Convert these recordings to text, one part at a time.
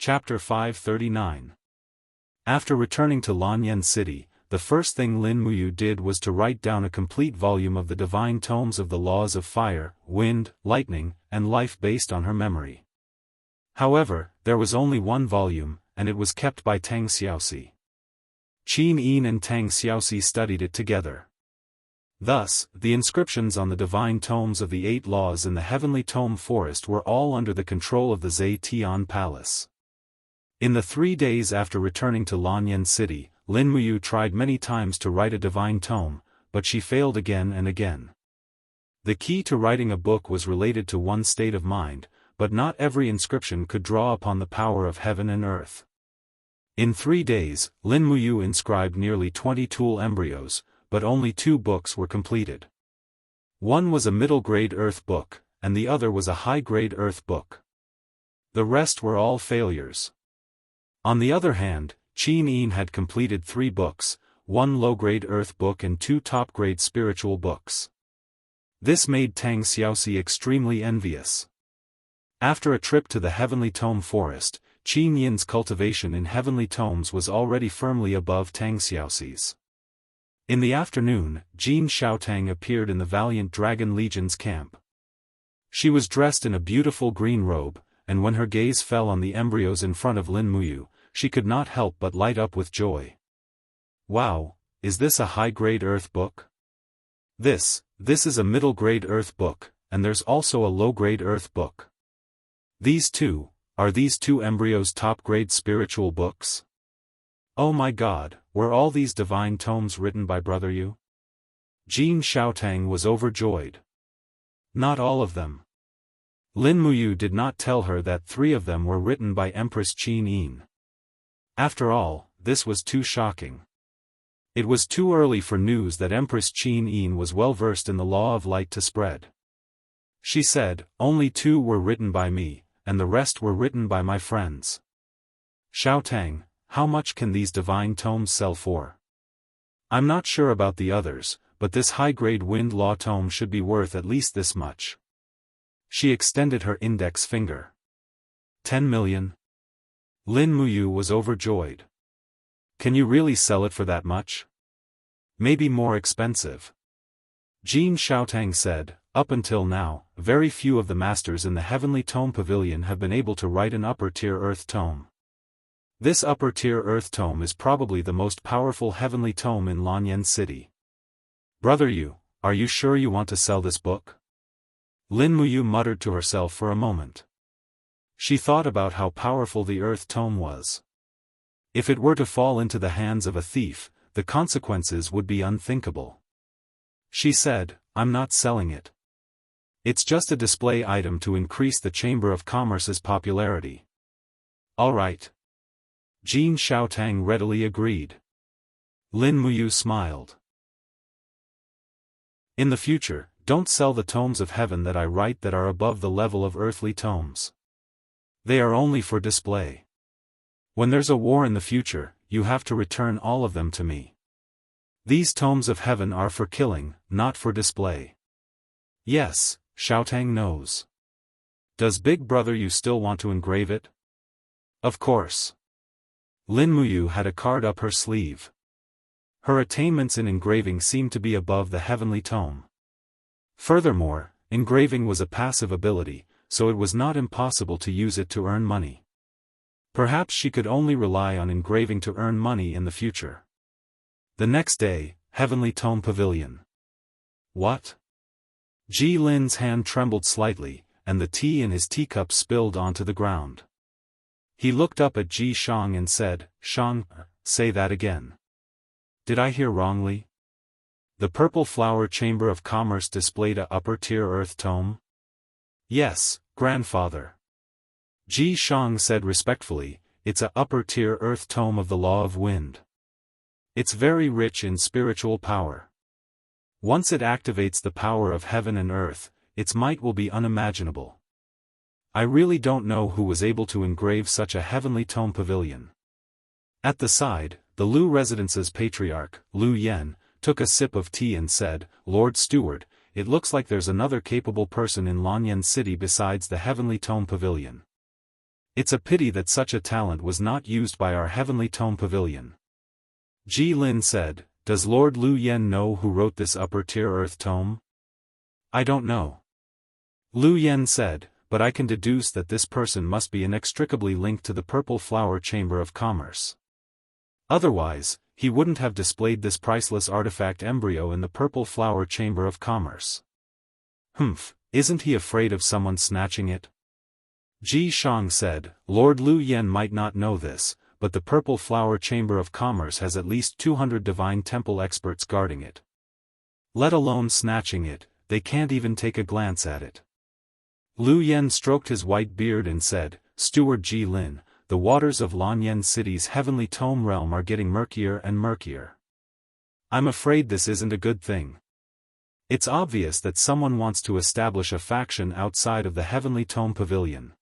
Chapter 539. After returning to Lanyan City, the first thing Lin Muyu did was to write down a complete volume of the divine tomes of the laws of fire, wind, lightning, and life based on her memory. However, there was only one volume, and it was kept by Tang Xiaoxi. Qin Yin and Tang Xiaoxi studied it together. Thus, the inscriptions on the divine tomes of the 8 laws in the heavenly tome forest were all under the control of the Zetian Palace. In the 3 days after returning to Lanyan City, Lin Muyu tried many times to write a divine tome, but she failed again and again. The key to writing a book was related to one's state of mind, but not every inscription could draw upon the power of heaven and earth. In 3 days, Lin Muyu inscribed nearly 20 tool embryos, but only 2 books were completed. One was a middle-grade earth book, and the other was a high-grade earth book. The rest were all failures. On the other hand, Qin Yin had completed 3 books, 1 low-grade earth book and 2 top-grade spiritual books. This made Tang Xiaoxi extremely envious. After a trip to the Heavenly Tome Forest, Qin Yin's cultivation in Heavenly Tomes was already firmly above Tang Xiaoxi's. In the afternoon, Jin Xiaotang appeared in the Valiant Dragon Legion's camp. She was dressed in a beautiful green robe, and when her gaze fell on the embryos in front of Lin Muyu, she could not help but light up with joy. Wow, is this a high-grade earth book? This is a middle-grade earth book, and there's also a low-grade earth book. Are these two embryos top-grade spiritual books? Oh my God, were all these divine tomes written by Brother Yu? Jin Xiaotang was overjoyed. Not all of them. Lin Muyu did not tell her that 3 of them were written by Empress Qin Yin. After all, this was too shocking. It was too early for news that Empress Qin Yin was well versed in the law of light to spread. She said, only 2 were written by me, and the rest were written by my friends. Xiaotang, how much can these divine tomes sell for? I'm not sure about the others, but this high-grade wind law tome should be worth at least this much. She extended her index finger. 10 million? Lin Muyu was overjoyed. Can you really sell it for that much? Maybe more expensive. Jin Xiaotang said, up until now, very few of the masters in the Heavenly Tome Pavilion have been able to write an upper-tier earth tome. This upper-tier earth tome is probably the most powerful heavenly tome in Lanyan City. Brother Yu, are you sure you want to sell this book? Lin Muyu muttered to herself for a moment. She thought about how powerful the earth tome was. If it were to fall into the hands of a thief, the consequences would be unthinkable. She said, I'm not selling it. It's just a display item to increase the Chamber of Commerce's popularity. All right. Jin Xiaotang readily agreed. Lin Muyu smiled. In the future, don't sell the tomes of heaven that I write that are above the level of earthly tomes. They are only for display. When there's a war in the future, you have to return all of them to me. These tomes of heaven are for killing, not for display. Yes, Xiaotang knows. Does Big Brother Yu still want to engrave it? Of course. Lin Muyu had a card up her sleeve. Her attainments in engraving seemed to be above the heavenly tome. Furthermore, engraving was a passive ability, so it was not impossible to use it to earn money. Perhaps she could only rely on engraving to earn money in the future. The next day, Heavenly Tome Pavilion. What? Ji Lin's hand trembled slightly, and the tea in his teacup spilled onto the ground. He looked up at Ji Shang and said, Shang, say that again. Did I hear wrongly? The Purple Flower Chamber of Commerce displayed a upper-tier earth tome? Yes, grandfather. Ji Shang said respectfully, it's a upper-tier earth tome of the law of wind. It's very rich in spiritual power. Once it activates the power of heaven and earth, its might will be unimaginable. I really don't know who was able to engrave such a heavenly tome pavilion. At the side, the Lu Residence's patriarch, Lu Yen, took a sip of tea and said, Lord Steward, it looks like there's another capable person in Lanyan City besides the Heavenly Tome Pavilion. It's a pity that such a talent was not used by our Heavenly Tome Pavilion. Ji Lin said, does Lord Lu Yen know who wrote this upper-tier Earth Tome? I don't know. Lu Yen said, but I can deduce that this person must be inextricably linked to the Purple Flower Chamber of Commerce. Otherwise, he wouldn't have displayed this priceless artifact embryo in the Purple Flower Chamber of Commerce. Humph, isn't he afraid of someone snatching it? Ji Shang said, Lord Lu Yen might not know this, but the Purple Flower Chamber of Commerce has at least 200 Divine Temple experts guarding it. Let alone snatching it, they can't even take a glance at it. Lu Yen stroked his white beard and said, Steward Ji Lin, the waters of Lanyan City's heavenly tome realm are getting murkier and murkier. I'm afraid this isn't a good thing. It's obvious that someone wants to establish a faction outside of the Heavenly Tome Pavilion.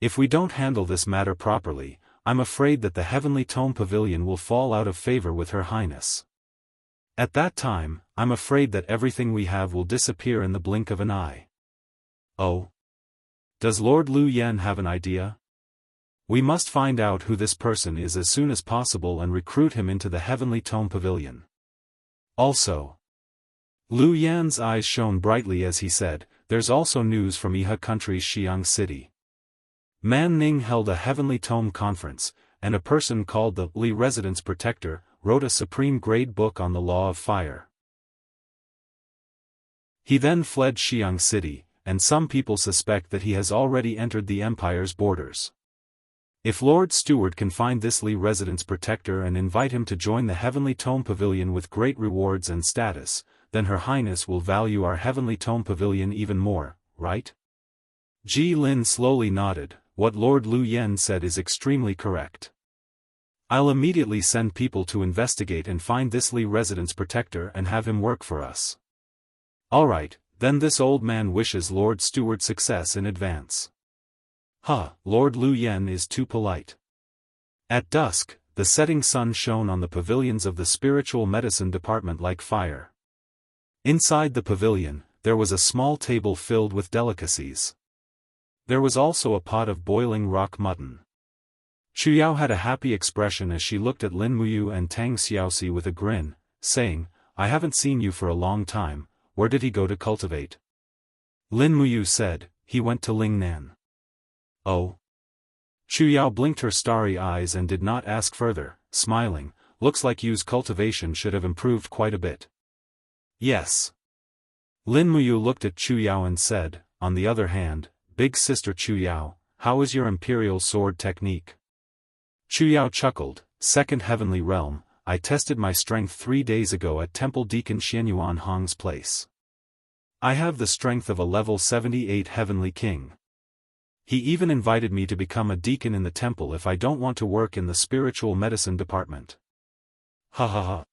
If we don't handle this matter properly, I'm afraid that the Heavenly Tome Pavilion will fall out of favor with Her Highness. At that time, I'm afraid that everything we have will disappear in the blink of an eye. Oh? Does Lord Lu Yen have an idea? We must find out who this person is as soon as possible and recruit him into the Heavenly Tome Pavilion. Also, Lu Yan's eyes shone brightly as he said, there's also news from Iha country's Xiang City. Man Ning held a Heavenly Tome conference, and a person called the Li Residence Protector wrote a supreme-grade book on the law of fire. He then fled Xiang City, and some people suspect that he has already entered the Empire's borders. If Lord Steward can find this Li Residence Protector and invite him to join the Heavenly Tome Pavilion with great rewards and status, then Her Highness will value our Heavenly Tome Pavilion even more, right? Ji Lin slowly nodded. What Lord Lu Yen said is extremely correct. I'll immediately send people to investigate and find this Li Residence Protector and have him work for us. Alright, then this old man wishes Lord Steward success in advance. Lord Lu Yen is too polite. At dusk, the setting sun shone on the pavilions of the Spiritual Medicine Department like fire. Inside the pavilion, there was a small table filled with delicacies. There was also a pot of boiling rock mutton. Chuyao had a happy expression as she looked at Lin Muyu and Tang Xiaoxi with a grin, saying, I haven't seen you for a long time, where did he go to cultivate? Lin Muyu said, he went to Lingnan. Oh? Chuyao blinked her starry eyes and did not ask further, smiling, looks like Yu's cultivation should have improved quite a bit. Yes. Lin Muyu looked at Chuyao and said, on the other hand, Big Sister Chuyao, how is your imperial sword technique? Chuyao chuckled, Second Heavenly Realm, I tested my strength 3 days ago at Temple Deacon Xianyuan Hong's place. I have the strength of a level 78 Heavenly King. He even invited me to become a deacon in the temple if I don't want to work in the Spiritual Medicine Department. Ha ha ha.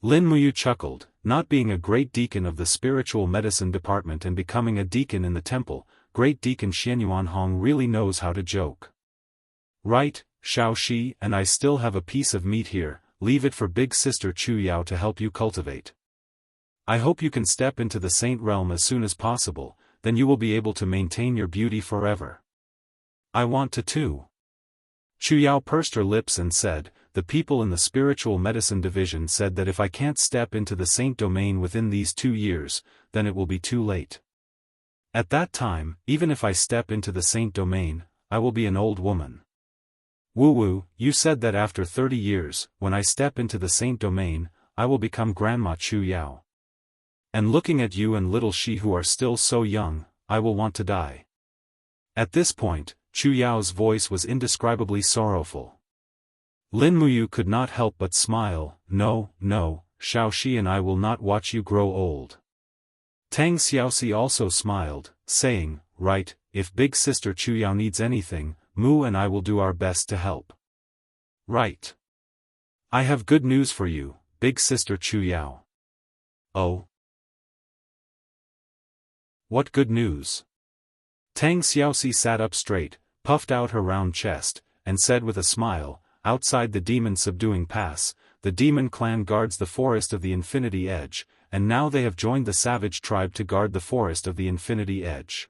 Lin Muyu chuckled, not being a great deacon of the Spiritual Medicine Department and becoming a deacon in the temple, Great Deacon Xianyuan Hong really knows how to joke. Right, Shao Shi, and I still have a piece of meat here, leave it for Big Sister Chuyao to help you cultivate. I hope you can step into the Saint Realm as soon as possible, then you will be able to maintain your beauty forever. I want to too. Chuyao pursed her lips and said, the people in the Spiritual Medicine Division said that if I can't step into the Saint Domain within these 2 years, then it will be too late. At that time, even if I step into the Saint Domain, I will be an old woman. Wu, you said that after 30 years, when I step into the Saint Domain, I will become Grandma Chuyao. And looking at you and little Shi who are still so young, I will want to die. At this point, Chuyao's voice was indescribably sorrowful. Lin Muyu could not help but smile, no, Shao Shi and I will not watch you grow old. Tang Xiaoxi also smiled, saying, right, if Big Sister Chuyao needs anything, Mu and I will do our best to help. Right. I have good news for you, Big Sister Chuyao. Oh? What good news? Tang Xiaoxi sat up straight, puffed out her round chest, and said with a smile, outside the demon subduing pass, the demon clan guards the forest of the Infinity Edge, and now they have joined the savage tribe to guard the forest of the Infinity Edge.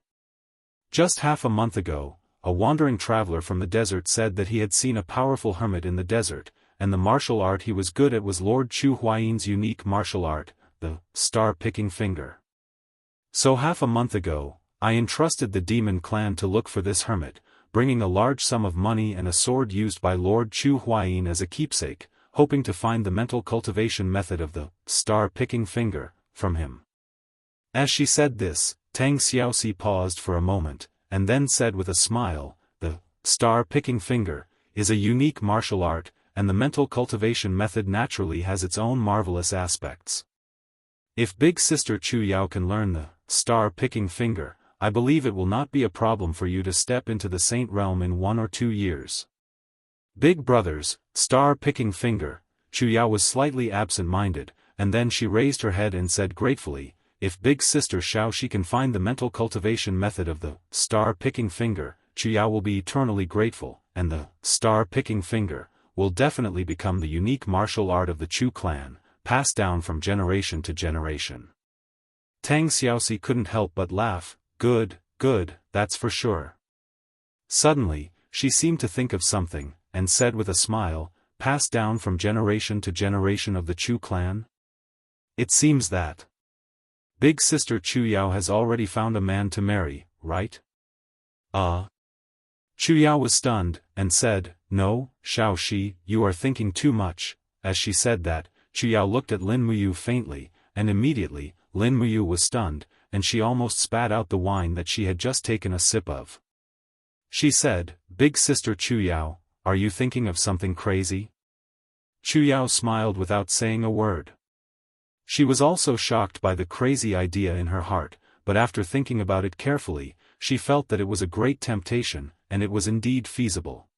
Just half a month ago, a wandering traveler from the desert said that he had seen a powerful hermit in the desert, and the martial art he was good at was Lord Chu Huayin's unique martial art, the star-picking finger. So half a month ago, I entrusted the demon clan to look for this hermit, bringing a large sum of money and a sword used by Lord Chu Huayin as a keepsake, hoping to find the mental cultivation method of the star-picking finger from him. As she said this, Tang Xiaoxi paused for a moment, and then said with a smile, the star-picking finger is a unique martial art, and the mental cultivation method naturally has its own marvelous aspects. If Big Sister Chu Yao can learn the star-picking finger, I believe it will not be a problem for you to step into the saint realm in 1 or 2 years. Big Brother's star-picking finger. Chu Yao was slightly absent-minded, and then she raised her head and said gratefully, if Big Sister Xiaoxi can find the mental cultivation method of the star-picking finger, Chu Yao will be eternally grateful, and the star-picking finger will definitely become the unique martial art of the Chu clan, passed down from generation to generation. Tang Xiaoxi couldn't help but laugh. Good, that's for sure. Suddenly, she seemed to think of something, and said with a smile, passed down from generation to generation of the Chu clan? It seems that Big Sister Chu Yao has already found a man to marry, right? Chu Yao was stunned, and said, no, Xiaoxi, you are thinking too much. As she said that, Chu Yao looked at Lin Muyu faintly, and immediately, Lin Muyu was stunned, and she almost spat out the wine that she had just taken a sip of. She said, Big Sister Chu Yao, are you thinking of something crazy? Chu Yao smiled without saying a word. She was also shocked by the crazy idea in her heart, but after thinking about it carefully, she felt that it was a great temptation, and it was indeed feasible.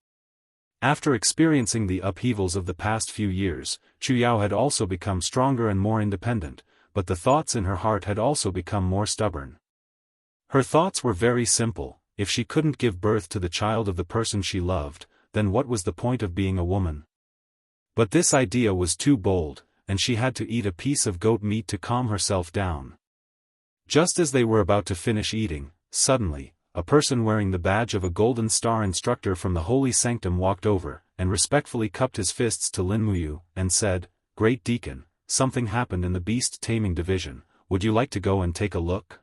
After experiencing the upheavals of the past few years, Chu Yao had also become stronger and more independent, but the thoughts in her heart had also become more stubborn. Her thoughts were very simple: if she couldn't give birth to the child of the person she loved, then what was the point of being a woman? But this idea was too bold, and she had to eat a piece of goat meat to calm herself down. Just as they were about to finish eating, suddenly, a person wearing the badge of a golden star instructor from the holy sanctum walked over, and respectfully cupped his fists to Lin Muyu, and said, Great Deacon, something happened in the beast taming division, would you like to go and take a look?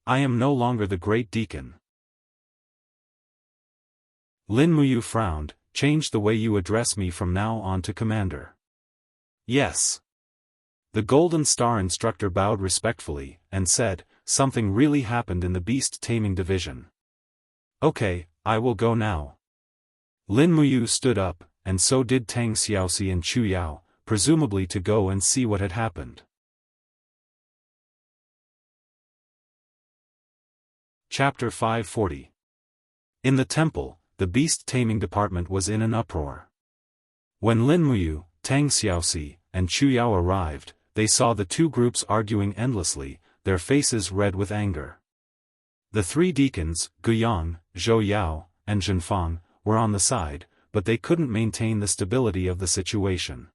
I am no longer the Great Deacon. Lin Muyu frowned. Change the way you address me from now on to Commander. Yes. The Golden Star instructor bowed respectfully, and said, something really happened in the beast taming division. Okay, I will go now. Lin Muyu stood up, and so did Tang Xiaoxi and Chu Yao, presumably to go and see what had happened. Chapter 540. In the temple, the beast taming department was in an uproar. When Lin Muyu, Tang Xiaoxi, and Chu Yao arrived, they saw the two groups arguing endlessly, their faces red with anger. The three deacons, Guyang, Zhou Yao, and Zhenfang, were on the side, but they couldn't maintain the stability of the situation.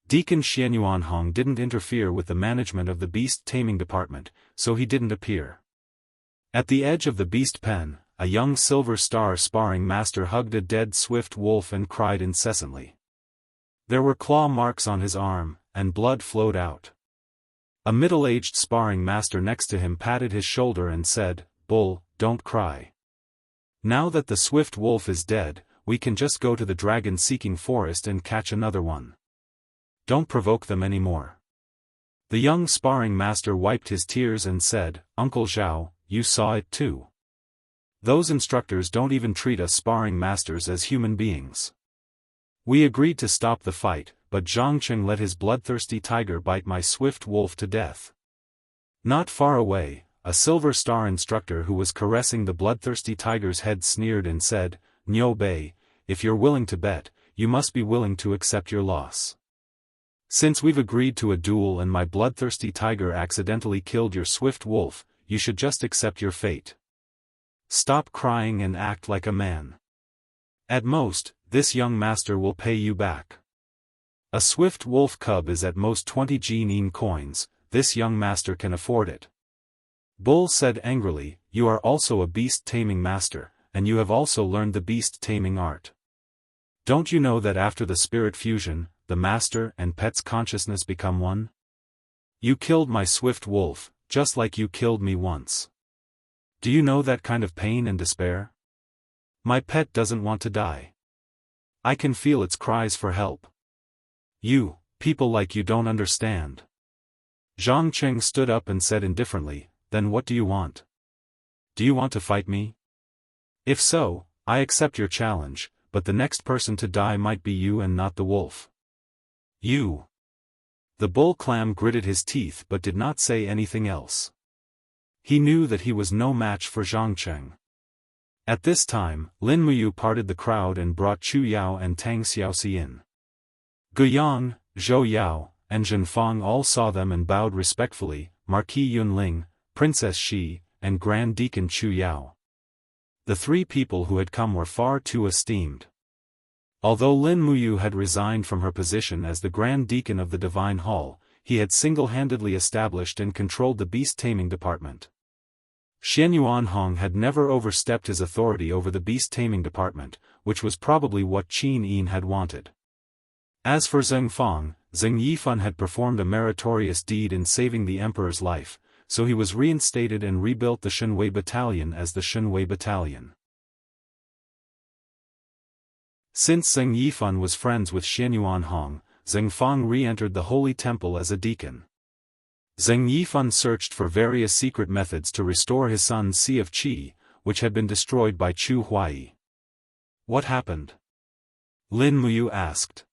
Deacon Xianyuanhong didn't interfere with the management of the beast taming department, so he didn't appear. At the edge of the beast pen, a young silver star sparring master hugged a dead swift wolf and cried incessantly. There were claw marks on his arm, and blood flowed out. A middle-aged sparring master next to him patted his shoulder and said, Bull, don't cry. Now that the swift wolf is dead, we can just go to the dragon-seeking forest and catch another one. Don't provoke them anymore. The young sparring master wiped his tears and said, Uncle Zhao, you saw it too. Those instructors don't even treat us sparring masters as human beings. We agreed to stop the fight, but Zhangcheng let his bloodthirsty tiger bite my swift wolf to death. Not far away, a silver star instructor who was caressing the bloodthirsty tiger's head sneered and said, Niu Bei, if you're willing to bet, you must be willing to accept your loss. Since we've agreed to a duel and my bloodthirsty tiger accidentally killed your swift wolf, you should just accept your fate. Stop crying and act like a man. At most, this young master will pay you back. A swift wolf cub is at most 20 Jinin coins, this young master can afford it. Bull said angrily, you are also a beast-taming master, and you have also learned the beast-taming art. Don't you know that after the spirit fusion, the master and pet's consciousness become one? You killed my swift wolf, just like you killed me once. Do you know that kind of pain and despair? My pet doesn't want to die. I can feel its cries for help. You, people like you don't understand. Zhang Qing stood up and said indifferently, then what do you want? Do you want to fight me? If so, I accept your challenge, but the next person to die might be you and not the wolf. You. The bull clam gritted his teeth but did not say anything else. He knew that he was no match for Zhang Qing. At this time, Lin Muyu parted the crowd and brought Chu Yao and Tang Xiaoxi in. Guiyang, Zhou Yao, and Zhenfang all saw them and bowed respectfully, Marquis Yunling, Princess Shi, and Grand Deacon Chu Yao. The three people who had come were far too esteemed. Although Lin Muyu had resigned from her position as the Grand Deacon of the Divine Hall, he had single-handedly established and controlled the beast-taming department. Xian Yuanhong had never overstepped his authority over the beast-taming department, which was probably what Qin Yin had wanted. As for Zheng Fang, Zheng Yifan had performed a meritorious deed in saving the emperor's life, so he was reinstated and rebuilt the Shenwei Battalion as the Shenwei Battalion. Since Zheng Yifan was friends with Xian Yuanhong, Zheng Fang re-entered the Holy Temple as a deacon. Zheng Yifan searched for various secret methods to restore his son's Sea of Qi, which had been destroyed by Chu Huai. What happened? Lin Muyu asked.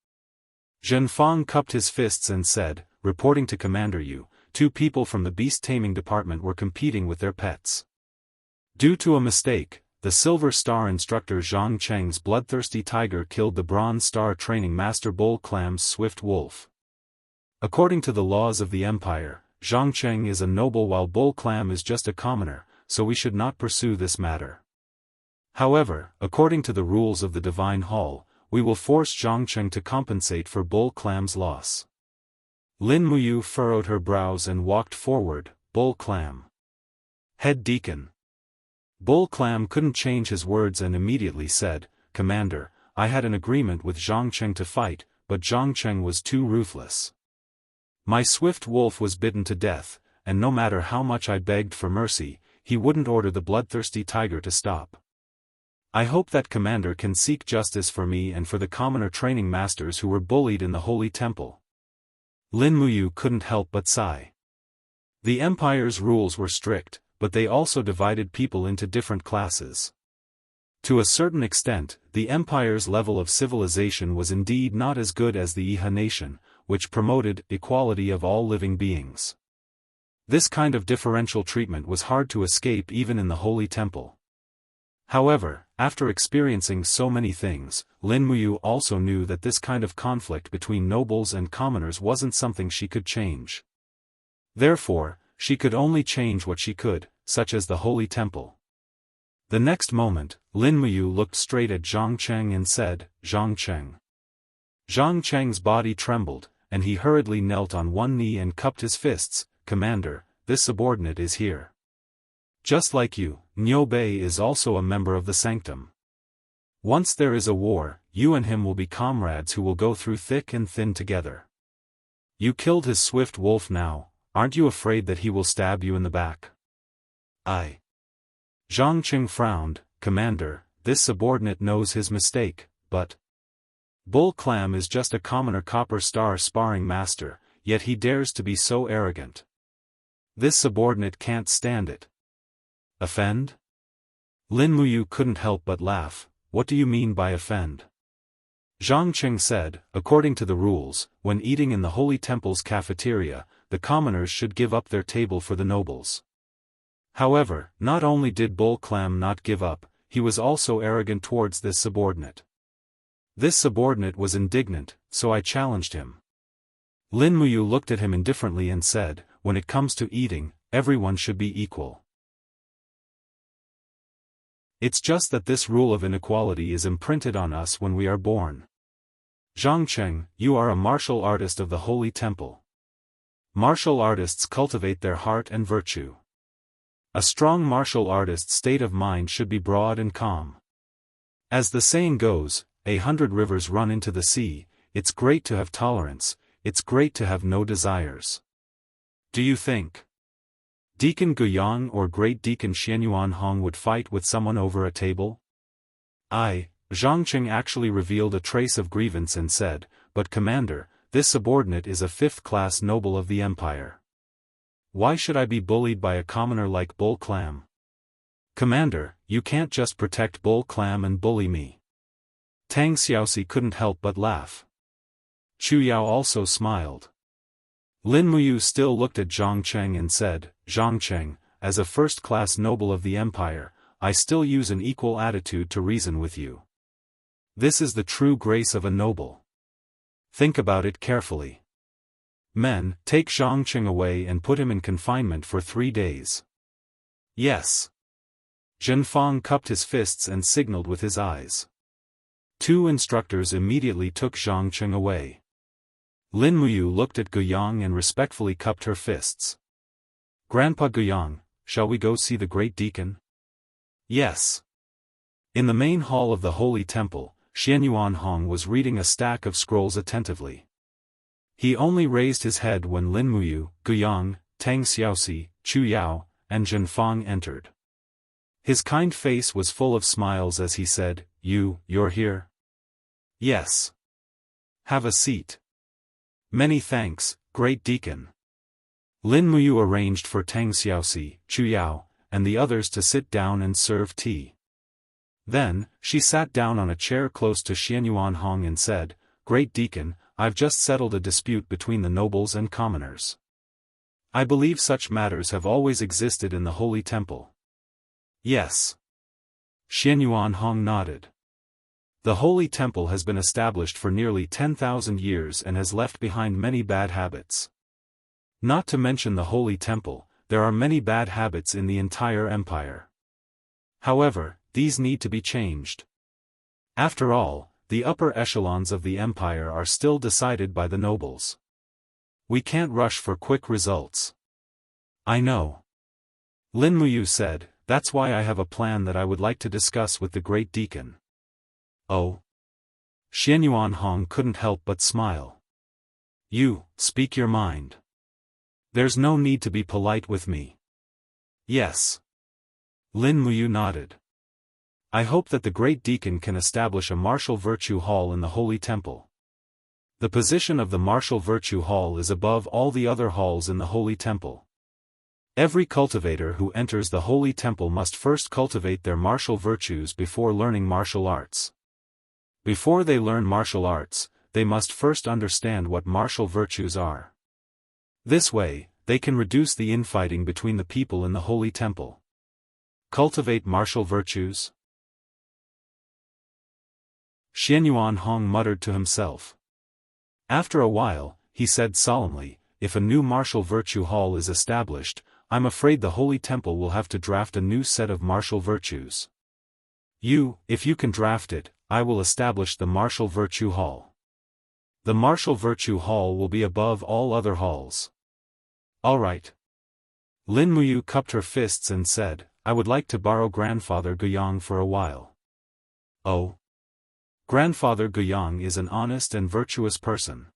Zhenfang cupped his fists and said, reporting to Commander Yu, 2 people from the beast-taming department were competing with their pets. Due to a mistake, the Silver Star instructor Zhang Cheng's bloodthirsty tiger killed the Bronze Star training master Bull Clam's swift wolf. According to the laws of the Empire, Zhang Cheng is a noble while Bull Clam is just a commoner, so we should not pursue this matter. However, according to the rules of the Divine Hall, we will force Zhang Cheng to compensate for Bull Clam's loss. Lin Muyu furrowed her brows and walked forward. Bull Clam. Head Deacon. Bull Clam couldn't change his words and immediately said, Commander, I had an agreement with Zhang Cheng to fight, but Zhang Cheng was too ruthless. My swift wolf was bitten to death, and no matter how much I begged for mercy, he wouldn't order the bloodthirsty tiger to stop. I hope that Commander can seek justice for me and for the commoner training masters who were bullied in the Holy Temple. Lin Muyu couldn't help but sigh. The Empire's rules were strict, but they also divided people into different classes. To a certain extent, the Empire's level of civilization was indeed not as good as the Iha nation, which promoted equality of all living beings. This kind of differential treatment was hard to escape even in the Holy Temple. However, after experiencing so many things, Lin Muyu also knew that this kind of conflict between nobles and commoners wasn't something she could change. Therefore, she could only change what she could, such as the Holy Temple. The next moment, Lin Muyu looked straight at Zhang Cheng and said, Zhang Cheng. Zhang Cheng's body trembled, and he hurriedly knelt on one knee and cupped his fists. Commander, this subordinate is here. Just like you, Niu Bei is also a member of the Sanctum. Once there is a war, you and him will be comrades who will go through thick and thin together. You killed his swift wolf now, aren't you afraid that he will stab you in the back? I. Zhang Qing frowned, Commander, this subordinate knows his mistake, but Bull Clam is just a commoner Copper Star sparring master, yet he dares to be so arrogant. This subordinate can't stand it. Offend? Lin Muyu couldn't help but laugh. What do you mean by offend? Zhang Qing said, according to the rules, when eating in the Holy Temple's cafeteria, the commoners should give up their table for the nobles. However, not only did Bull Clam not give up, he was also arrogant towards this subordinate. This subordinate was indignant, so I challenged him. Lin Muyu looked at him indifferently and said, when it comes to eating, everyone should be equal. It's just that this rule of inequality is imprinted on us when we are born. Zhang Cheng, you are a martial artist of the Holy Temple. Martial artists cultivate their heart and virtue. A strong martial artist's state of mind should be broad and calm. As the saying goes, 100 rivers run into the sea. It's great to have tolerance, it's great to have no desires. Do you think Deacon Guyang or Great Deacon Xianyuan Hong would fight with someone over a table? Zhang Qing actually revealed a trace of grievance and said, "But Commander, this subordinate is a fifth-class noble of the Empire. Why should I be bullied by a commoner like Bull Clam? Commander, you can't just protect Bull Clam and bully me." Tang Xiaoxi couldn't help but laugh. Chu Yao also smiled. Lin Muyu still looked at Zhang Cheng and said, "Zhang Cheng, as a first-class noble of the Empire, I still use an equal attitude to reason with you. This is the true grace of a noble. Think about it carefully. Men, take Zhang Cheng away and put him in confinement for 3 days." "Yes." Zhen Fang cupped his fists and signaled with his eyes. 2 instructors immediately took Zhang Cheng away. Lin Muyu looked at Guyang and respectfully cupped her fists. "Grandpa Guyang, shall we go see the Great Deacon?" "Yes." In the main hall of the Holy Temple, Xianyuan Hong was reading a stack of scrolls attentively. He only raised his head when Lin Muyu, Guyang, Tang Xiaoxi, Chu Yao, and Zhen Fang entered. His kind face was full of smiles as he said, You're here?" "Yes." "Have a seat." "Many thanks, Great Deacon." Lin Muyu arranged for Tang Xiaoxi, Chu Yao, and the others to sit down and serve tea. Then, she sat down on a chair close to Xianyuan Hong and said, "Great Deacon, I've just settled a dispute between the nobles and commoners. I believe such matters have always existed in the Holy Temple." "Yes." Xianyuan Hong nodded. "The Holy Temple has been established for nearly 10,000 years and has left behind many bad habits. Not to mention the Holy Temple, there are many bad habits in the entire empire. However, these need to be changed. After all, the upper echelons of the empire are still decided by the nobles. We can't rush for quick results." "I know." Lin Muyu said, "That's why I have a plan that I would like to discuss with the Great Deacon." "Oh?" Xianyuan Hong couldn't help but smile. "You, speak your mind. There's no need to be polite with me." "Yes." Lin Muyu nodded. "I hope that the Great Deacon can establish a martial virtue hall in the Holy Temple. The position of the martial virtue hall is above all the other halls in the Holy Temple. Every cultivator who enters the Holy Temple must first cultivate their martial virtues before learning martial arts. Before they learn martial arts, they must first understand what martial virtues are. This way, they can reduce the infighting between the people in the Holy Temple. Cultivate martial virtues?" Xianyuan Hong muttered to himself. After a while, he said solemnly, "If a new martial virtue hall is established, I'm afraid the Holy Temple will have to draft a new set of martial virtues. If you can draft it, I will establish the martial virtue hall. The martial virtue hall will be above all other halls." "All right." Lin Muyu cupped her fists and said, "I would like to borrow Grandfather Guyang for a while." "Oh?" "Grandfather Guyang is an honest and virtuous person.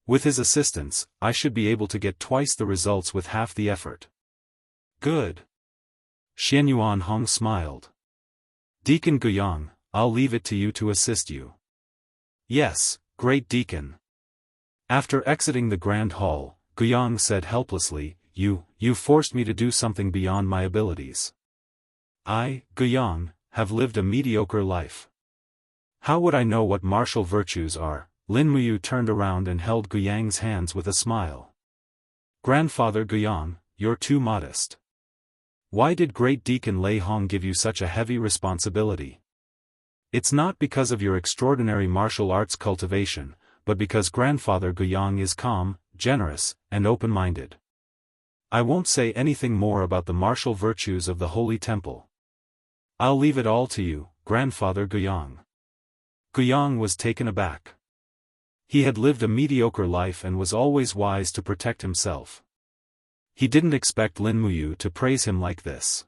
With his assistance, I should be able to get twice the results with half the effort." "Good." Xianyuan Hong smiled. "Deacon Guyang, I'll leave it to you to assist you." "Yes, Great Deacon." After exiting the Grand Hall, Guyang said helplessly, You forced me to do something beyond my abilities. I, Guyang, have lived a mediocre life. How would I know what martial virtues are?" Lin Muyu turned around and held Guyang's hands with a smile. "Grandfather Guyang, you're too modest. Why did Great Deacon Lei Hong give you such a heavy responsibility? It's not because of your extraordinary martial arts cultivation, but because Grandfather Guyang is calm, generous, and open-minded. I won't say anything more about the martial virtues of the Holy Temple. I'll leave it all to you, Grandfather Guyang." Guyang was taken aback. He had lived a mediocre life and was always wise to protect himself. He didn't expect Lin Muyu to praise him like this.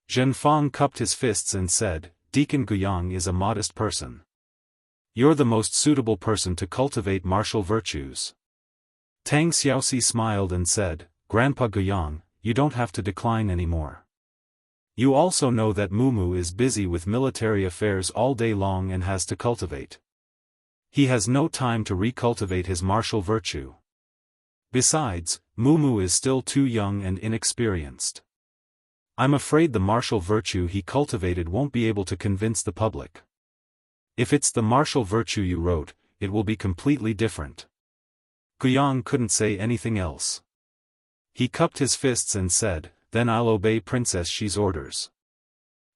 Zhen Fang cupped his fists and said, Deacon Guyang is a modest person. You're the most suitable person to cultivate martial virtues. Tang Xiaoxi smiled and said, Grandpa Guyang, you don't have to decline anymore. You also know that Mumu is busy with military affairs all day long and has to cultivate. He has no time to recultivate his martial virtue. Besides, Mumu is still too young and inexperienced. I'm afraid the martial virtue he cultivated won't be able to convince the public. If it's the martial virtue you wrote, it will be completely different. Guyang couldn't say anything else. He cupped his fists and said, Then I'll obey Princess Xi's orders.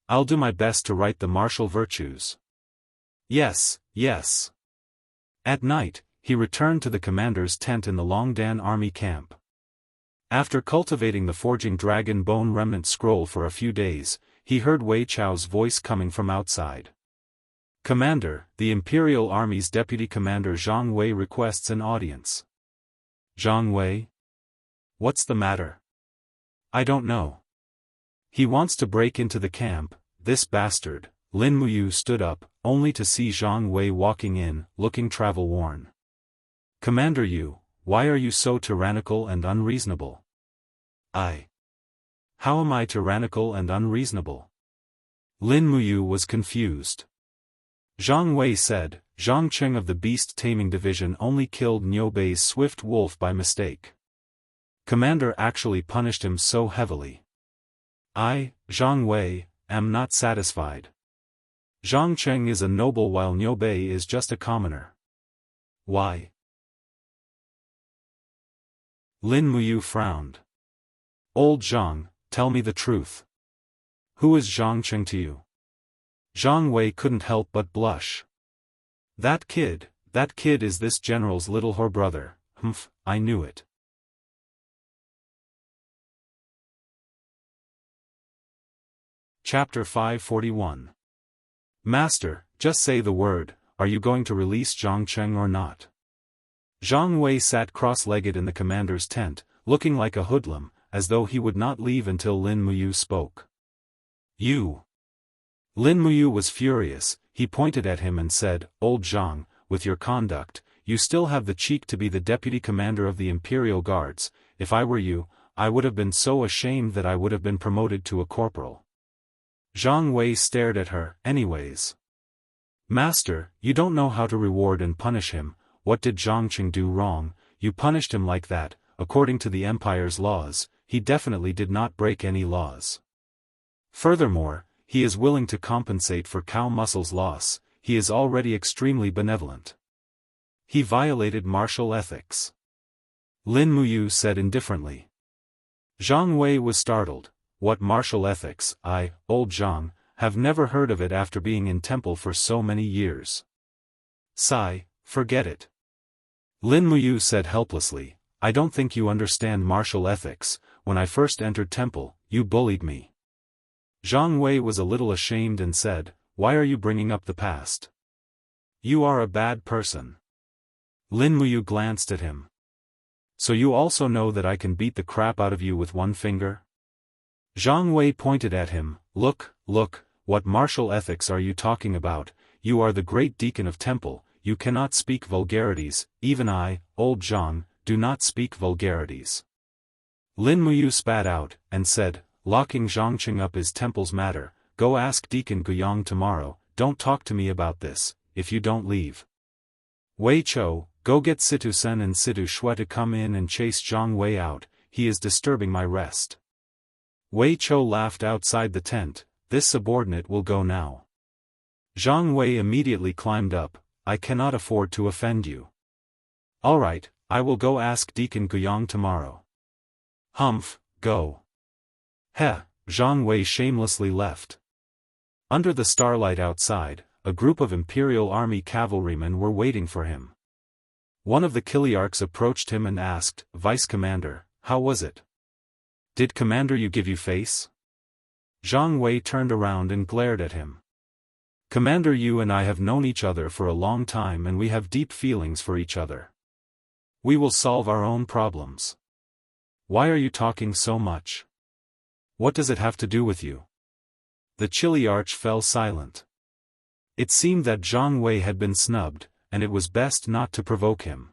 I'll do my best to write the martial virtues. Yes, yes. At night, he returned to the commander's tent in the Longdan army camp. After cultivating the Forging Dragon Bone Remnant Scroll for a few days, he heard Wei Chao's voice coming from outside. Commander, the Imperial Army's Deputy Commander Zhang Wei requests an audience. Zhang Wei? What's the matter? I don't know. He wants to break into the camp, this bastard. Lin Muyu stood up, only to see Zhang Wei walking in, looking travel-worn. Commander Yu, why are you so tyrannical and unreasonable? How am I tyrannical and unreasonable? Lin Muyu was confused. Zhang Wei said, Zhang Cheng of the Beast Taming Division only killed Niu Bei's swift wolf by mistake. Commander actually punished him so heavily. I, Zhang Wei, am not satisfied. Zhang Cheng is a noble while Niu Bei is just a commoner. Why? Lin Muyu frowned. Old Zhang, tell me the truth. Who is Zhang Cheng to you? Zhang Wei couldn't help but blush. That kid is this general's little whore brother. Humph, I knew it. Chapter 541. Master, just say the word, are you going to release Zhang Cheng or not? Zhang Wei sat cross-legged in the commander's tent, looking like a hoodlum, as though he would not leave until Lin Muyu spoke. You. Lin Muyu was furious. He pointed at him and said, Old Zhang, with your conduct, you still have the cheek to be the deputy commander of the Imperial Guards. If I were you, I would have been so ashamed that I would have been promoted to a corporal. Zhang Wei stared at her. Anyways. Master, you don't know how to reward and punish him. What did Zhang Cheng do wrong? You punished him like that. According to the Empire's laws, he definitely did not break any laws. Furthermore, he is willing to compensate for Cao Muscle's loss. He is already extremely benevolent. He violated martial ethics. Lin Muyu said indifferently. Zhang Wei was startled. What martial ethics? Old Zhang, have never heard of it after being in temple for so many years. Sigh, forget it. Lin Muyu said helplessly, I don't think you understand martial ethics. When I first entered temple, you bullied me. Zhang Wei was a little ashamed and said, Why are you bringing up the past? You are a bad person. Lin Muyu glanced at him. So you also know that I can beat the crap out of you with one finger? Zhang Wei pointed at him. Look, what martial ethics are you talking about? You are the great deacon of temple, you cannot speak vulgarities. Even I, Old Zhang, do not speak vulgarities. Lin Muyu spat out, and said, Locking Zhang Cheng up is temple's matter. Go ask Deacon Guyang tomorrow. Don't talk to me about this, if you don't leave. Wei Chou, go get Situ Sen and Situ Shui to come in and chase Zhang Wei out. He is disturbing my rest. Wei Chou laughed outside the tent. This subordinate will go now. Zhang Wei immediately climbed up. I cannot afford to offend you. All right, I will go ask Deacon Guyang tomorrow. Humph, go. Heh, Zhang Wei shamelessly left. Under the starlight outside, a group of Imperial Army cavalrymen were waiting for him. One of the Kiliarchs approached him and asked, Vice Commander, how was it? Did Commander Yu give you face? Zhang Wei turned around and glared at him. Commander Yu and I have known each other for a long time and we have deep feelings for each other. We will solve our own problems. why are you talking so much? What does it have to do with you? The chilly arch fell silent. It seemed that Zhang Wei had been snubbed, and it was best not to provoke him.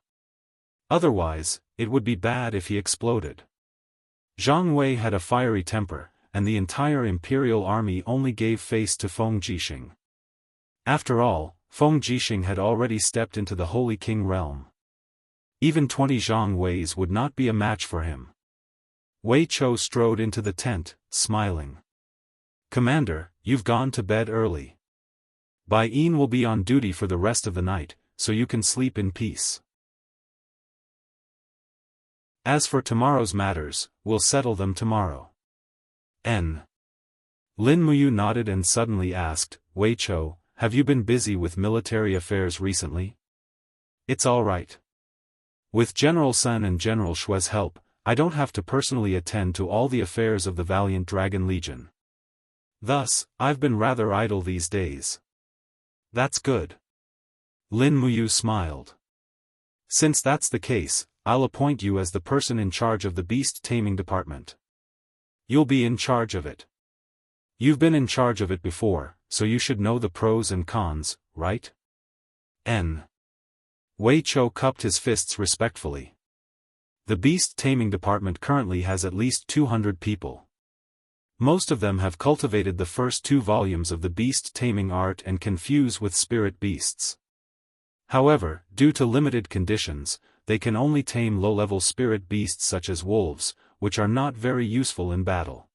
Otherwise, it would be bad if he exploded. Zhang Wei had a fiery temper, and the entire imperial army only gave face to Feng Jixing. After all, Feng Jixing had already stepped into the Holy King realm. Even 20 Zhang Weis would not be a match for him. Wei Chou strode into the tent, smiling. Commander, you've gone to bed early. Bai Yin will be on duty for the rest of the night, so you can sleep in peace. As for tomorrow's matters, we'll settle them tomorrow. Lin Muyu nodded and suddenly asked, Wei Chou, have you been busy with military affairs recently? It's all right. With General Sun and General Shue's help, I don't have to personally attend to all the affairs of the valiant Dragon Legion. Thus, I've been rather idle these days. That's good. Lin Muyu smiled. Since that's the case, I'll appoint you as the person in charge of the beast taming department. You'll be in charge of it. You've been in charge of it before, so you should know the pros and cons, right? Wei Chou cupped his fists respectfully. The beast taming department currently has at least 200 people. Most of them have cultivated the first 2 volumes of the beast taming art and can fuse with spirit beasts. However, due to limited conditions, they can only tame low-level spirit beasts such as wolves, which are not very useful in battle.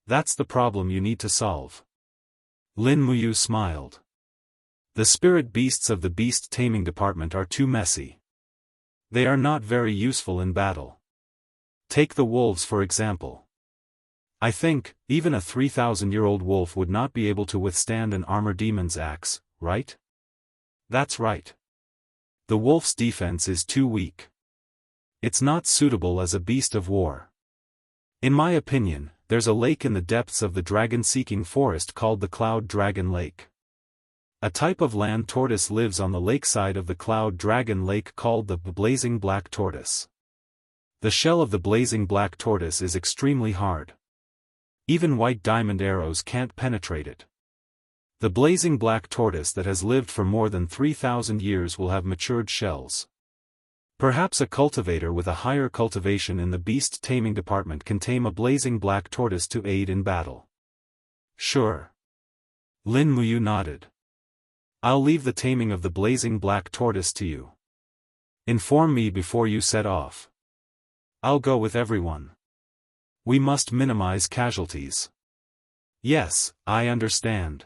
That's the problem you need to solve. Lin Muyu smiled. The spirit beasts of the beast taming department are too messy. They are not very useful in battle. Take the wolves for example. I think, even a 3,000-year-old wolf would not be able to withstand an armor demon's axe, right? That's right. The wolf's defense is too weak. It's not suitable as a beast of war. In my opinion, there's a lake in the depths of the dragon-seeking forest called the Cloud Dragon Lake. A type of land tortoise lives on the lakeside of the Cloud Dragon Lake called the blazing black tortoise. The shell of the blazing black tortoise is extremely hard. Even white diamond arrows can't penetrate it. The blazing black tortoise that has lived for more than 3,000 years will have matured shells. Perhaps a cultivator with a higher cultivation in the beast taming department can tame a blazing black tortoise to aid in battle. Sure. Lin Muyu nodded. I'll leave the taming of the blazing black tortoise to you. Inform me before you set off. I'll go with everyone. We must minimize casualties. Yes, I understand.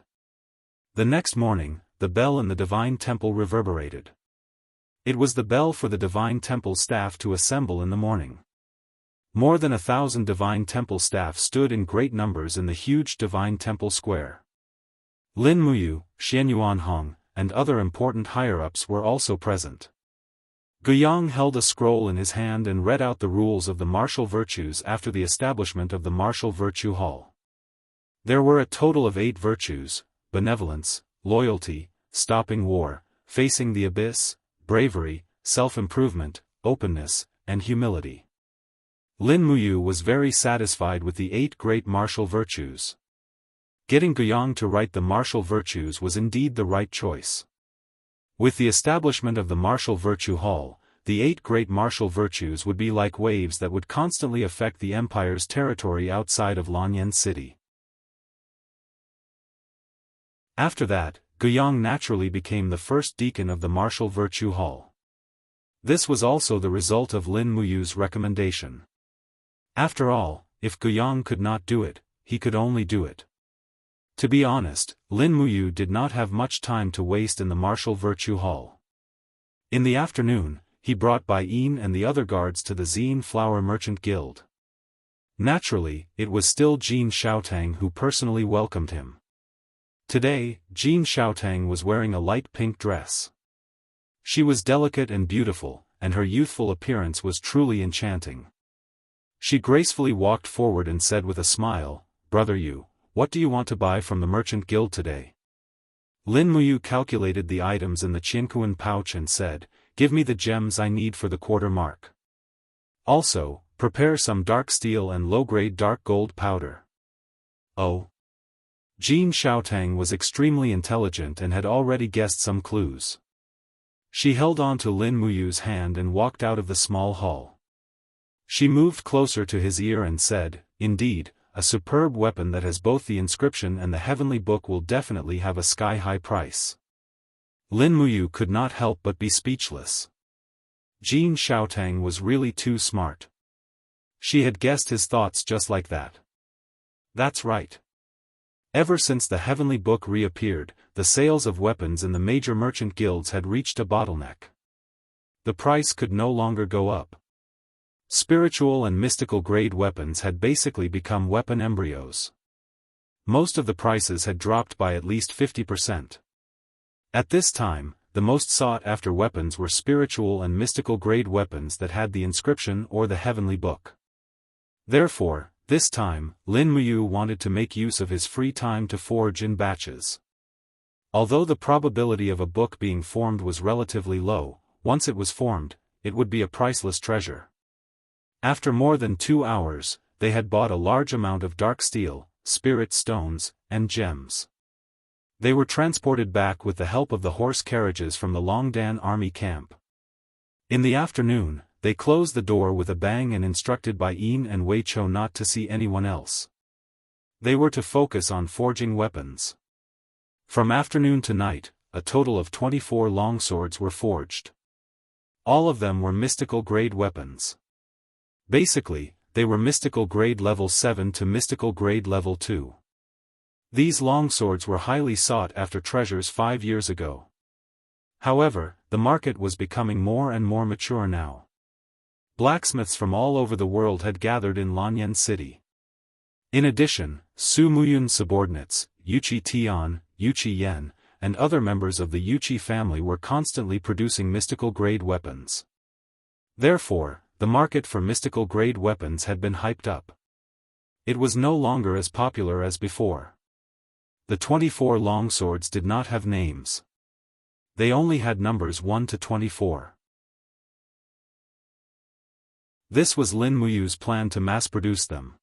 The next morning, the bell in the Divine Temple reverberated. It was the bell for the Divine Temple staff to assemble in the morning. More than 1,000 Divine Temple staff stood in great numbers in the huge Divine Temple square. Lin Muyu, Xian Yuanhong, and other important higher-ups were also present. Guiyang held a scroll in his hand and read out the rules of the martial virtues after the establishment of the Martial Virtue Hall. There were a total of 8 virtues: benevolence, loyalty, stopping war, facing the abyss, bravery, self-improvement, openness, and humility. Lin Muyu was very satisfied with the 8 great martial virtues. Getting Guiyang to write the martial virtues was indeed the right choice. With the establishment of the Martial Virtue Hall, the 8 great martial virtues would be like waves that would constantly affect the Empire's territory outside of Lanyan City. After that, Guiyang naturally became the first deacon of the Martial Virtue Hall. This was also the result of Lin Muyu's recommendation. After all, if Guiyang could not do it, he could only do it. To be honest, Lin Muyu did not have much time to waste in the Martial Virtue Hall. In the afternoon, he brought Bai Yin and the other guards to the Zine Flower Merchant Guild. Naturally, it was still Jin Xiaotang who personally welcomed him. Today, Jin Xiaotang was wearing a light pink dress. She was delicate and beautiful, and her youthful appearance was truly enchanting. She gracefully walked forward and said with a smile, "Brother Yu, what do you want to buy from the Merchant Guild today?" Lin Muyu calculated the items in the Qiankuan pouch and said, "Give me the gems I need for the quarter mark. Also, prepare some dark steel and low-grade dark gold powder. Oh. Jin Xiaotang was extremely intelligent and had already guessed some clues. She held on to Lin Muyu's hand and walked out of the small hall. She moved closer to his ear and said, "Indeed, a superb weapon that has both the inscription and the heavenly book will definitely have a sky-high price." Lin Muyu could not help but be speechless. Jin Xiaotang was really too smart. She had guessed his thoughts just like that. That's right. Ever since the heavenly book reappeared, the sales of weapons in the major merchant guilds had reached a bottleneck. The price could no longer go up. Spiritual and mystical grade weapons had basically become weapon embryos. Most of the prices had dropped by at least 50%. At this time, the most sought-after weapons were spiritual and mystical grade weapons that had the inscription or the heavenly book. Therefore, this time, Lin Muyu wanted to make use of his free time to forge in batches. Although the probability of a book being formed was relatively low, once it was formed, it would be a priceless treasure. After more than 2 hours, they had bought a large amount of dark steel, spirit stones, and gems. They were transported back with the help of the horse carriages from the Longdan army camp. In the afternoon, they closed the door with a bang and instructed Bai Yin and Wei Chou not to see anyone else. They were to focus on forging weapons. From afternoon to night, a total of 24 longswords were forged. All of them were mystical grade weapons. Basically, they were mystical grade level 7 to mystical grade level 2. These longswords were highly sought after treasures 5 years ago. However, the market was becoming more and more mature now. Blacksmiths from all over the world had gathered in Lanyan City. In addition, Su Muyun's subordinates, Yuqi Tian, Yuqi Yen, and other members of the Yuqi family were constantly producing mystical grade weapons. Therefore, the market for mystical grade weapons had been hyped up. It was no longer as popular as before. The 24 longswords did not have names. They only had numbers 1 to 24. This was Lin Muyu's plan to mass-produce them.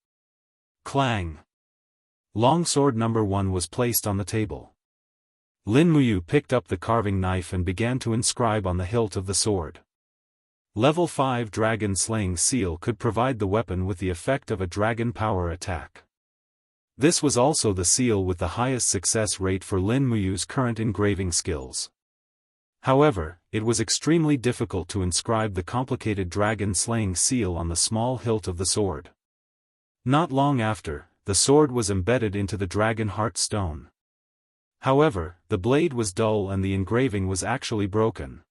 Clang! Longsword number 1 was placed on the table. Lin Muyu picked up the carving knife and began to inscribe on the hilt of the sword. Level 5 Dragon Slaying Seal could provide the weapon with the effect of a dragon power attack. This was also the seal with the highest success rate for Lin Muyu's current engraving skills. However, it was extremely difficult to inscribe the complicated dragon slaying seal on the small hilt of the sword. Not long after, the sword was embedded into the dragon heart stone. However, the blade was dull and the engraving was actually broken.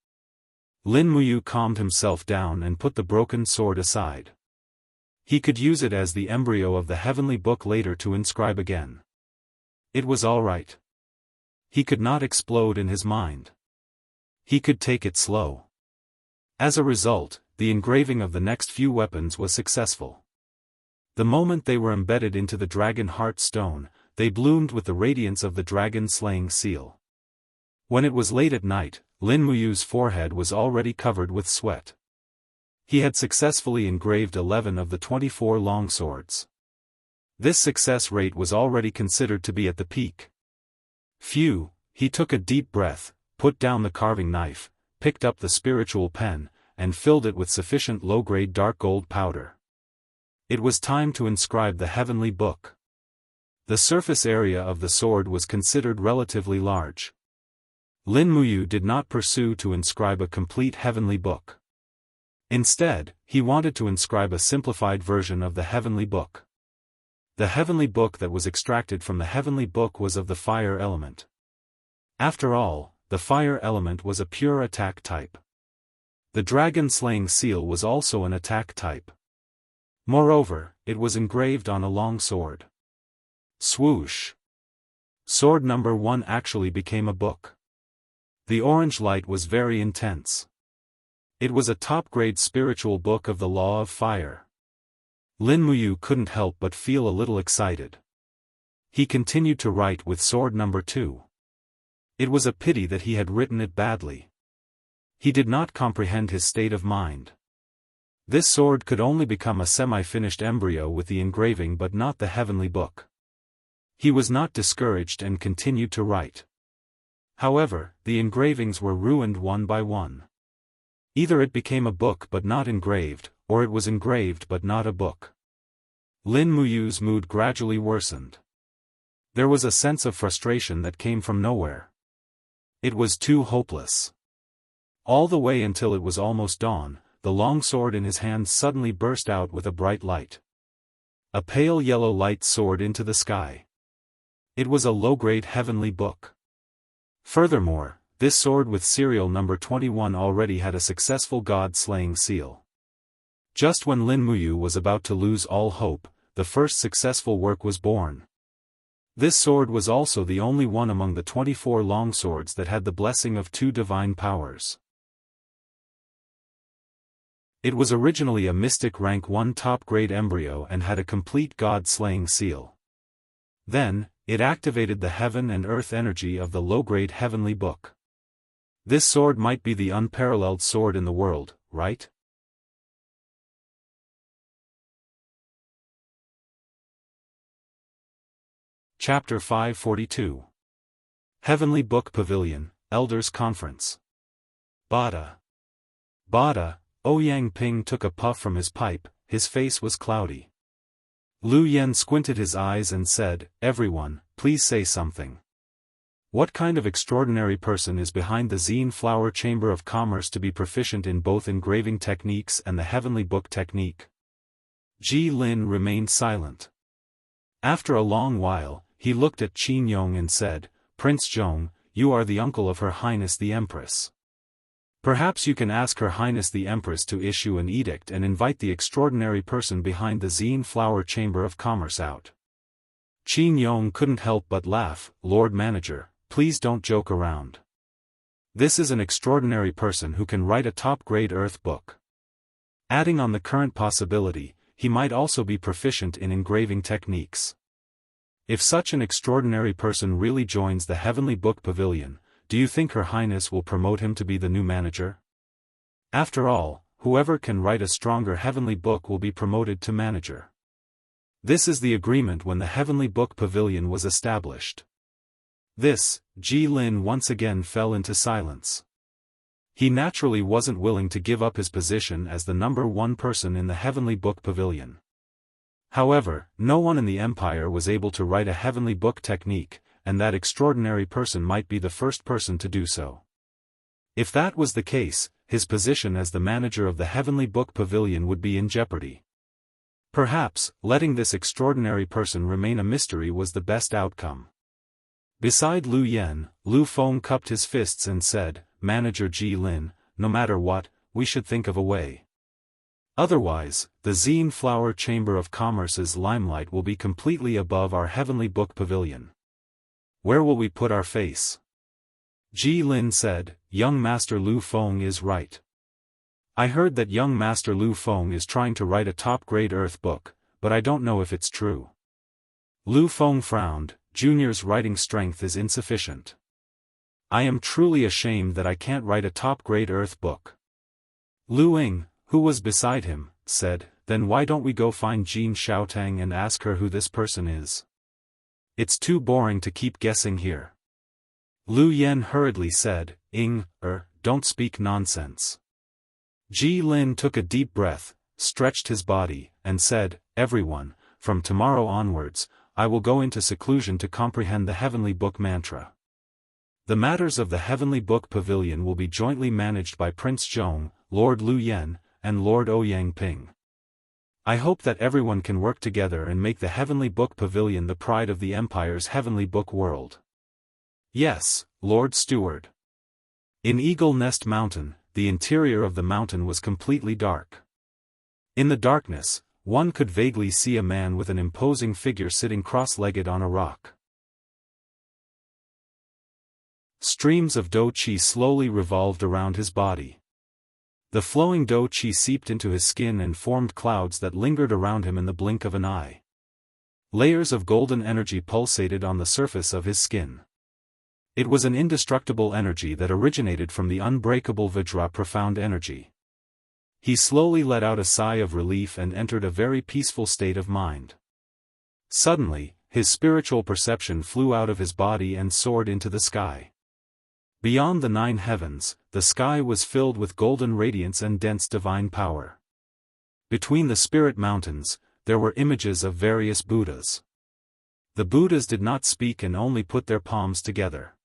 Lin Muyu calmed himself down and put the broken sword aside. He could use it as the embryo of the heavenly book later to inscribe again. It was all right. He could not explode in his mind. He could take it slow. As a result, the engraving of the next few weapons was successful. The moment they were embedded into the dragon heart stone, they bloomed with the radiance of the dragon-slaying seal. When it was late at night, Lin Muyu's forehead was already covered with sweat. He had successfully engraved 11 of the 24 longswords. This success rate was already considered to be at the peak. Phew, he took a deep breath, put down the carving knife, picked up the spiritual pen, and filled it with sufficient low-grade dark gold powder. It was time to inscribe the heavenly book. The surface area of the sword was considered relatively large. Lin Muyu did not pursue to inscribe a complete heavenly book. Instead, he wanted to inscribe a simplified version of the heavenly book. The heavenly book that was extracted from the heavenly book was of the fire element. After all, the fire element was a pure attack type. The dragon-slaying seal was also an attack type. Moreover, it was engraved on a long sword. Swoosh! Sword number 1 actually became a book. The orange light was very intense. It was a top-grade spiritual book of the law of fire. Lin Muyu couldn't help but feel a little excited. He continued to write with sword number 2. It was a pity that he had written it badly. He did not comprehend his state of mind. This sword could only become a semi-finished embryo with the engraving but not the heavenly book. He was not discouraged and continued to write. However, the engravings were ruined one by one. Either it became a book but not engraved, or it was engraved but not a book. Lin Muyu's mood gradually worsened. There was a sense of frustration that came from nowhere. It was too hopeless. All the way until it was almost dawn, the long sword in his hand suddenly burst out with a bright light. A pale yellow light soared into the sky. It was a low-grade heavenly book. Furthermore, this sword with serial number 21 already had a successful god-slaying seal. Just when Lin Muyu was about to lose all hope, the first successful work was born. This sword was also the only one among the 24 longswords that had the blessing of 2 divine powers. It was originally a mystic rank 1 top-grade embryo and had a complete god-slaying seal. Then, it activated the heaven and earth energy of the low-grade heavenly book. This sword might be the unparalleled sword in the world, right? Chapter 542. Heavenly Book Pavilion, Elders Conference. Bada. Ouyang Ping took a puff from his pipe, his face was cloudy. Lu Yen squinted his eyes and said, "Everyone, please say something. What kind of extraordinary person is behind the Zine Flower Chamber of Commerce to be proficient in both engraving techniques and the heavenly book technique?" Ji Lin remained silent. After a long while, he looked at Qin Yong and said, "Prince Zhong, you are the uncle of Her Highness the Empress. Perhaps you can ask Her Highness the Empress to issue an edict and invite the extraordinary person behind the Zine Flower Chamber of Commerce out." Qin Yong couldn't help but laugh. "Lord Manager, please don't joke around. This is an extraordinary person who can write a top-grade earth book. Adding on the current possibility, he might also be proficient in engraving techniques. If such an extraordinary person really joins the Heavenly Book Pavilion, do you think Her Highness will promote him to be the new manager? After all, whoever can write a stronger heavenly book will be promoted to manager. This is the agreement when the Heavenly Book Pavilion was established." This, Ji Lin once again fell into silence. He naturally wasn't willing to give up his position as the number 1 person in the Heavenly Book Pavilion. However, no one in the Empire was able to write a heavenly book technique, and that extraordinary person might be the first person to do so. If that was the case, his position as the manager of the Heavenly Book Pavilion would be in jeopardy. Perhaps, letting this extraordinary person remain a mystery was the best outcome. Beside Lu Yen, Lu Feng cupped his fists and said, "Manager Ji Lin, no matter what, we should think of a way. Otherwise, the Zine Flower Chamber of Commerce's limelight will be completely above our Heavenly Book Pavilion. Where will we put our face?" Ji Lin said, "Young Master Lu Feng is right. I heard that young Master Lu Feng is trying to write a top-grade earth book, but I don't know if it's true." Lu Feng frowned. "Junior's writing strength is insufficient. I am truly ashamed that I can't write a top-grade earth book." Lu Ying, who was beside him, said, "Then why don't we go find Jean Xiaotang and ask her who this person is? It's too boring to keep guessing here." Lu Yen hurriedly said, Don't speak nonsense." Ji Lin took a deep breath, stretched his body, and said, "Everyone, from tomorrow onwards, I will go into seclusion to comprehend the Heavenly Book mantra. The matters of the Heavenly Book Pavilion will be jointly managed by Prince Zhong, Lord Lu Yen, and Lord Ouyang Ping. I hope that everyone can work together and make the Heavenly Book Pavilion the pride of the Empire's Heavenly Book world." "Yes, Lord Steward." In Eagle Nest Mountain, the interior of the mountain was completely dark. In the darkness, one could vaguely see a man with an imposing figure sitting cross-legged on a rock. Streams of dou qi slowly revolved around his body. The flowing dou qi seeped into his skin and formed clouds that lingered around him in the blink of an eye. Layers of golden energy pulsated on the surface of his skin. It was an indestructible energy that originated from the unbreakable Vajra profound energy. He slowly let out a sigh of relief and entered a very peaceful state of mind. Suddenly, his spiritual perception flew out of his body and soared into the sky. Beyond the 9 heavens, the sky was filled with golden radiance and dense divine power. Between the spirit mountains, there were images of various Buddhas. The Buddhas did not speak and only put their palms together.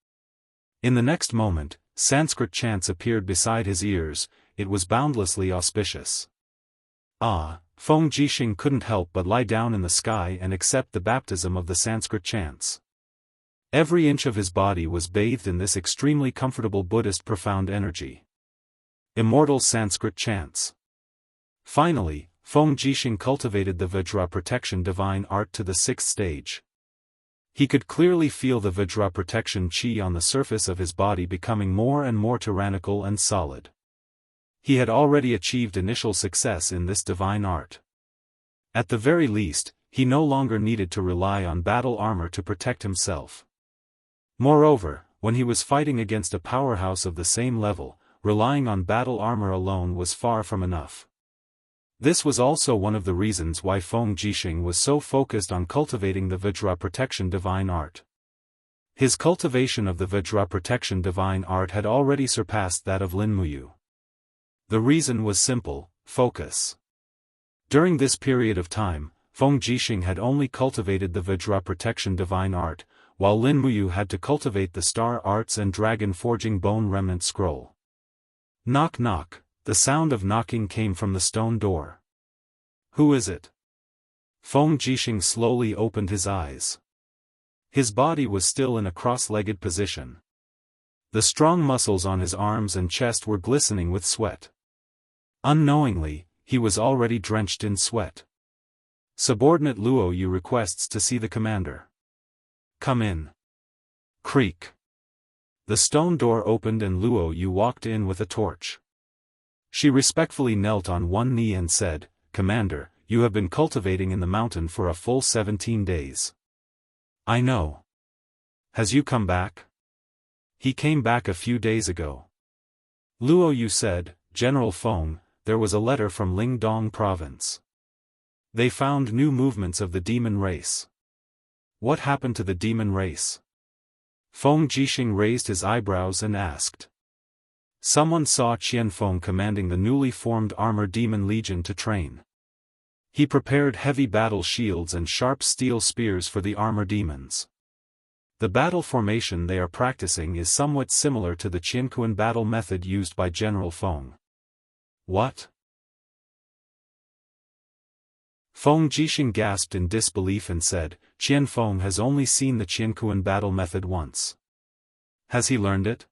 In the next moment, Sanskrit chants appeared beside his ears. It was boundlessly auspicious. Feng Jixing couldn't help but lie down in the sky and accept the baptism of the Sanskrit chants. Every inch of his body was bathed in this extremely comfortable Buddhist profound energy. Immortal Sanskrit chants. Finally, Feng Jixing cultivated the Vajra protection divine art to the 6th stage. He could clearly feel the Vajra protection chi on the surface of his body becoming more and more tyrannical and solid. He had already achieved initial success in this divine art. At the very least, he no longer needed to rely on battle armor to protect himself. Moreover, when he was fighting against a powerhouse of the same level, relying on battle armor alone was far from enough. This was also one of the reasons why Feng Jixing was so focused on cultivating the Vajra protection divine art. His cultivation of the Vajra protection divine art had already surpassed that of Lin Muyu. The reason was simple: focus. During this period of time, Feng Jixing had only cultivated the Vajra protection divine art, while Lin Muyu had to cultivate the star arts and dragon forging bone remnant scroll. Knock knock, the sound of knocking came from the stone door. Who is it? Feng Jixing slowly opened his eyes. His body was still in a cross-legged position. The strong muscles on his arms and chest were glistening with sweat. Unknowingly, he was already drenched in sweat. Subordinate Luo Yu requests to see the commander. Come in. Creak. The stone door opened and Luo Yu walked in with a torch. She respectfully knelt on one knee and said, "Commander, you have been cultivating in the mountain for a full 17 days. I know. Has you come back?" He came back a few days ago. Luo Yu said, "General Feng, there was a letter from Lingdong province. They found new movements of the demon race." What happened to the demon race? Feng Jixing raised his eyebrows and asked. Someone saw Qianfeng commanding the newly formed Armor Demon Legion to train. He prepared heavy battle shields and sharp steel spears for the armor demons. The battle formation they are practicing is somewhat similar to the Qianquan battle method used by General Feng. What? Feng Jixing gasped in disbelief and said, Qianfeng has only seen the Qianquan battle method once. Has he learned it?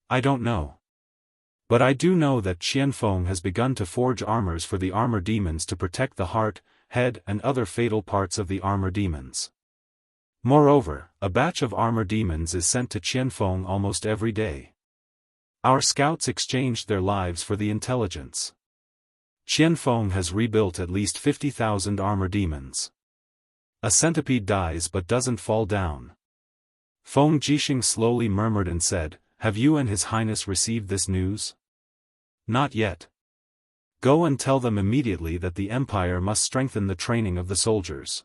I don't know. But I do know that Qianfeng has begun to forge armors for the armor demons to protect the heart, head and other fatal parts of the armor demons. Moreover, a batch of armor demons is sent to Qianfeng almost every day. Our scouts exchanged their lives for the intelligence. Qianfeng has rebuilt at least 50,000 armor demons. A centipede dies but doesn't fall down. Feng Jixing slowly murmured and said, Have you and His Highness received this news? Not yet. Go and tell them immediately that the Empire must strengthen the training of the soldiers.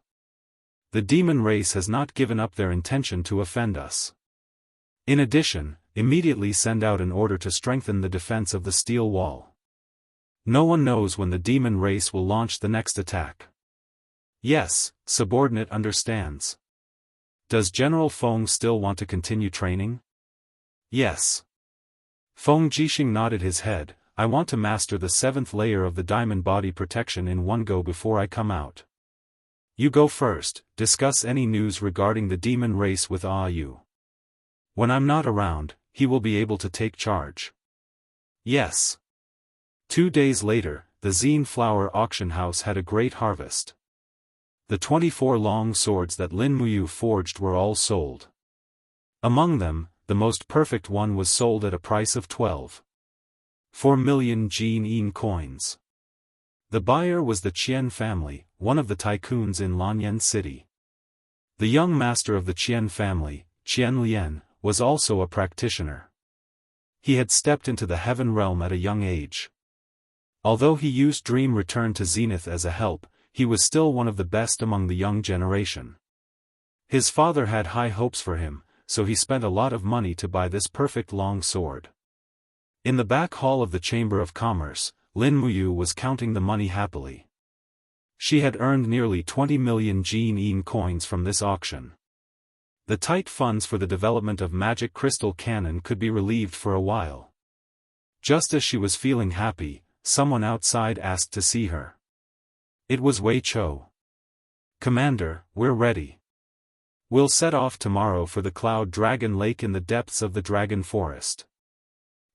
The demon race has not given up their intention to offend us. In addition, immediately send out an order to strengthen the defense of the steel wall. No one knows when the demon race will launch the next attack. Yes, subordinate understands. Does General Feng still want to continue training? Yes. Feng Jixing nodded his head. I want to master the 7th layer of the diamond body protection in one go before I come out. You go first, discuss any news regarding the demon race with Yu. When I'm not around, he will be able to take charge. Yes. 2 days later, the Zine Flower auction house had a great harvest. The 24 long swords that Lin Muyu forged were all sold. Among them, the most perfect one was sold at a price of 12.4 million Jin coins. The buyer was the Qian family, one of the tycoons in Lanyan City. The young master of the Qian family, Qian Lian, was also a practitioner. He had stepped into the heaven realm at a young age. Although he used Dream Return to Zenith as a help, he was still one of the best among the young generation. His father had high hopes for him, so he spent a lot of money to buy this perfect long sword. In the back hall of the Chamber of Commerce, Lin Muyu was counting the money happily. She had earned nearly 20 million Jin coins from this auction. The tight funds for the development of magic crystal cannon could be relieved for a while. Just as she was feeling happy, someone outside asked to see her. It was Wei Chou. "Commander, we're ready. We'll set off tomorrow for the Cloud Dragon Lake in the depths of the Dragon Forest.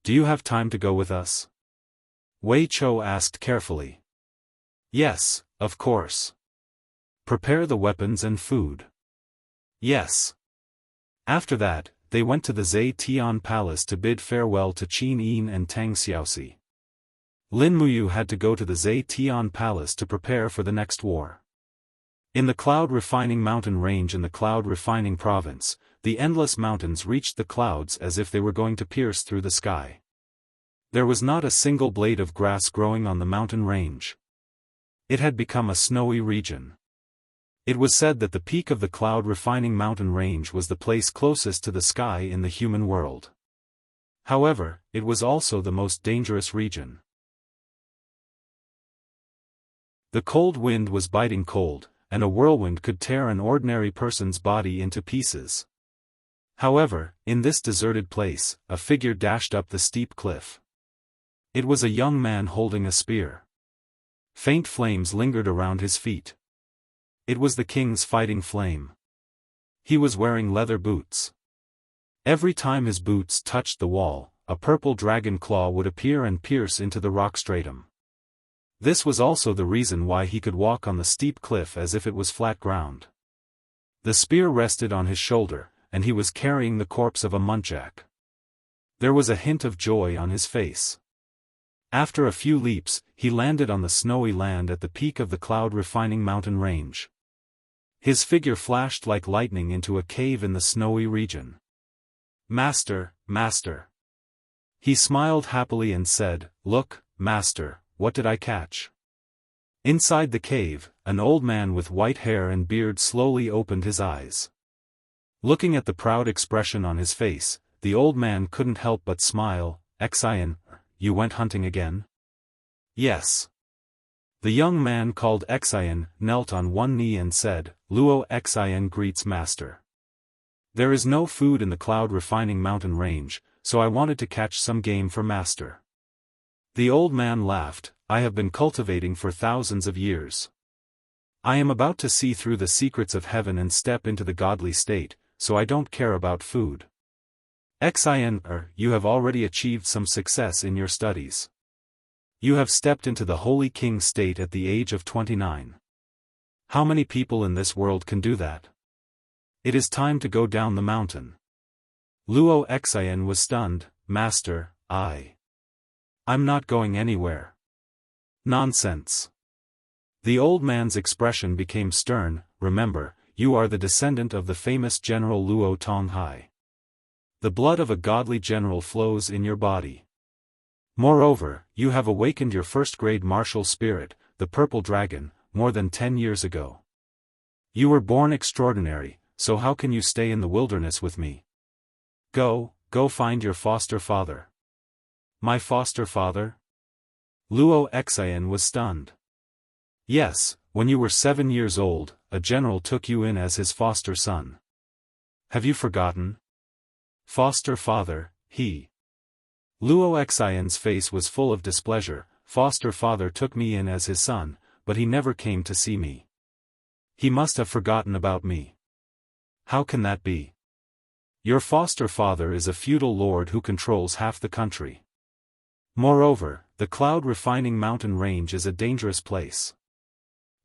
Do you have time to go with us?" Wei Chou asked carefully. "Yes, of course. Prepare the weapons and food." "Yes." After that, they went to the Zhe Tian Palace to bid farewell to Qin Yin and Tang Xiaoxi. Lin Muyu had to go to the Zhe Tian Palace to prepare for the next war. In the Cloud Refining Mountain Range in the Cloud Refining Province, the endless mountains reached the clouds as if they were going to pierce through the sky. There was not a single blade of grass growing on the mountain range. It had become a snowy region. It was said that the peak of the Cloud Refining Mountain Range was the place closest to the sky in the human world. However, it was also the most dangerous region. The cold wind was biting cold, and a whirlwind could tear an ordinary person's body into pieces. However, in this deserted place, a figure dashed up the steep cliff. It was a young man holding a spear. Faint flames lingered around his feet. It was the king's fighting flame. He was wearing leather boots. Every time his boots touched the wall, a purple dragon claw would appear and pierce into the rock stratum. This was also the reason why he could walk on the steep cliff as if it was flat ground. The spear rested on his shoulder, and he was carrying the corpse of a muntjac. There was a hint of joy on his face. After a few leaps, he landed on the snowy land at the peak of the Cloud Refining Mountain Range. His figure flashed like lightning into a cave in the snowy region. "Master, Master." He smiled happily and said, "Look, Master, what did I catch?" Inside the cave, an old man with white hair and beard slowly opened his eyes. Looking at the proud expression on his face, the old man couldn't help but smile. "Xian, you went hunting again?" "Yes." The young man called Xian knelt on one knee and said, "Luo Xian greets Master. There is no food in the Cloud Refining Mountain Range, so I wanted to catch some game for Master." The old man laughed. "I have been cultivating for thousands of years. I am about to see through the secrets of heaven and step into the godly state, so I don't care about food. Xian, you have already achieved some success in your studies. You have stepped into the Holy King state at the age of 29. How many people in this world can do that? It is time to go down the mountain." Luo Xian was stunned. "Master, I'm not going anywhere." "Nonsense." The old man's expression became stern. "Remember, you are the descendant of the famous General Luo Tonghai. The blood of a godly general flows in your body. Moreover, you have awakened your first-grade martial spirit, the purple dragon, more than 10 years ago. You were born extraordinary, so how can you stay in the wilderness with me? Go find your foster father." "My foster father?" Luo Xian was stunned. "Yes, when you were 7 years old, a general took you in as his foster son. Have you forgotten? Foster father, he." Luo Xian's face was full of displeasure. "Foster father took me in as his son, but he never came to see me. He must have forgotten about me." "How can that be? Your foster father is a feudal lord who controls half the country. Moreover, the Cloud Refining Mountain Range is a dangerous place.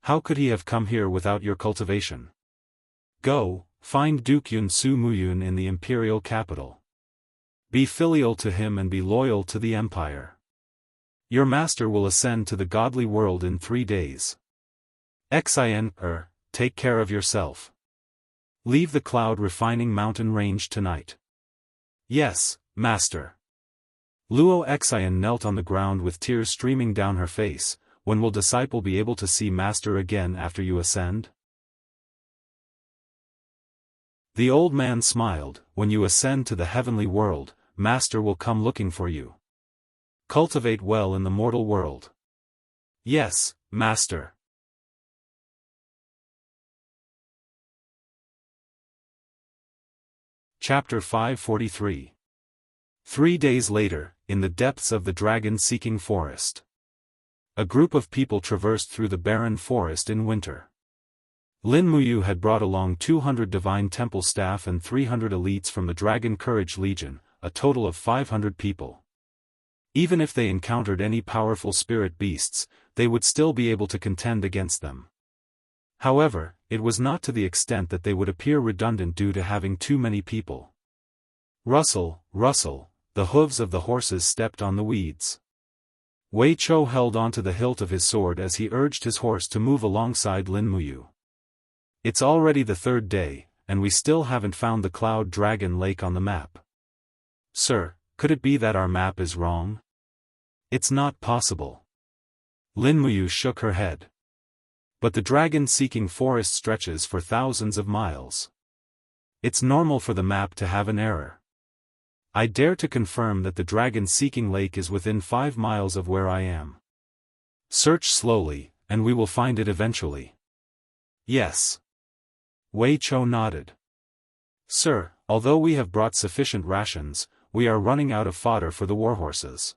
How could he have come here without your cultivation? Go, find Duke Yun Su Muyun in the imperial capital. Be filial to him and be loyal to the empire. Your master will ascend to the godly world in 3 days. Xian, take care of yourself. Leave the Cloud Refining Mountain Range tonight." "Yes, Master." Luo Xian knelt on the ground with tears streaming down her face. When will disciple be able to see master again after you ascend? The old man smiled. When you ascend to the heavenly world, master will come looking for you. Cultivate well in the mortal world. Yes, master. Chapter 543. 3 days later, in the depths of the dragon-seeking forest. A group of people traversed through the barren forest in winter. Lin Muyu had brought along 200 divine temple staff and 300 elites from the Dragon Courage Legion, a total of 500 people. Even if they encountered any powerful spirit beasts, they would still be able to contend against them. However, it was not to the extent that they would appear redundant due to having too many people. Rustle, rustle, the hooves of the horses stepped on the weeds. Wei Chou held onto the hilt of his sword as he urged his horse to move alongside Lin Muyu. It's already the 3rd day, and we still haven't found the Cloud Dragon Lake on the map. Sir, could it be that our map is wrong? It's not possible. Lin Muyu shook her head. But the dragon-seeking forest stretches for thousands of miles. It's normal for the map to have an error. I dare to confirm that the dragon-seeking lake is within 5 miles of where I am. Search slowly, and we will find it eventually. Yes. Wei Chou nodded. Sir, although we have brought sufficient rations, we are running out of fodder for the warhorses.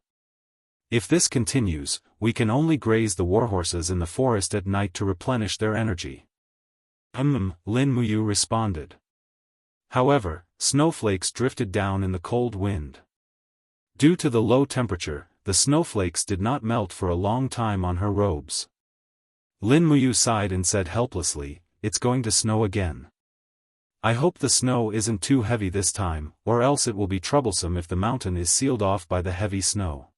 If this continues, we can only graze the warhorses in the forest at night to replenish their energy. Lin Muyu responded. However, snowflakes drifted down in the cold wind. Due to the low temperature, the snowflakes did not melt for a long time on her robes. Lin Muyu sighed and said helplessly, "It's going to snow again. I hope the snow isn't too heavy this time, or else it will be troublesome if the mountain is sealed off by the heavy snow."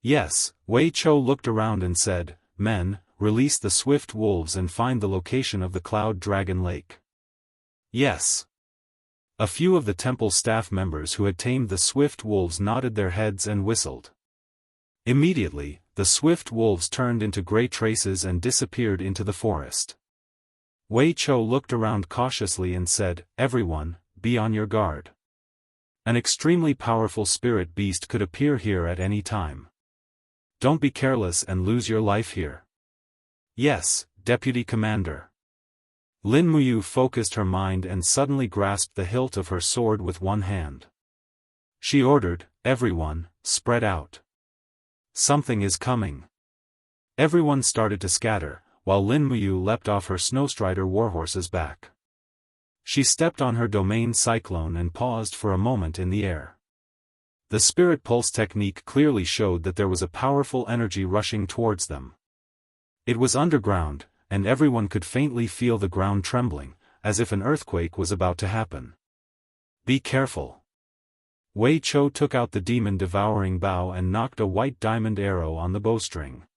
Yes, Wei Chou looked around and said, "Men, release the swift wolves and find the location of the Cloud Dragon Lake." Yes. A few of the temple staff members who had tamed the swift wolves nodded their heads and whistled. Immediately, the swift wolves turned into gray traces and disappeared into the forest. Wei Chou looked around cautiously and said, "Everyone, be on your guard. An extremely powerful spirit beast could appear here at any time. Don't be careless and lose your life here." "Yes, Deputy Commander." Lin Muyu focused her mind and suddenly grasped the hilt of her sword with one hand. She ordered, "Everyone, spread out. Something is coming." Everyone started to scatter, while Lin Muyu leapt off her Snowstrider warhorse's back. She stepped on her domain cyclone and paused for a moment in the air. The spirit pulse technique clearly showed that there was a powerful energy rushing towards them. It was underground, and everyone could faintly feel the ground trembling, as if an earthquake was about to happen. "Be careful." Wei Chou took out the demon-devouring bow and knocked a white diamond arrow on the bowstring.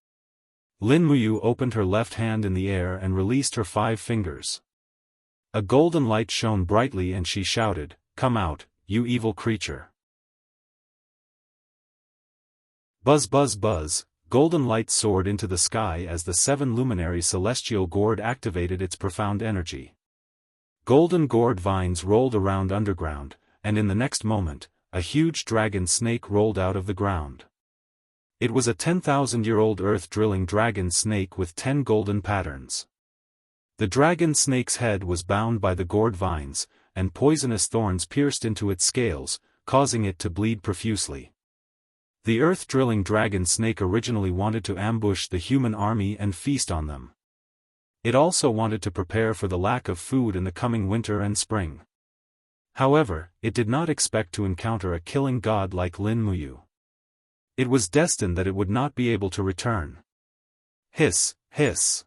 Lin Muyu opened her left hand in the air and released her 5 fingers. A golden light shone brightly and she shouted, "Come out, you evil creature." Buzz buzz buzz, golden light soared into the sky as the 7 luminary celestial gourd activated its profound energy. Golden gourd vines rolled around underground, and in the next moment, a huge dragon snake rolled out of the ground. It was a 10,000-year-old earth-drilling dragon snake with 10 golden patterns. The dragon snake's head was bound by the gourd vines, and poisonous thorns pierced into its scales, causing it to bleed profusely. The earth-drilling dragon snake originally wanted to ambush the human army and feast on them. It also wanted to prepare for the lack of food in the coming winter and spring. However, it did not expect to encounter a killing god like Lin Muyu. It was destined that it would not be able to return. Hiss, hiss.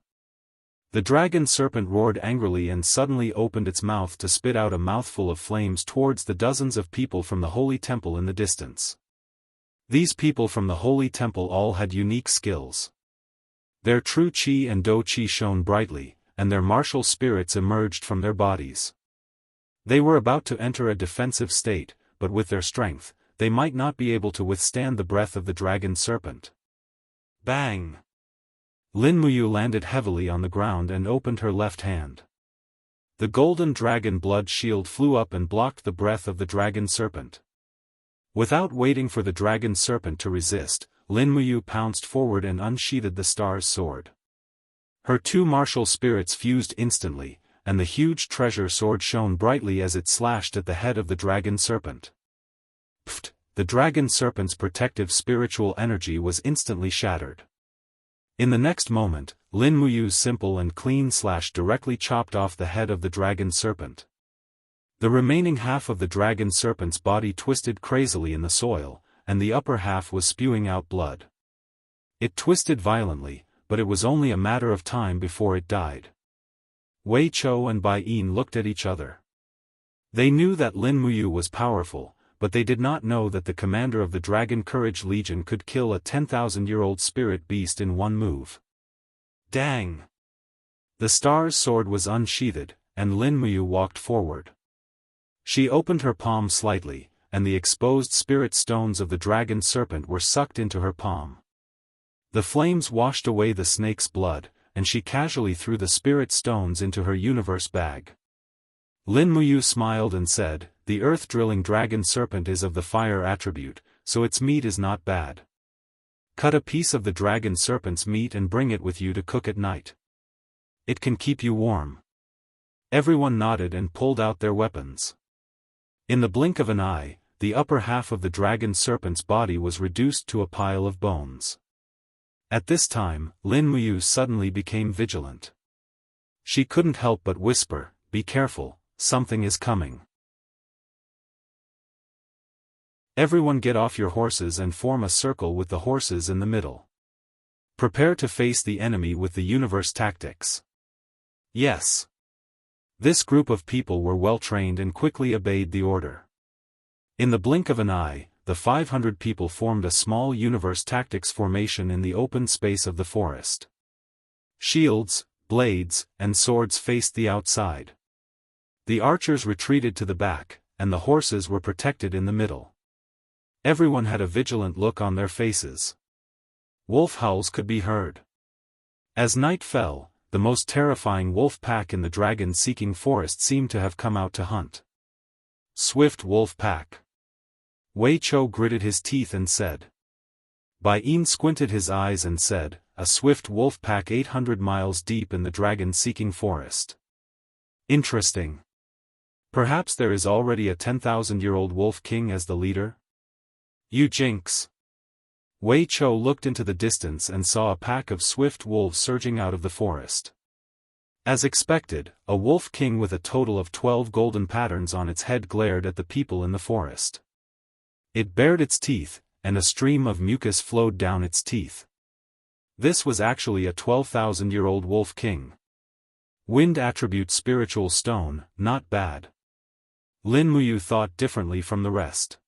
The dragon serpent roared angrily and suddenly opened its mouth to spit out a mouthful of flames towards the dozens of people from the holy temple in the distance. These people from the holy temple all had unique skills. Their true qi and do qi shone brightly, and their martial spirits emerged from their bodies. They were about to enter a defensive state, but with their strength, they might not be able to withstand the breath of the dragon serpent. Bang! Lin Muyu landed heavily on the ground and opened her left hand. The golden dragon blood shield flew up and blocked the breath of the dragon serpent. Without waiting for the dragon serpent to resist, Lin Muyu pounced forward and unsheathed the star's sword. Her two martial spirits fused instantly, and the huge treasure sword shone brightly as it slashed at the head of the dragon serpent. Pfft! The dragon serpent's protective spiritual energy was instantly shattered. In the next moment, Lin Muyu's simple and clean slash directly chopped off the head of the dragon serpent. The remaining half of the dragon serpent's body twisted crazily in the soil, and the upper half was spewing out blood. It twisted violently, but it was only a matter of time before it died. Wei Chou and Bai Yin looked at each other. They knew that Lin Muyu was powerful, but they did not know that the commander of the Dragon Courage Legion could kill a 10,000-year-old spirit beast in one move. Dang! The star's sword was unsheathed, and Lin Muyu walked forward. She opened her palm slightly, and the exposed spirit stones of the dragon serpent were sucked into her palm. The flames washed away the snake's blood, and she casually threw the spirit stones into her universe bag. Lin Muyu smiled and said, "The earth-drilling dragon serpent is of the fire attribute, so its meat is not bad. Cut a piece of the dragon serpent's meat and bring it with you to cook at night. It can keep you warm." Everyone nodded and pulled out their weapons. In the blink of an eye, the upper half of the dragon serpent's body was reduced to a pile of bones. At this time, Lin Muyu suddenly became vigilant. She couldn't help but whisper, "Be careful, something is coming. Everyone get off your horses and form a circle with the horses in the middle. Prepare to face the enemy with the universe tactics." Yes. This group of people were well trained and quickly obeyed the order. In the blink of an eye, the 500 people formed a small universe tactics formation in the open space of the forest. Shields, blades, and swords faced the outside. The archers retreated to the back, and the horses were protected in the middle. Everyone had a vigilant look on their faces. Wolf howls could be heard. As night fell, the most terrifying wolf pack in the dragon-seeking forest seemed to have come out to hunt. Swift wolf pack. Wei Chou gritted his teeth and said. Bai Yin squinted his eyes and said, "A swift wolf pack 800 miles deep in the dragon-seeking forest. Interesting. Perhaps there is already a 10,000-year-old wolf king as the leader? You jinx." Wei Chou looked into the distance and saw a pack of swift wolves surging out of the forest. As expected, a wolf king with a total of 12 golden patterns on its head glared at the people in the forest. It bared its teeth, and a stream of mucus flowed down its teeth. This was actually a 12,000-year-old wolf king. Wind attribute spiritual stone, not bad. Lin Muyu thought differently from the rest.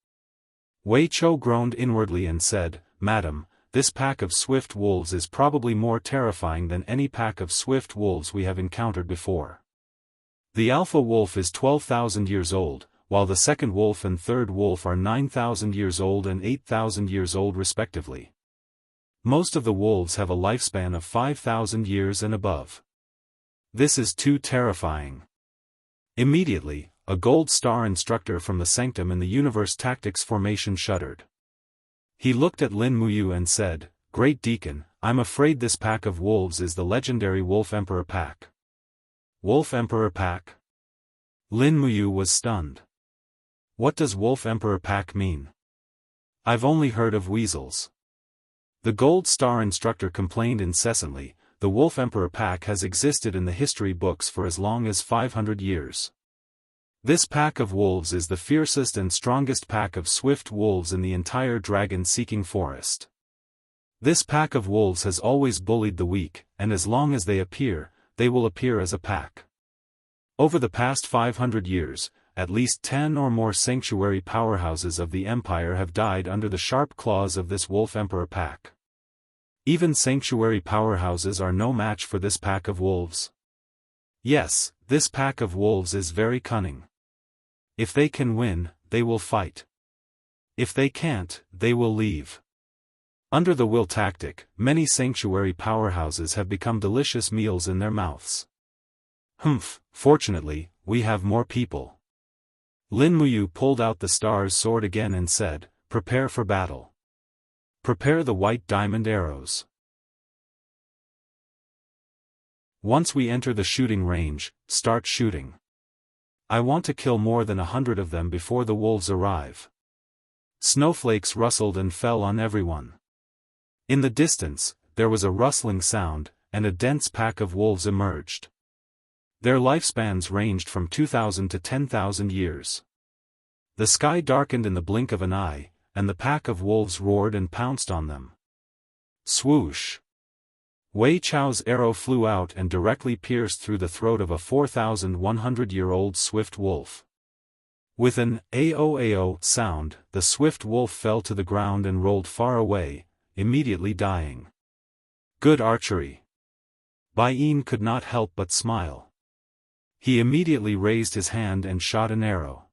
Wei Chou groaned inwardly and said, "Madam, this pack of swift wolves is probably more terrifying than any pack of swift wolves we have encountered before. The alpha wolf is 12,000 years old, while the second wolf and third wolf are 9,000 years old and 8,000 years old respectively. Most of the wolves have a lifespan of 5,000 years and above. This is too terrifying." Immediately, a gold star instructor from the sanctum in the universe tactics formation shuddered. He looked at Lin Muyu and said, "Great Deacon, I'm afraid this pack of wolves is the legendary Wolf Emperor pack." Wolf Emperor pack? Lin Muyu was stunned. What does Wolf Emperor pack mean? I've only heard of weasels. The gold star instructor complained incessantly, the Wolf Emperor pack has existed in the history books for as long as 500 years. This pack of wolves is the fiercest and strongest pack of swift wolves in the entire dragon-seeking forest. This pack of wolves has always bullied the weak, and as long as they appear, they will appear as a pack. Over the past 500 years, at least 10 or more sanctuary powerhouses of the empire have died under the sharp claws of this Wolf Emperor pack. Even sanctuary powerhouses are no match for this pack of wolves. Yes, this pack of wolves is very cunning. If they can win, they will fight. If they can't, they will leave. Under the will tactic, many sanctuary powerhouses have become delicious meals in their mouths. Fortunately, we have more people. Lin Muyu pulled out the star's sword again and said, "Prepare for battle. Prepare the white diamond arrows. Once we enter the shooting range, start shooting. I want to kill more than 100 of them before the wolves arrive." Snowflakes rustled and fell on everyone. In the distance, there was a rustling sound, and a dense pack of wolves emerged. Their lifespans ranged from 2,000 to 10,000 years. The sky darkened in the blink of an eye, and the pack of wolves roared and pounced on them. Swoosh! Wei Chao's arrow flew out and directly pierced through the throat of a 4,100-year-old swift wolf. With an "ao-ao" sound, the swift wolf fell to the ground and rolled far away, immediately dying. Good archery. Bai Yin could not help but smile. He immediately raised his hand and shot an arrow.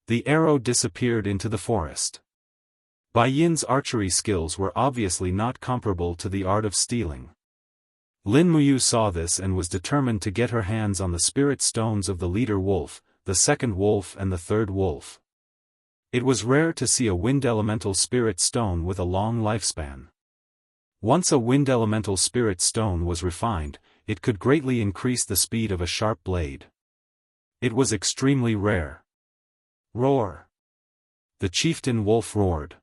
The arrow disappeared into the forest. Bai Yin's archery skills were obviously not comparable to the art of stealing. Lin Muyu saw this and was determined to get her hands on the spirit stones of the leader wolf, the second wolf and the third wolf. It was rare to see a wind elemental spirit stone with a long lifespan. Once a wind elemental spirit stone was refined, it could greatly increase the speed of a sharp blade. It was extremely rare. Roar! The chieftain wolf roared.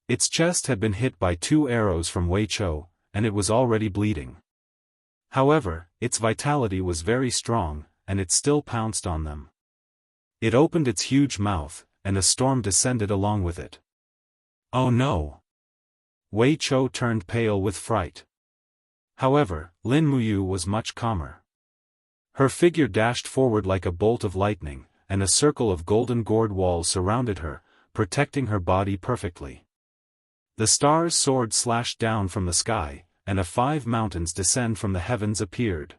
Its chest had been hit by 2 arrows from Wei Chou, and it was already bleeding. However, its vitality was very strong, and it still pounced on them. It opened its huge mouth, and a storm descended along with it. Oh no! Wei Chou turned pale with fright. However, Lin Muyu was much calmer. Her figure dashed forward like a bolt of lightning, and a circle of golden gourd walls surrounded her, protecting her body perfectly. The star's sword slashed down from the sky, and 5 mountains descend from the heavens appeared.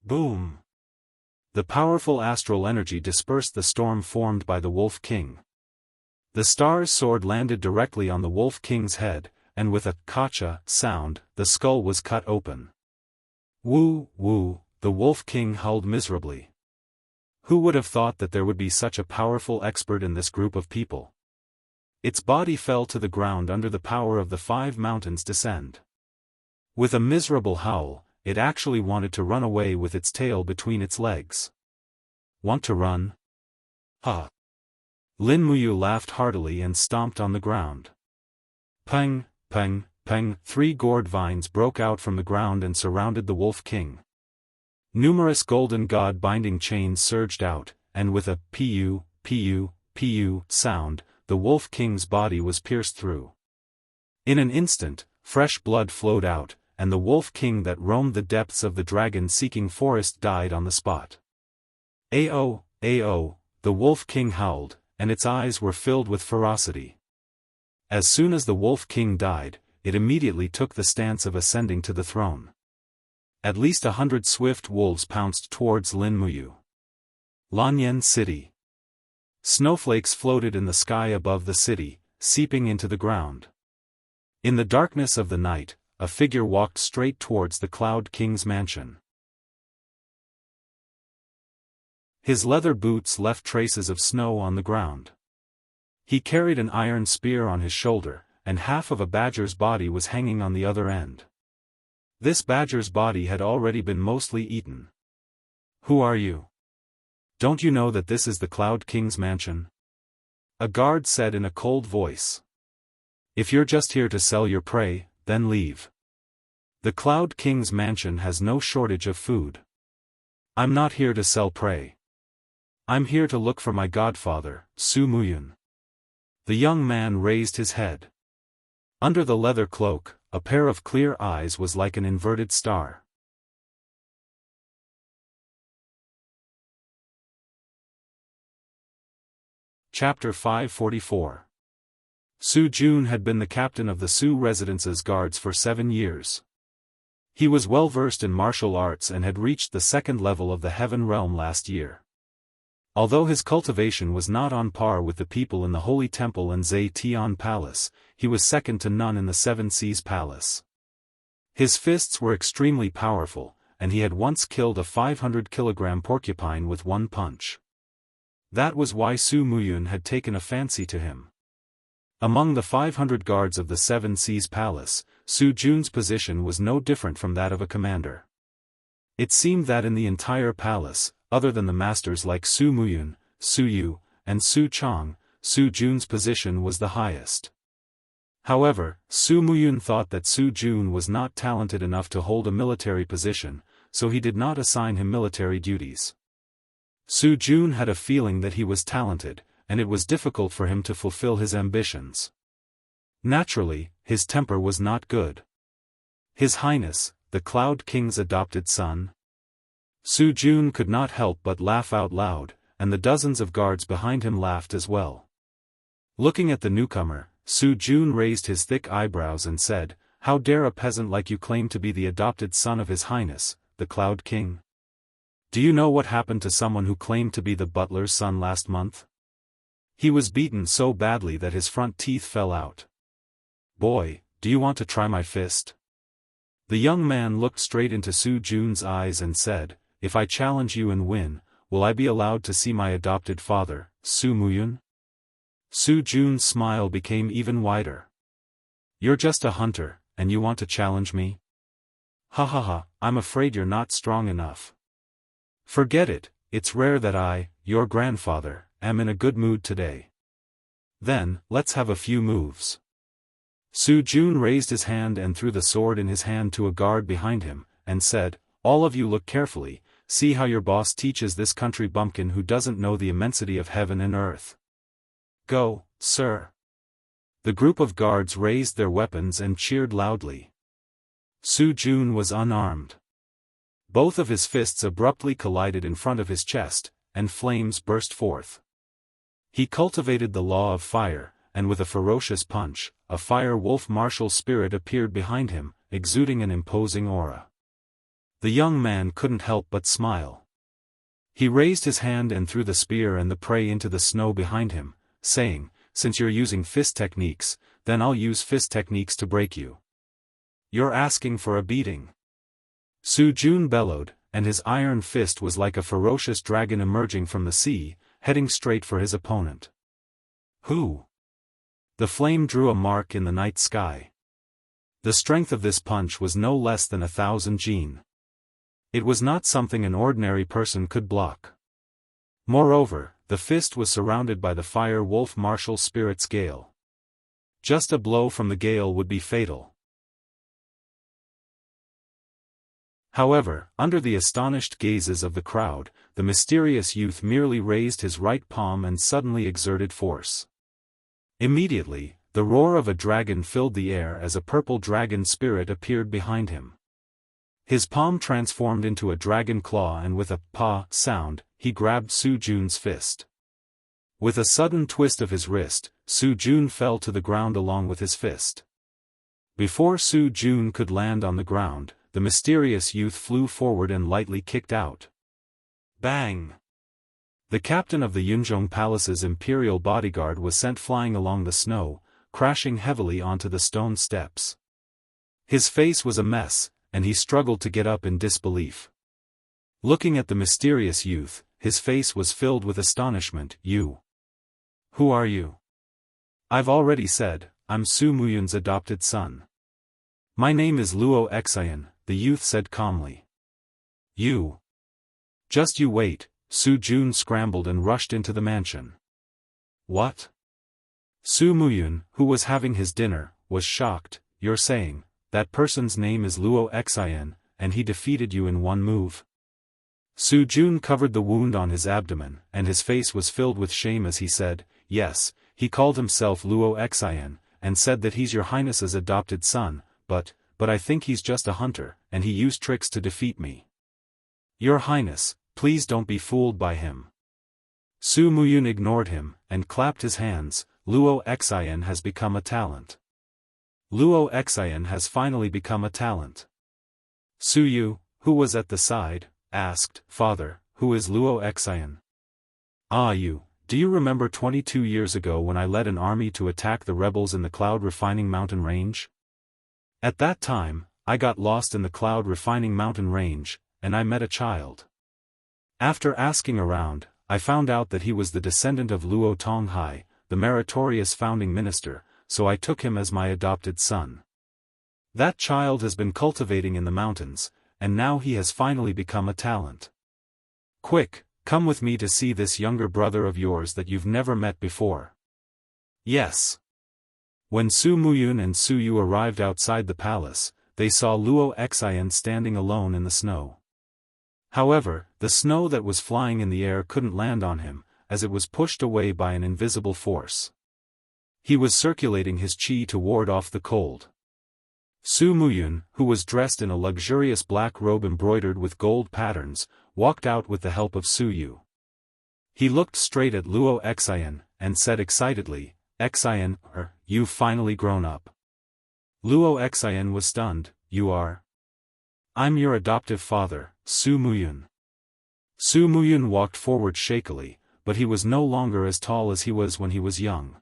Boom! The powerful astral energy dispersed the storm formed by the Wolf King. The star's sword landed directly on the Wolf King's head, and with a "kacha" sound, the skull was cut open. Woo, woo, the Wolf King howled miserably. Who would have thought that there would be such a powerful expert in this group of people? Its body fell to the ground under the power of the 5 mountains descend. With a miserable howl, it actually wanted to run away with its tail between its legs. Want to run? Ha! Lin Muyu laughed heartily and stomped on the ground. Peng, peng, peng, 3 gourd vines broke out from the ground and surrounded the Wolf King. Numerous golden god-binding chains surged out, and with a pu, pu, pu sound, the Wolf King's body was pierced through. In an instant, fresh blood flowed out, and the Wolf King that roamed the depths of the dragon-seeking forest died on the spot. Ao, ao, the Wolf King howled, and its eyes were filled with ferocity. As soon as the Wolf King died, it immediately took the stance of ascending to the throne. At least 100 swift wolves pounced towards Lin Muyu. Lanyan City. Snowflakes floated in the sky above the city, seeping into the ground. In the darkness of the night, a figure walked straight towards the Cloud King's mansion. His leather boots left traces of snow on the ground. He carried an iron spear on his shoulder, and half of a badger's body was hanging on the other end. This badger's body had already been mostly eaten. Who are you? Don't you know that this is the Cloud King's mansion? A guard said in a cold voice. If you're just here to sell your prey, then leave. The Cloud King's mansion has no shortage of food. I'm not here to sell prey. I'm here to look for my godfather, Su Muyun. The young man raised his head. Under the leather cloak, a pair of clear eyes was like an inverted star. Chapter 544. Su Jun had been the captain of the Su Residence's guards for 7 years. He was well versed in martial arts and had reached the 2nd level of the Heaven Realm last year. Although his cultivation was not on par with the people in the Holy Temple and Zetian Palace, he was second to none in the Seven Seas Palace. His fists were extremely powerful, and he had once killed a 500-kilogram porcupine with one punch. That was why Su Muyun had taken a fancy to him. Among the 500 guards of the Seven Seas Palace, Su Jun's position was no different from that of a commander. It seemed that in the entire palace, other than the masters like Su Muyun, Su Yu, and Su Chong, Su Jun's position was the highest. However, Su Muyun thought that Su Jun was not talented enough to hold a military position, so he did not assign him military duties. Su Jun had a feeling that he was talented, and it was difficult for him to fulfill his ambitions. Naturally, his temper was not good. His Highness, the Cloud King's adopted son? Su Jun could not help but laugh out loud, and the dozens of guards behind him laughed as well. Looking at the newcomer, Su Jun raised his thick eyebrows and said, "How dare a peasant like you claim to be the adopted son of His Highness, the Cloud King? Do you know what happened to someone who claimed to be the butler's son last month? He was beaten so badly that his front teeth fell out. Boy, do you want to try my fist?" The young man looked straight into Su Jun's eyes and said, "If I challenge you and win, will I be allowed to see my adopted father, Su Muyun?" Su Jun's smile became even wider. "You're just a hunter, and you want to challenge me? Ha ha ha, I'm afraid you're not strong enough. Forget it, it's rare that I, your grandfather, am in a good mood today. Then, let's have a few moves." Su Jun raised his hand and threw the sword in his hand to a guard behind him, and said, "All of you look carefully, see how your boss teaches this country bumpkin who doesn't know the immensity of heaven and earth. Go, sir." The group of guards raised their weapons and cheered loudly. Su Jun was unarmed. Both of his fists abruptly collided in front of his chest, and flames burst forth. He cultivated the law of fire, and with a ferocious punch, a fire wolf martial spirit appeared behind him, exuding an imposing aura. The young man couldn't help but smile. He raised his hand and threw the spear and the prey into the snow behind him, saying, "Since you're using fist techniques, then I'll use fist techniques to break you. You're asking for a beating." Su Jun bellowed, and his iron fist was like a ferocious dragon emerging from the sea, heading straight for his opponent. Who? The flame drew a mark in the night sky. The strength of this punch was no less than 1,000 jin. It was not something an ordinary person could block. Moreover, the fist was surrounded by the fire wolf martial spirit's gale. Just a blow from the gale would be fatal. However, under the astonished gazes of the crowd, the mysterious youth merely raised his right palm and suddenly exerted force. Immediately, the roar of a dragon filled the air as a purple dragon spirit appeared behind him. His palm transformed into a dragon claw and with a "pa" sound, he grabbed Su Jun's fist. With a sudden twist of his wrist, Su Jun fell to the ground along with his fist. Before Su Jun could land on the ground, the mysterious youth flew forward and lightly kicked out. Bang! The captain of the Yunzhong Palace's imperial bodyguard was sent flying along the snow, crashing heavily onto the stone steps. His face was a mess, and he struggled to get up in disbelief. Looking at the mysterious youth, his face was filled with astonishment. "You? Who are you?" "I've already said, I'm Su Muyun's adopted son. My name is Luo Xian," the youth said calmly. "You? Just you wait." Su Jun scrambled and rushed into the mansion. "What?" Su Muyun, who was having his dinner, was shocked. "You're saying, that person's name is Luo Xian, and he defeated you in one move?" Su Jun covered the wound on his abdomen, and his face was filled with shame as he said, "Yes, he called himself Luo Xian, and said that he's your highness's adopted son, but I think he's just a hunter, and he used tricks to defeat me. Your highness, please don't be fooled by him." Su Muyun ignored him, and clapped his hands. "Luo Xian has become a talent. Luo Xian has finally become a talent." Su Yu, who was at the side, asked, "Father, who is Luo Xian?" Do you remember 22 years ago when I led an army to attack the rebels in the cloud refining mountain range? At that time, I got lost in the cloud refining mountain range, and I met a child. After asking around, I found out that he was the descendant of Luo Tonghai, the meritorious founding minister, so I took him as my adopted son. That child has been cultivating in the mountains, and now he has finally become a talent. Quick, come with me to see this younger brother of yours that you've never met before. Yes. When Su Muyun and Su Yu arrived outside the palace, they saw Luo Xian standing alone in the snow. However, the snow that was flying in the air couldn't land on him, as it was pushed away by an invisible force. He was circulating his qi to ward off the cold. Su Muyun, who was dressed in a luxurious black robe embroidered with gold patterns, walked out with the help of Su Yu. He looked straight at Luo Xian, and said excitedly, "Xian, you've finally grown up." Luo Xian was stunned. "You are?" "I'm your adoptive father, Su Muyun." Su Muyun walked forward shakily, but he was no longer as tall as he was when he was young.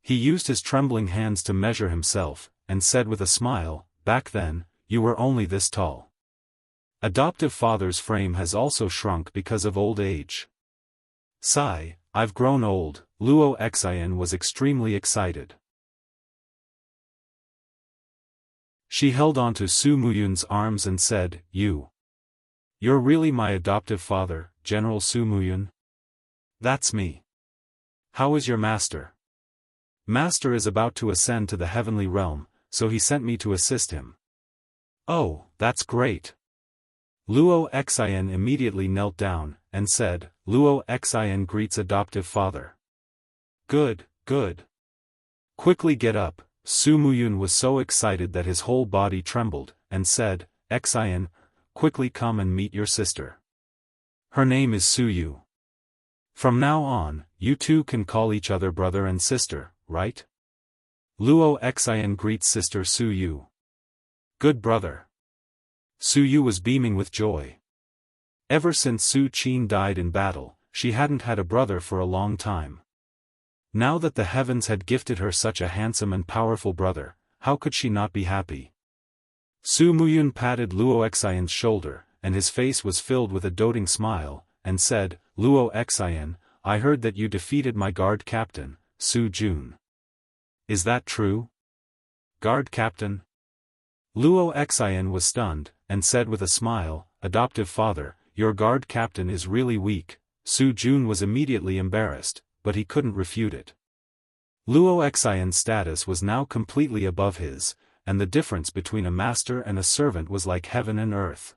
He used his trembling hands to measure himself, and said with a smile, "Back then, you were only this tall." Adoptive father's frame has also shrunk because of old age. "Sigh, I've grown old." Luo Xian was extremely excited. She held onto Su Muyun's arms and said, You're really my adoptive father, General Su Muyun?" "That's me." "How is your master?" "Master is about to ascend to the heavenly realm, so he sent me to assist him." "Oh, that's great." Luo Xian immediately knelt down, and said, "Luo Xian greets adoptive father." Good. "Quickly get up." Su Muyun was so excited that his whole body trembled, and said, "Xian, quickly come and meet your sister. Her name is Su Yu. From now on, you two can call each other brother and sister, right?" Luo Xian greets sister Su Yu. "Good brother." Su Yu was beaming with joy. Ever since Su Qin died in battle, she hadn't had a brother for a long time. Now that the heavens had gifted her such a handsome and powerful brother, how could she not be happy? Su Muyun patted Luo Xian's shoulder, and his face was filled with a doting smile, and said, "Luo Xian, I heard that you defeated my guard captain, Su Jun. Is that true?" "Guard captain?" Luo Xian was stunned, and said with a smile, "Adoptive father, your guard captain is really weak." Su Jun was immediately embarrassed, but he couldn't refute it. Luo Xian's status was now completely above his, and the difference between a master and a servant was like heaven and earth.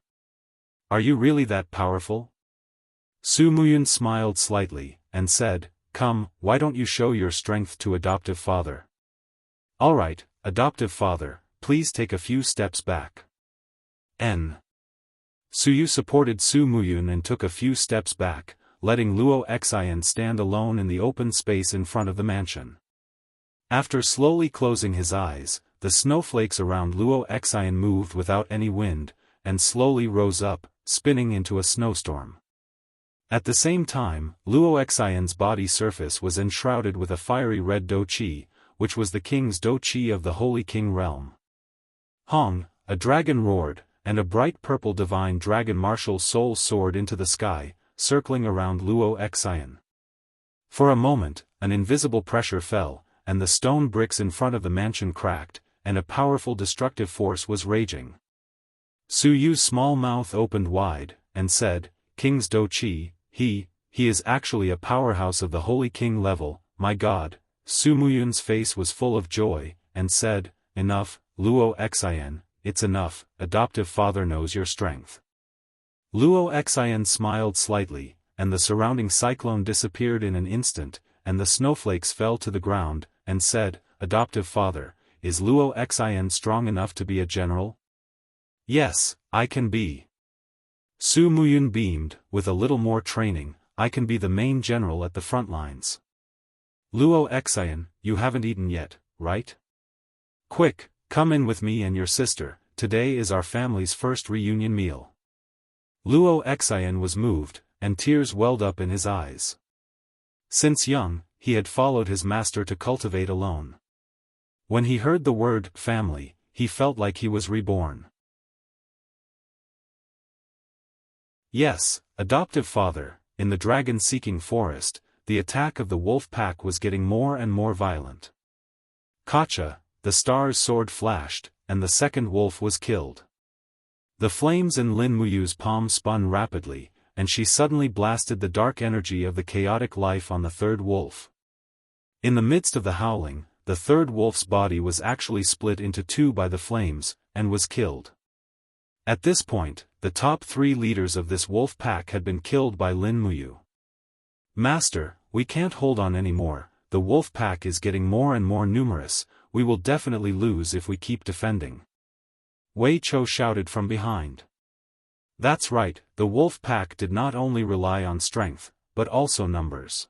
"Are you really that powerful?" Su Muyun smiled slightly, and said, "Come, why don't you show your strength to adoptive father?" "Alright, adoptive father, please take a few steps back." Su Yu supported Su Muyun and took a few steps back, letting Luo Xian stand alone in the open space in front of the mansion. After slowly closing his eyes, the snowflakes around Luo Xian moved without any wind, and slowly rose up, spinning into a snowstorm. At the same time, Luo Xian's body surface was enshrouded with a fiery red Do Qi, which was the king's Do Qi of the Holy King realm. Hong, a dragon roared, and a bright purple divine dragon martial soul soared into the sky, circling around Luo Xian. For a moment, an invisible pressure fell, and the stone bricks in front of the mansion cracked, and a powerful destructive force was raging. Su Yu's small mouth opened wide, and said, "King's Do Qi, he is actually a powerhouse of the Holy King level, my god." Su Muyun's face was full of joy, and said, "Enough, Luo Xian, it's enough, adoptive father knows your strength." Luo Xian smiled slightly, and the surrounding cyclone disappeared in an instant, and the snowflakes fell to the ground, and said, "Adoptive father, is Luo Xian strong enough to be a general?" "Yes, I can be." Su Muyun beamed, "With a little more training, I can be the main general at the front lines." "Luo Xian, you haven't eaten yet, right? Quick, come in with me and your sister, today is our family's first reunion meal." Luo Xian was moved, and tears welled up in his eyes. Since young, he had followed his master to cultivate alone. When he heard the word family, he felt like he was reborn. Yes, adoptive father, in the dragon-seeking forest, the attack of the wolf pack was getting more and more violent. Kacha, the star's sword flashed, and the second wolf was killed. The flames in Lin Muyu's palm spun rapidly, and she suddenly blasted the dark energy of the chaotic life on the third wolf. In the midst of the howling, the third wolf's body was actually split into two by the flames, and was killed. At this point, the top 3 leaders of this wolf pack had been killed by Lin Muyu. Master, we can't hold on anymore, the wolf pack is getting more and more numerous, we will definitely lose if we keep defending. Wei Chou shouted from behind. That's right, the wolf pack did not only rely on strength, but also numbers.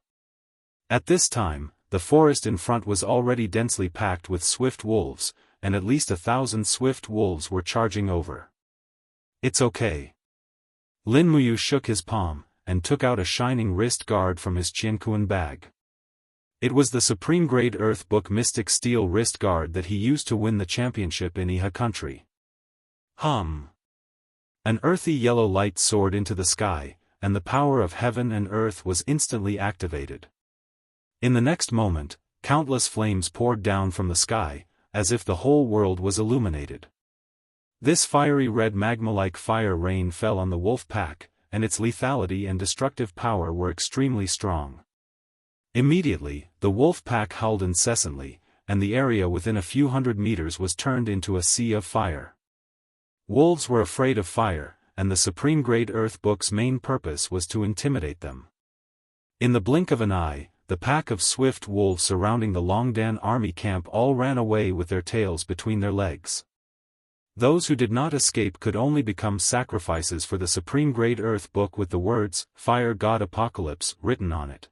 At this time, the forest in front was already densely packed with swift wolves, and at least 1,000 swift wolves were charging over. It's okay. Lin Muyu shook his palm, and took out a shining wrist guard from his Qianquan bag. It was the supreme-grade Earth Book Mystic Steel wrist guard that he used to win the championship in Iha country. Hum. An earthy yellow light soared into the sky, and the power of heaven and earth was instantly activated. In the next moment, countless flames poured down from the sky, as if the whole world was illuminated. This fiery red magma-like fire rain fell on the wolf pack, and its lethality and destructive power were extremely strong. Immediately, the wolf pack howled incessantly, and the area within a few hundred meters was turned into a sea of fire. Wolves were afraid of fire, and the supreme-grade Earth Book's main purpose was to intimidate them. In the blink of an eye, the pack of swift wolves surrounding the Longdan army camp all ran away with their tails between their legs. Those who did not escape could only become sacrifices for the supreme-grade Earth Book with the words, Fire God Apocalypse, written on it.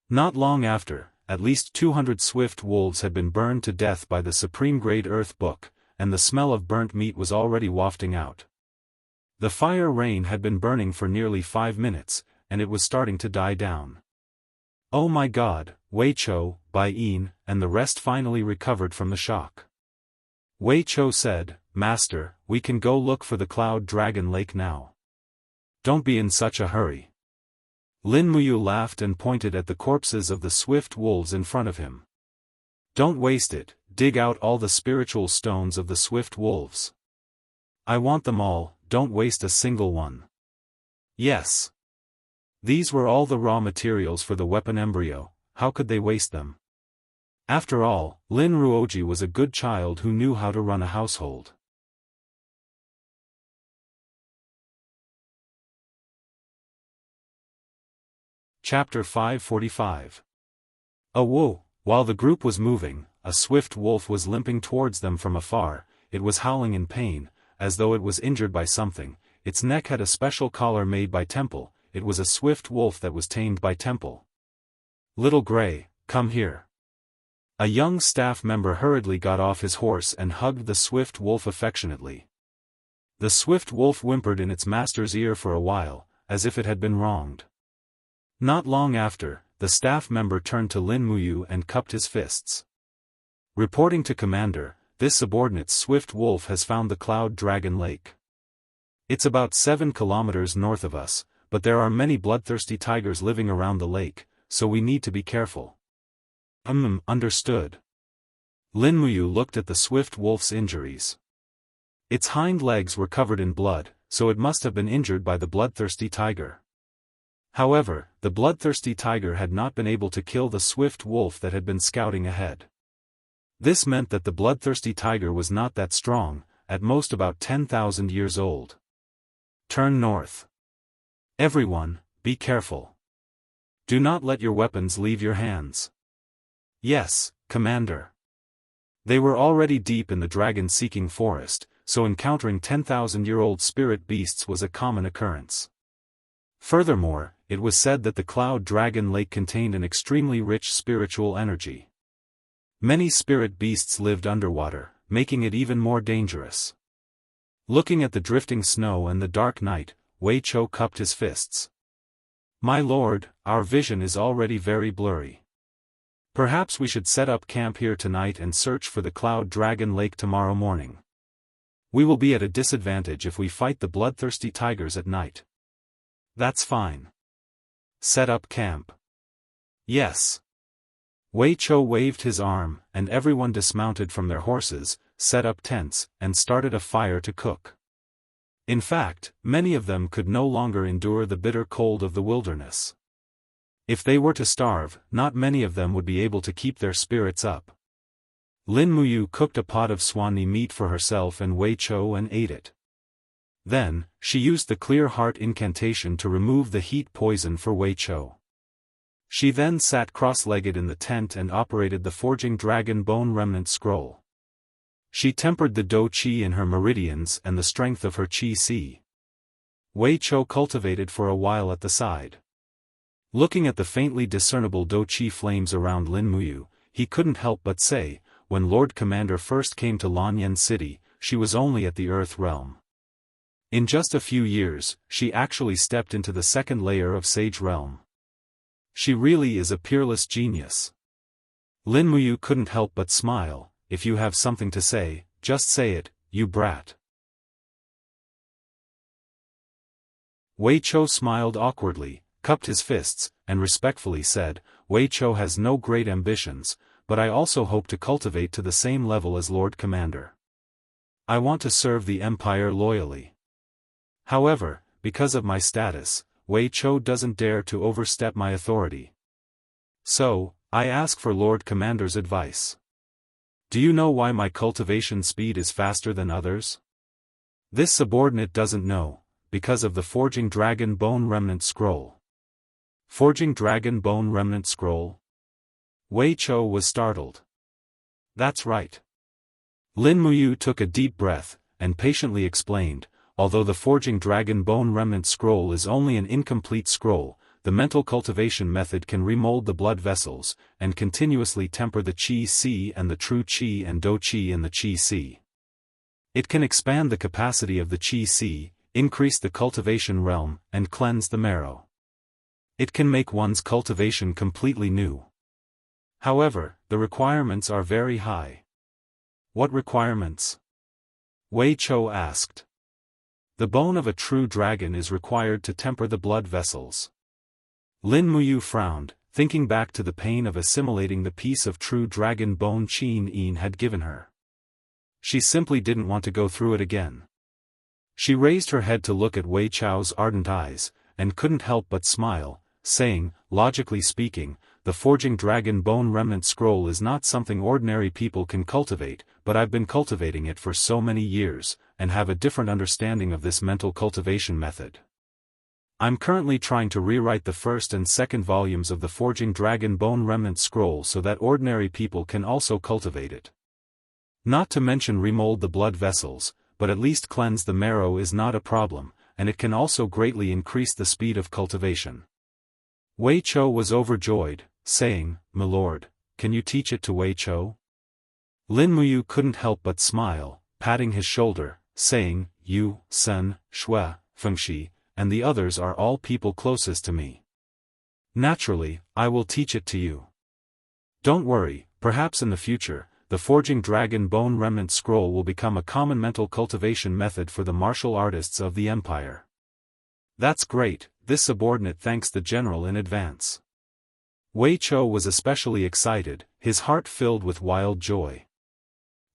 Not long after, at least 200 swift wolves had been burned to death by the supreme-grade Earth Book, and the smell of burnt meat was already wafting out. The fire rain had been burning for nearly 5 minutes, and it was starting to die down. Oh my God, Wei Chou, Bai Yin, and the rest finally recovered from the shock. Wei Chou said, Master, we can go look for the Cloud Dragon Lake now. Don't be in such a hurry. Lin Muyu laughed and pointed at the corpses of the swift wolves in front of him. Don't waste it, dig out all the spiritual stones of the swift wolves. I want them all, don't waste a single one. Yes. These were all the raw materials for the weapon embryo, how could they waste them? After all, Lin Ruoji was a good child who knew how to run a household. Chapter 545. Whoa! While the group was moving, a swift wolf was limping towards them from afar. It was howling in pain, as though it was injured by something. Its neck had a special collar made by Temple. It was a swift wolf that was tamed by Temple. Little Gray, come here. A young staff member hurriedly got off his horse and hugged the swift wolf affectionately. The swift wolf whimpered in its master's ear for a while, as if it had been wronged. Not long after, the staff member turned to Lin Muyu and cupped his fists. Reporting to Commander, this subordinate's swift wolf has found the Cloud Dragon Lake. It's about 7 kilometers north of us, but there are many bloodthirsty tigers living around the lake, so we need to be careful. Understood. Lin Muyu looked at the swift wolf's injuries. Its hind legs were covered in blood, so it must have been injured by the bloodthirsty tiger. However, the bloodthirsty tiger had not been able to kill the swift wolf that had been scouting ahead. This meant that the bloodthirsty tiger was not that strong, at most about 10,000 years old. Turn north. Everyone, be careful. Do not let your weapons leave your hands. Yes, Commander. They were already deep in the dragon-seeking forest, so encountering 10,000-year-old spirit beasts was a common occurrence. Furthermore, it was said that the Cloud Dragon Lake contained an extremely rich spiritual energy. Many spirit beasts lived underwater, making it even more dangerous. Looking at the drifting snow and the dark night, Wei Chou cupped his fists. My lord, our vision is already very blurry. Perhaps we should set up camp here tonight and search for the Cloud Dragon Lake tomorrow morning. We will be at a disadvantage if we fight the bloodthirsty tigers at night. That's fine. Set up camp. Yes. Wei Chou waved his arm, and everyone dismounted from their horses, set up tents, and started a fire to cook. In fact, many of them could no longer endure the bitter cold of the wilderness. If they were to starve, not many of them would be able to keep their spirits up. Lin Muyu cooked a pot of swanny meat for herself and Wei Chou and ate it. Then, she used the clear heart incantation to remove the heat poison for Wei Chou. She then sat cross-legged in the tent and operated the forging dragon bone remnant scroll. She tempered the dou qi in her meridians and the strength of her qi si. Wei Chou cultivated for a while at the side. Looking at the faintly discernible dou qi flames around Lin Muyu, he couldn't help but say, when Lord Commander first came to Lanyan City, she was only at the Earth Realm. In just a few years, she actually stepped into the second layer of Sage Realm. She really is a peerless genius. Lin Muyu couldn't help but smile. If you have something to say, just say it, you brat. Wei Chou smiled awkwardly, cupped his fists, and respectfully said, Wei Chou has no great ambitions, but I also hope to cultivate to the same level as Lord Commander. I want to serve the Empire loyally. However, because of my status, Wei Chou doesn't dare to overstep my authority. So, I ask for Lord Commander's advice. Do you know why my cultivation speed is faster than others? This subordinate doesn't know, because of the Forging Dragon Bone Remnant Scroll. Forging Dragon Bone Remnant Scroll? Wei Chou was startled. That's right. Lin Muyu took a deep breath, and patiently explained, although the Forging Dragon Bone Remnant Scroll is only an incomplete scroll, the mental cultivation method can remold the blood vessels, and continuously temper the Qi Si and the true Qi and Dou Qi in the Qi Si. It can expand the capacity of the Qi Si, increase the cultivation realm, and cleanse the marrow. It can make one's cultivation completely new. However, the requirements are very high. What requirements? Wei Chou asked. The bone of a true dragon is required to temper the blood vessels. Lin Muyu frowned, thinking back to the pain of assimilating the piece of true dragon bone Qin Yin had given her. She simply didn't want to go through it again. She raised her head to look at Wei Chou's ardent eyes, and couldn't help but smile, saying, logically speaking, the Forging Dragon Bone Remnant Scroll is not something ordinary people can cultivate, but I've been cultivating it for so many years, and have a different understanding of this mental cultivation method. I'm currently trying to rewrite the first and second volumes of the Forging Dragon Bone Remnant Scroll so that ordinary people can also cultivate it. Not to mention remold the blood vessels, but at least cleanse the marrow is not a problem, and it can also greatly increase the speed of cultivation. Wei Chou was overjoyed, saying, My lord, can you teach it to Wei Chou? Lin Muyu couldn't help but smile, patting his shoulder, saying, You, Sen, Shui, Fengxi, and the others are all people closest to me. Naturally, I will teach it to you. Don't worry, perhaps in the future, the Forging Dragon Bone Remnant Scroll will become a common mental cultivation method for the martial artists of the Empire. That's great, this subordinate thanks the general in advance. Wei Chou was especially excited, his heart filled with wild joy.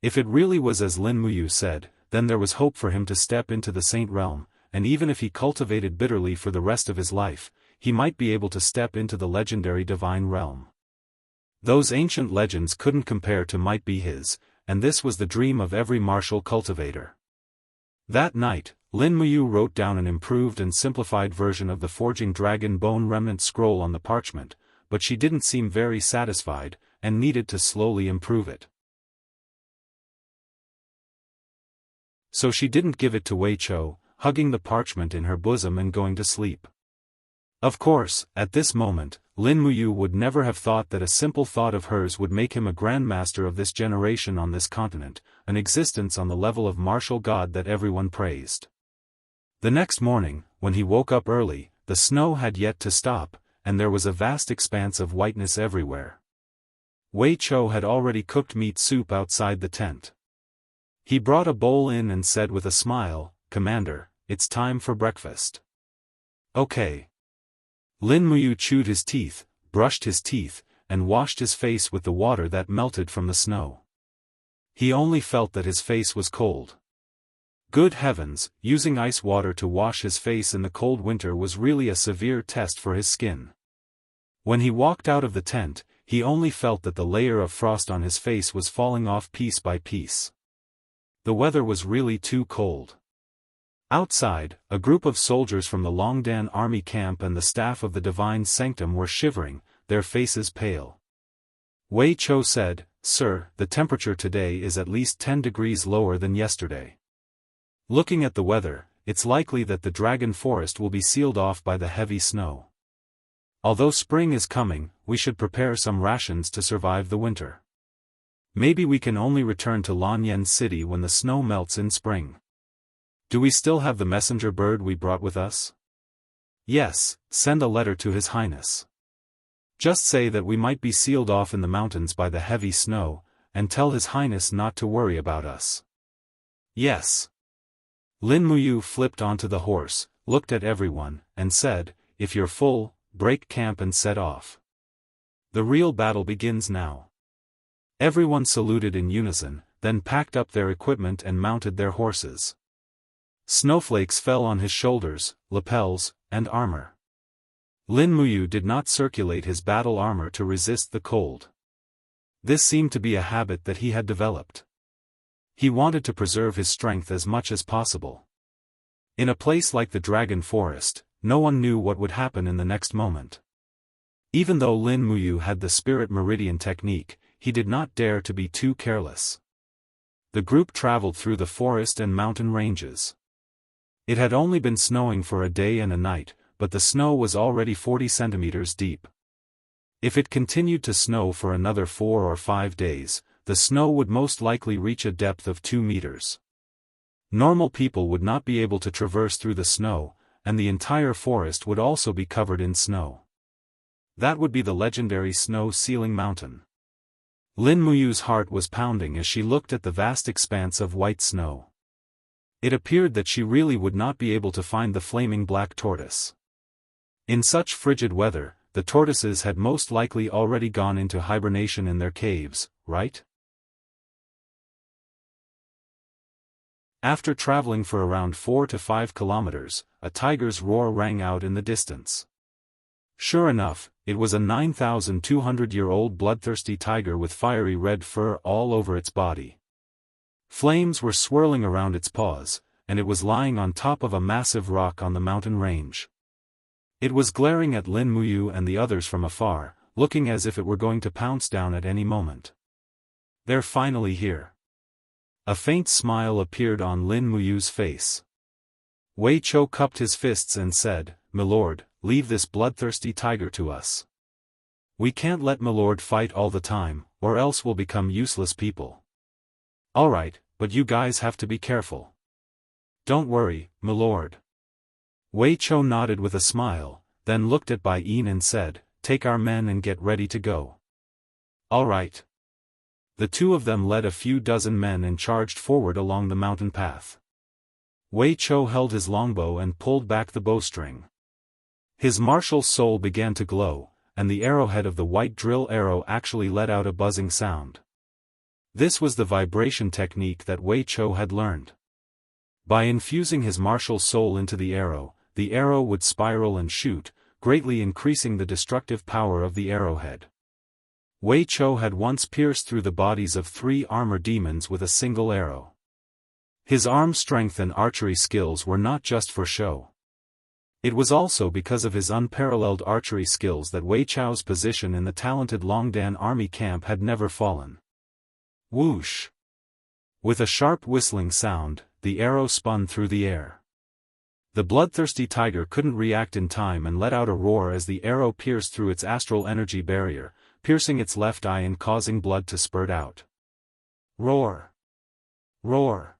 If it really was as Lin Muyu said, then there was hope for him to step into the Saint Realm, and even if he cultivated bitterly for the rest of his life, he might be able to step into the legendary Divine Realm. Those ancient legends couldn't compare to might be his, and this was the dream of every martial cultivator. That night, Lin Muyu wrote down an improved and simplified version of the Forging Dragon Bone Remnant Scroll on the parchment, but she didn't seem very satisfied, and needed to slowly improve it. So she didn't give it to Wei Chou, hugging the parchment in her bosom and going to sleep. Of course, at this moment, Lin Muyu would never have thought that a simple thought of hers would make him a grandmaster of this generation on this continent, an existence on the level of martial god that everyone praised. The next morning, when he woke up early, the snow had yet to stop, and there was a vast expanse of whiteness everywhere. Wei Chou had already cooked meat soup outside the tent. He brought a bowl in and said with a smile, "Commander, it's time for breakfast." "Okay." Lin Muyu chewed his teeth, brushed his teeth, and washed his face with the water that melted from the snow. He only felt that his face was cold. Good heavens, using ice water to wash his face in the cold winter was really a severe test for his skin. When he walked out of the tent, he only felt that the layer of frost on his face was falling off piece by piece. The weather was really too cold. Outside, a group of soldiers from the Longdan army camp and the staff of the Divine Sanctum were shivering, their faces pale. Wei Chou said, "Sir, the temperature today is at least 10 degrees lower than yesterday. Looking at the weather, it's likely that the dragon forest will be sealed off by the heavy snow. Although spring is coming, we should prepare some rations to survive the winter. Maybe we can only return to Lanyan City when the snow melts in spring. Do we still have the messenger bird we brought with us?" "Yes, send a letter to His Highness. Just say that we might be sealed off in the mountains by the heavy snow, and tell His Highness not to worry about us." "Yes." Lin Muyu flipped onto the horse, looked at everyone, and said, "If you're full, break camp and set off. The real battle begins now." Everyone saluted in unison, then packed up their equipment and mounted their horses. Snowflakes fell on his shoulders, lapels, and armor. Lin Muyu did not circulate his battle armor to resist the cold. This seemed to be a habit that he had developed. He wanted to preserve his strength as much as possible. In a place like the Dragon Forest, no one knew what would happen in the next moment. Even though Lin Muyu had the Spirit Meridian technique, he did not dare to be too careless. The group traveled through the forest and mountain ranges. It had only been snowing for a day and a night, but the snow was already 40 centimeters deep. If it continued to snow for another 4 or 5 days, the snow would most likely reach a depth of 2 meters. Normal people would not be able to traverse through the snow, and the entire forest would also be covered in snow. That would be the legendary snow-sealing mountain. Lin Muyu's heart was pounding as she looked at the vast expanse of white snow. It appeared that she really would not be able to find the flaming black tortoise. In such frigid weather, the tortoises had most likely already gone into hibernation in their caves, right? After traveling for around 4 to 5 kilometers, a tiger's roar rang out in the distance. Sure enough, it was a 9,200-year-old bloodthirsty tiger with fiery red fur all over its body. Flames were swirling around its paws, and it was lying on top of a massive rock on the mountain range. It was glaring at Lin Muyu and the others from afar, looking as if it were going to pounce down at any moment. "They're finally here." A faint smile appeared on Lin Muyu's face. Wei Chou cupped his fists and said, "Milord, leave this bloodthirsty tiger to us. We can't let Milord fight all the time, or else we'll become useless people." "Alright, but you guys have to be careful." "Don't worry, Milord." Wei Chou nodded with a smile, then looked at Bai Yin and said, "Take our men and get ready to go." "Alright." The two of them led a few dozen men and charged forward along the mountain path. Wei Chou held his longbow and pulled back the bowstring. His martial soul began to glow, and the arrowhead of the white drill arrow actually let out a buzzing sound. This was the vibration technique that Wei Chou had learned. By infusing his martial soul into the arrow would spiral and shoot, greatly increasing the destructive power of the arrowhead. Wei Chou had once pierced through the bodies of 3 armor demons with a single arrow. His arm strength and archery skills were not just for show. It was also because of his unparalleled archery skills that Wei Chou's position in the talented Longdan army camp had never fallen. Whoosh! With a sharp whistling sound, the arrow spun through the air. The bloodthirsty tiger couldn't react in time and let out a roar as the arrow pierced through its astral energy barrier, piercing its left eye and causing blood to spurt out. Roar! Roar!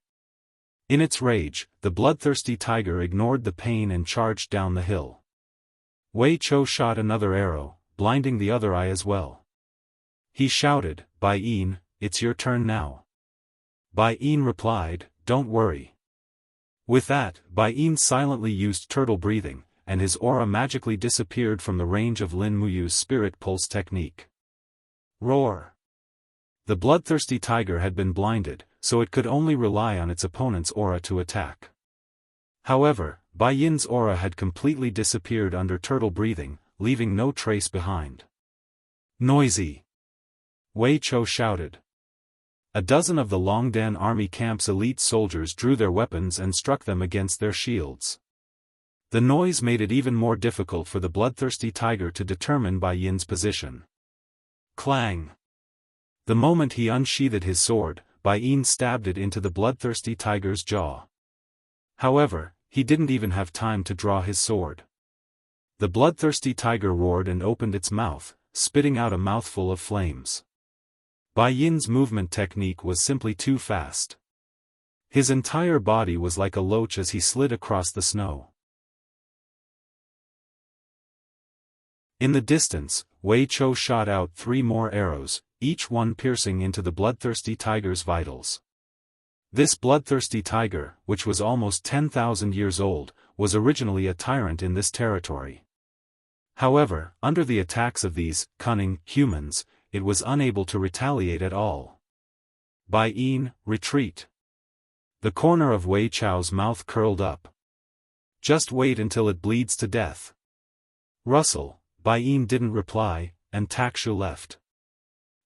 In its rage, the bloodthirsty tiger ignored the pain and charged down the hill. Wei Chou shot another arrow, blinding the other eye as well. He shouted, "Bai Yin, it's your turn now." Bai Yin replied, "Don't worry." With that, Bai Yin silently used turtle breathing, and his aura magically disappeared from the range of Lin Muyu's spirit pulse technique. Roar! The bloodthirsty tiger had been blinded, so it could only rely on its opponent's aura to attack. However, Bai Yin's aura had completely disappeared under turtle breathing, leaving no trace behind. Noisy! Wei Chou shouted. A dozen of the Longdan army camp's elite soldiers drew their weapons and struck them against their shields. The noise made it even more difficult for the bloodthirsty tiger to determine Bai Yin's position. Clang! The moment he unsheathed his sword, Bai Yin stabbed it into the bloodthirsty tiger's jaw. However, he didn't even have time to draw his sword. The bloodthirsty tiger roared and opened its mouth, spitting out a mouthful of flames. Bai Yin's movement technique was simply too fast. His entire body was like a loach as he slid across the snow. In the distance, Wei Chou shot out 3 more arrows, each one piercing into the bloodthirsty tiger's vitals. This bloodthirsty tiger, which was almost 10,000 years old, was originally a tyrant in this territory. However, under the attacks of these cunning humans, it was unable to retaliate at all. Bai Yin, retreat! The corner of Wei Chou's mouth curled up. Just wait until it bleeds to death. Russell! Bai Yin didn't reply, and Takshu left.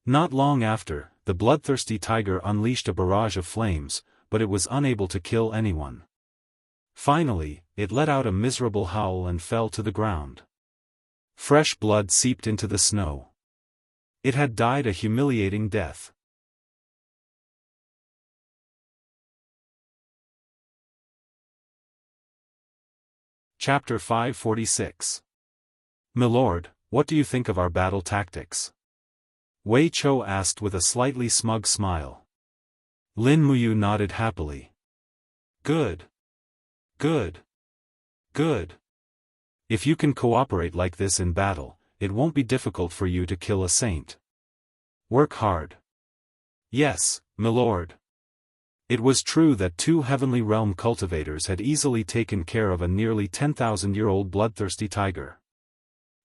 Not long after, the bloodthirsty tiger unleashed a barrage of flames, but it was unable to kill anyone. Finally, it let out a miserable howl and fell to the ground. Fresh blood seeped into the snow. It had died a humiliating death. Chapter 546. Milord, what do you think of our battle tactics? Wei Chou asked with a slightly smug smile. Lin Muyu nodded happily. Good. Good. Good. If you can cooperate like this in battle, it won't be difficult for you to kill a saint. Work hard. Yes, milord. It was true that 2 heavenly realm cultivators had easily taken care of a nearly 10,000-year-old bloodthirsty tiger.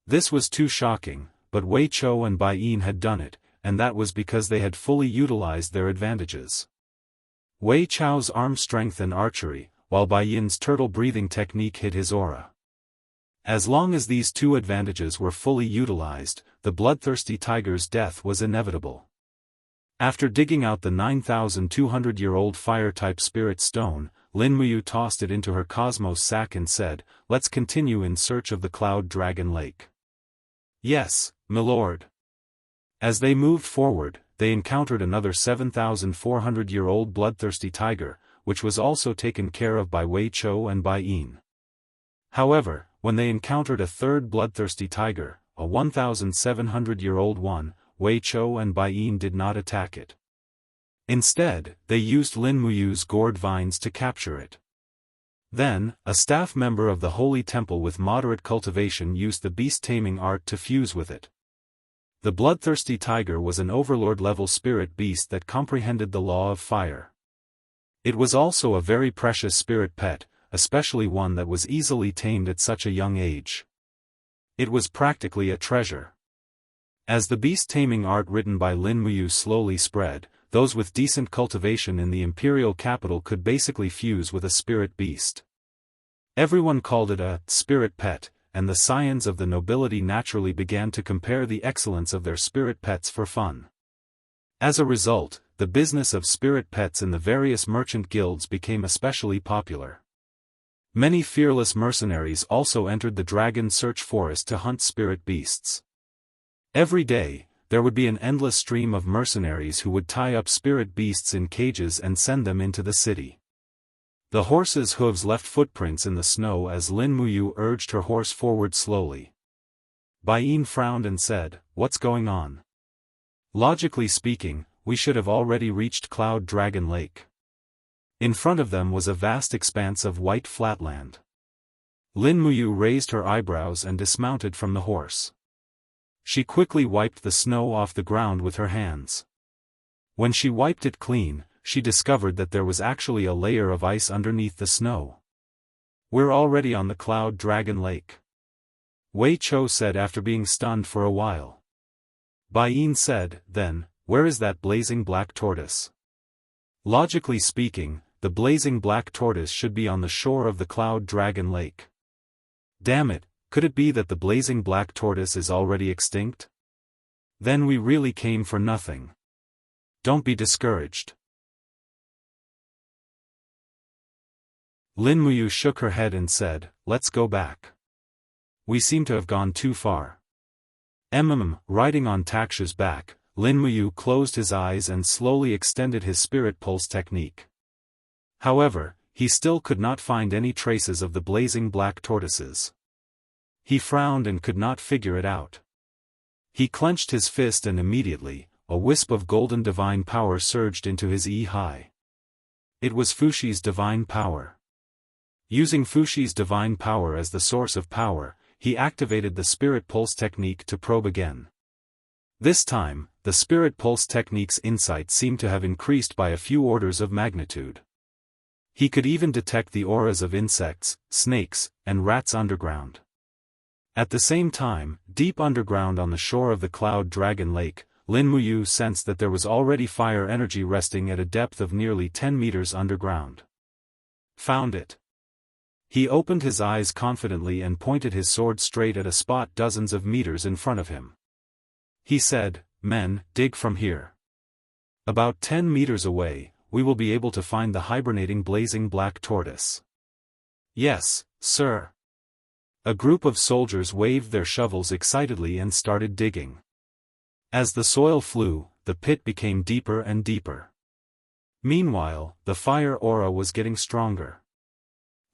This was too shocking, but Wei Chou and Bai Yin had done it, and that was because they had fully utilized their advantages. Wei Chou's arm strength and archery, while Bai Yin's turtle-breathing technique hid his aura. As long as these 2 advantages were fully utilized, the bloodthirsty tiger's death was inevitable. After digging out the 9,200-year-old fire-type spirit stone, Lin Muyu tossed it into her cosmos sack and said, "Let's continue in search of the Cloud Dragon Lake." Yes, milord. As they moved forward, they encountered another 7,400-year-old bloodthirsty tiger, which was also taken care of by Wei Chou and Bai Yin. However, when they encountered a third bloodthirsty tiger, a 1,700-year-old one, Wei Chou and Bai Yin did not attack it. Instead, they used Lin Muyu's gourd vines to capture it. Then, a staff member of the Holy Temple with moderate cultivation used the beast-taming art to fuse with it. The bloodthirsty tiger was an overlord-level spirit beast that comprehended the law of fire. It was also a very precious spirit pet, especially one that was easily tamed at such a young age. It was practically a treasure. As the beast-taming art written by Lin Muyu slowly spread, those with decent cultivation in the imperial capital could basically fuse with a spirit beast. Everyone called it a spirit pet, and the scions of the nobility naturally began to compare the excellence of their spirit pets for fun. As a result, the business of spirit pets in the various merchant guilds became especially popular. Many fearless mercenaries also entered the dragon search forest to hunt spirit beasts. Every day, there would be an endless stream of mercenaries who would tie up spirit beasts in cages and send them into the city. The horse's hooves left footprints in the snow as Lin Muyu urged her horse forward slowly. Bai Yin frowned and said, "What's going on? Logically speaking, we should have already reached Cloud Dragon Lake." In front of them was a vast expanse of white flatland. Lin Muyu raised her eyebrows and dismounted from the horse. She quickly wiped the snow off the ground with her hands. When she wiped it clean, she discovered that there was actually a layer of ice underneath the snow. "We're already on the Cloud Dragon Lake," Wei Chou said after being stunned for a while. Bai Yin said, "Then, where is that blazing black tortoise?" Logically speaking, the blazing black tortoise should be on the shore of the Cloud Dragon Lake. Damn it, could it be that the blazing black tortoise is already extinct? Then we really came for nothing. Don't be discouraged. Lin Muyu shook her head and said, "Let's go back. We seem to have gone too far." Riding on Taksha's back, Lin Muyu closed his eyes and slowly extended his spirit pulse technique. However, he still could not find any traces of the blazing black tortoises. He frowned and could not figure it out. He clenched his fist and immediately, a wisp of golden divine power surged into his Yi. It was Fushi's divine power. Using Fushi's divine power as the source of power, he activated the spirit pulse technique to probe again. This time, the spirit pulse technique's insight seemed to have increased by a few orders of magnitude. He could even detect the auras of insects, snakes, and rats underground. At the same time, deep underground on the shore of the Cloud Dragon Lake, Lin Muyu sensed that there was already fire energy resting at a depth of nearly 10 meters underground. Found it. He opened his eyes confidently and pointed his sword straight at a spot dozens of meters in front of him. He said, "Men, dig from here. About 10 meters away, we will be able to find the hibernating blazing black tortoise." "Yes, sir." A group of soldiers waved their shovels excitedly and started digging. As the soil flew, the pit became deeper and deeper. Meanwhile, the fire aura was getting stronger.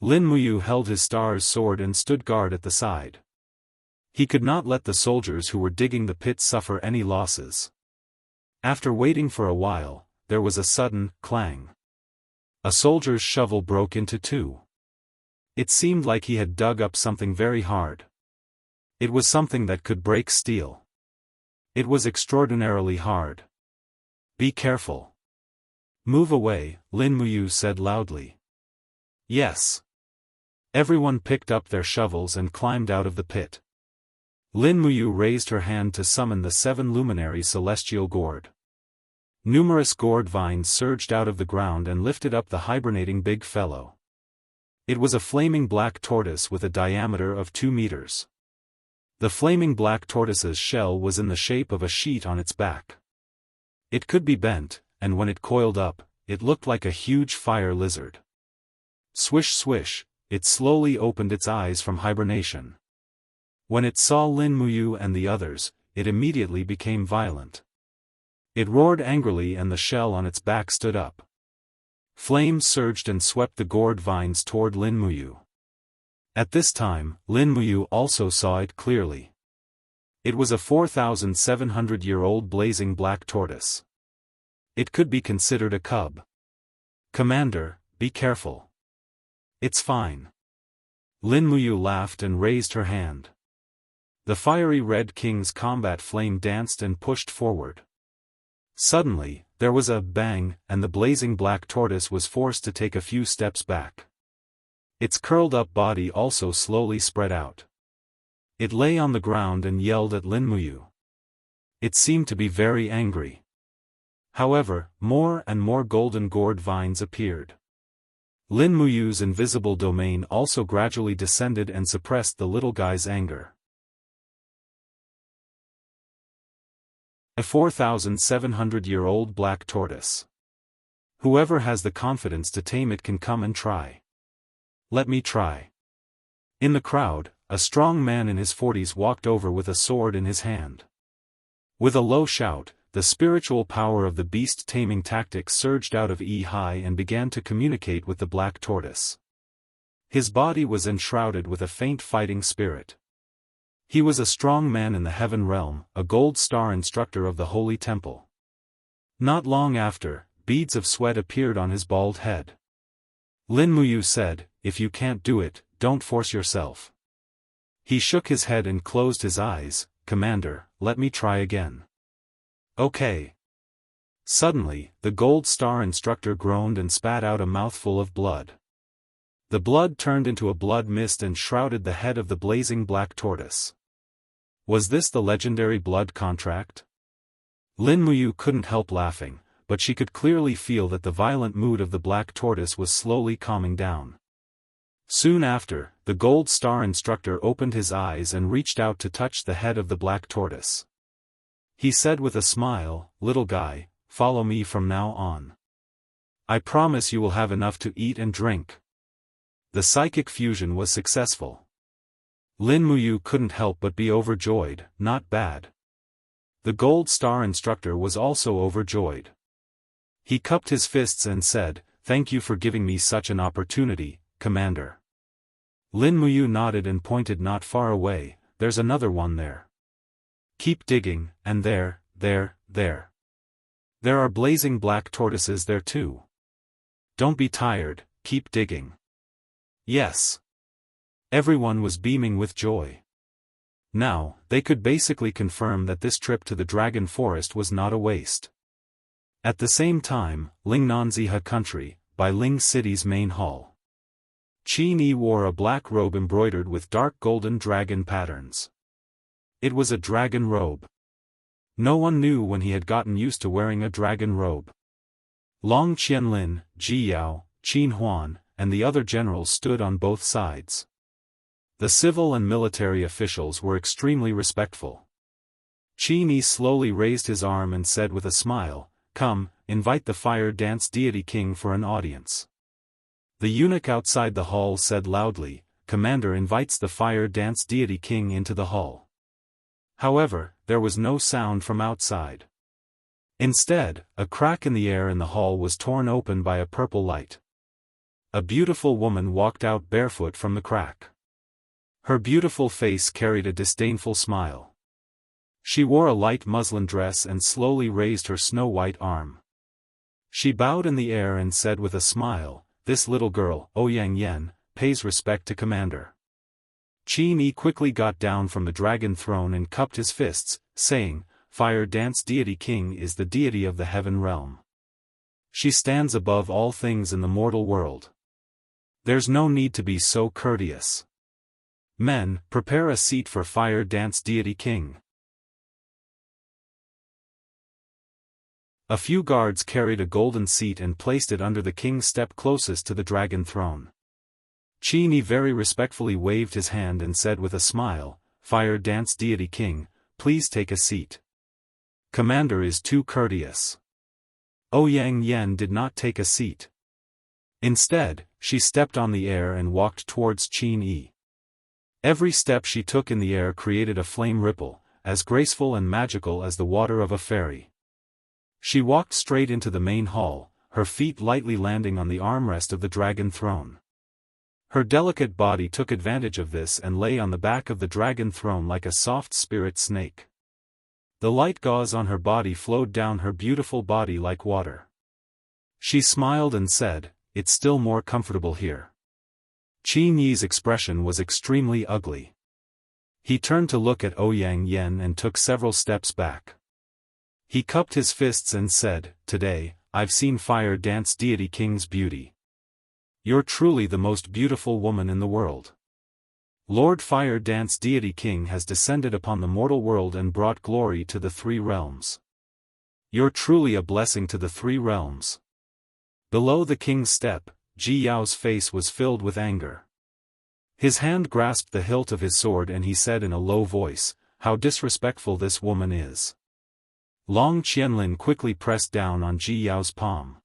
Lin Muyu held his star's sword and stood guard at the side. He could not let the soldiers who were digging the pit suffer any losses. After waiting for a while, there was a sudden clang. A soldier's shovel broke into two. It seemed like he had dug up something very hard. It was something that could break steel. It was extraordinarily hard. "Be careful. Move away," Lin Muyu said loudly. "Yes." Everyone picked up their shovels and climbed out of the pit. Lin Muyu raised her hand to summon the 7 luminary celestial gourd. Numerous gourd vines surged out of the ground and lifted up the hibernating big fellow. It was a flaming black tortoise with a diameter of 2 meters. The flaming black tortoise's shell was in the shape of a sheet on its back. It could be bent, and when it coiled up, it looked like a huge fire lizard. Swish swish, it slowly opened its eyes from hibernation. When it saw Lin Muyu and the others, it immediately became violent. It roared angrily and the shell on its back stood up. Flames surged and swept the gourd vines toward Lin Muyu. At this time, Lin Muyu also saw it clearly. It was a 4,700-year-old blazing black tortoise. It could be considered a cub. "Commander, be careful. It's fine." Lin Muyu laughed and raised her hand. The fiery Red King's combat flame danced and pushed forward. Suddenly, there was a bang, and the blazing black tortoise was forced to take a few steps back. Its curled-up body also slowly spread out. It lay on the ground and yelled at Lin Muyu. It seemed to be very angry. However, more and more golden gourd vines appeared. Lin Muyu's invisible domain also gradually descended and suppressed the little guy's anger. A 4,700-year-old black tortoise. Whoever has the confidence to tame it can come and try. Let me try. In the crowd, a strong man in his 40s walked over with a sword in his hand. With a low shout, the spiritual power of the beast-taming tactic surged out of Yi and began to communicate with the black tortoise. His body was enshrouded with a faint fighting spirit. He was a strong man in the heaven realm, a gold star instructor of the holy temple. Not long after, beads of sweat appeared on his bald head. Lin Muyu said, "If you can't do it, don't force yourself. He shook his head and closed his eyes. Commander, let me try again. Okay. Suddenly, the Gold Star instructor groaned and spat out a mouthful of blood. The blood turned into a blood mist and shrouded the head of the blazing black tortoise. Was this the legendary blood contract? Lin Muyu couldn't help laughing, but she could clearly feel that the violent mood of the black tortoise was slowly calming down. Soon after, the Gold Star instructor opened his eyes and reached out to touch the head of the black tortoise. He said with a smile, "Little guy, follow me from now on. I promise you will have enough to eat and drink." The psychic fusion was successful. Lin Muyu couldn't help but be overjoyed. Not bad. The Gold Star instructor was also overjoyed. He cupped his fists and said, "Thank you for giving me such an opportunity, Commander." Lin Muyu nodded and pointed not far away. "There's another one there. Keep digging, and there. There are blazing black tortoises there too. Don't be tired, keep digging." Yes. Everyone was beaming with joy. Now, they could basically confirm that this trip to the Dragon Forest was not a waste. At the same time, Lingnanziha country, by Ling City's main hall. Qi Ni wore a black robe embroidered with dark golden dragon patterns. It was a dragon robe. No one knew when he had gotten used to wearing a dragon robe. Long Qianlin, Ji Yao, Qin Huan, and the other generals stood on both sides. The civil and military officials were extremely respectful. Qi Ni slowly raised his arm and said with a smile, "Come, invite the fire dance deity king for an audience." The eunuch outside the hall said loudly, "Commander invites the fire dance deity king into the hall." However, there was no sound from outside. Instead, a crack in the air in the hall was torn open by a purple light. A beautiful woman walked out barefoot from the crack. Her beautiful face carried a disdainful smile. She wore a light muslin dress and slowly raised her snow-white arm. She bowed in the air and said with a smile, "This little girl, Ouyang Yan, pays respect to Commander." Qi Ni quickly got down from the dragon throne and cupped his fists, saying, "Fire Dance Deity King is the deity of the heaven realm. She stands above all things in the mortal world. There's no need to be so courteous. Men, prepare a seat for Fire Dance Deity King." A few guards carried a golden seat and placed it under the king's step closest to the dragon throne. Qi Ni very respectfully waved his hand and said with a smile, "Fire Dance Deity King, please take a seat. Commander is too courteous." Ouyang Yan did not take a seat. Instead, she stepped on the air and walked towards Qi Ni. Every step she took in the air created a flame ripple, as graceful and magical as the water of a fairy. She walked straight into the main hall, her feet lightly landing on the armrest of the dragon throne. Her delicate body took advantage of this and lay on the back of the dragon throne like a soft spirit snake. The light gauze on her body flowed down her beautiful body like water. She smiled and said, "It's still more comfortable here." Qi Ni's expression was extremely ugly. He turned to look at Ouyang Yan and took several steps back. He cupped his fists and said, "Today, I've seen Fire Dance Deity King's beauty. You're truly the most beautiful woman in the world. Lord Fire Dance Deity King has descended upon the mortal world and brought glory to the three realms. You're truly a blessing to the three realms." Below the king's step, Ji Yao's face was filled with anger. His hand grasped the hilt of his sword and he said in a low voice, "How disrespectful this woman is." Long Qianlin quickly pressed down on Ji Yao's palm.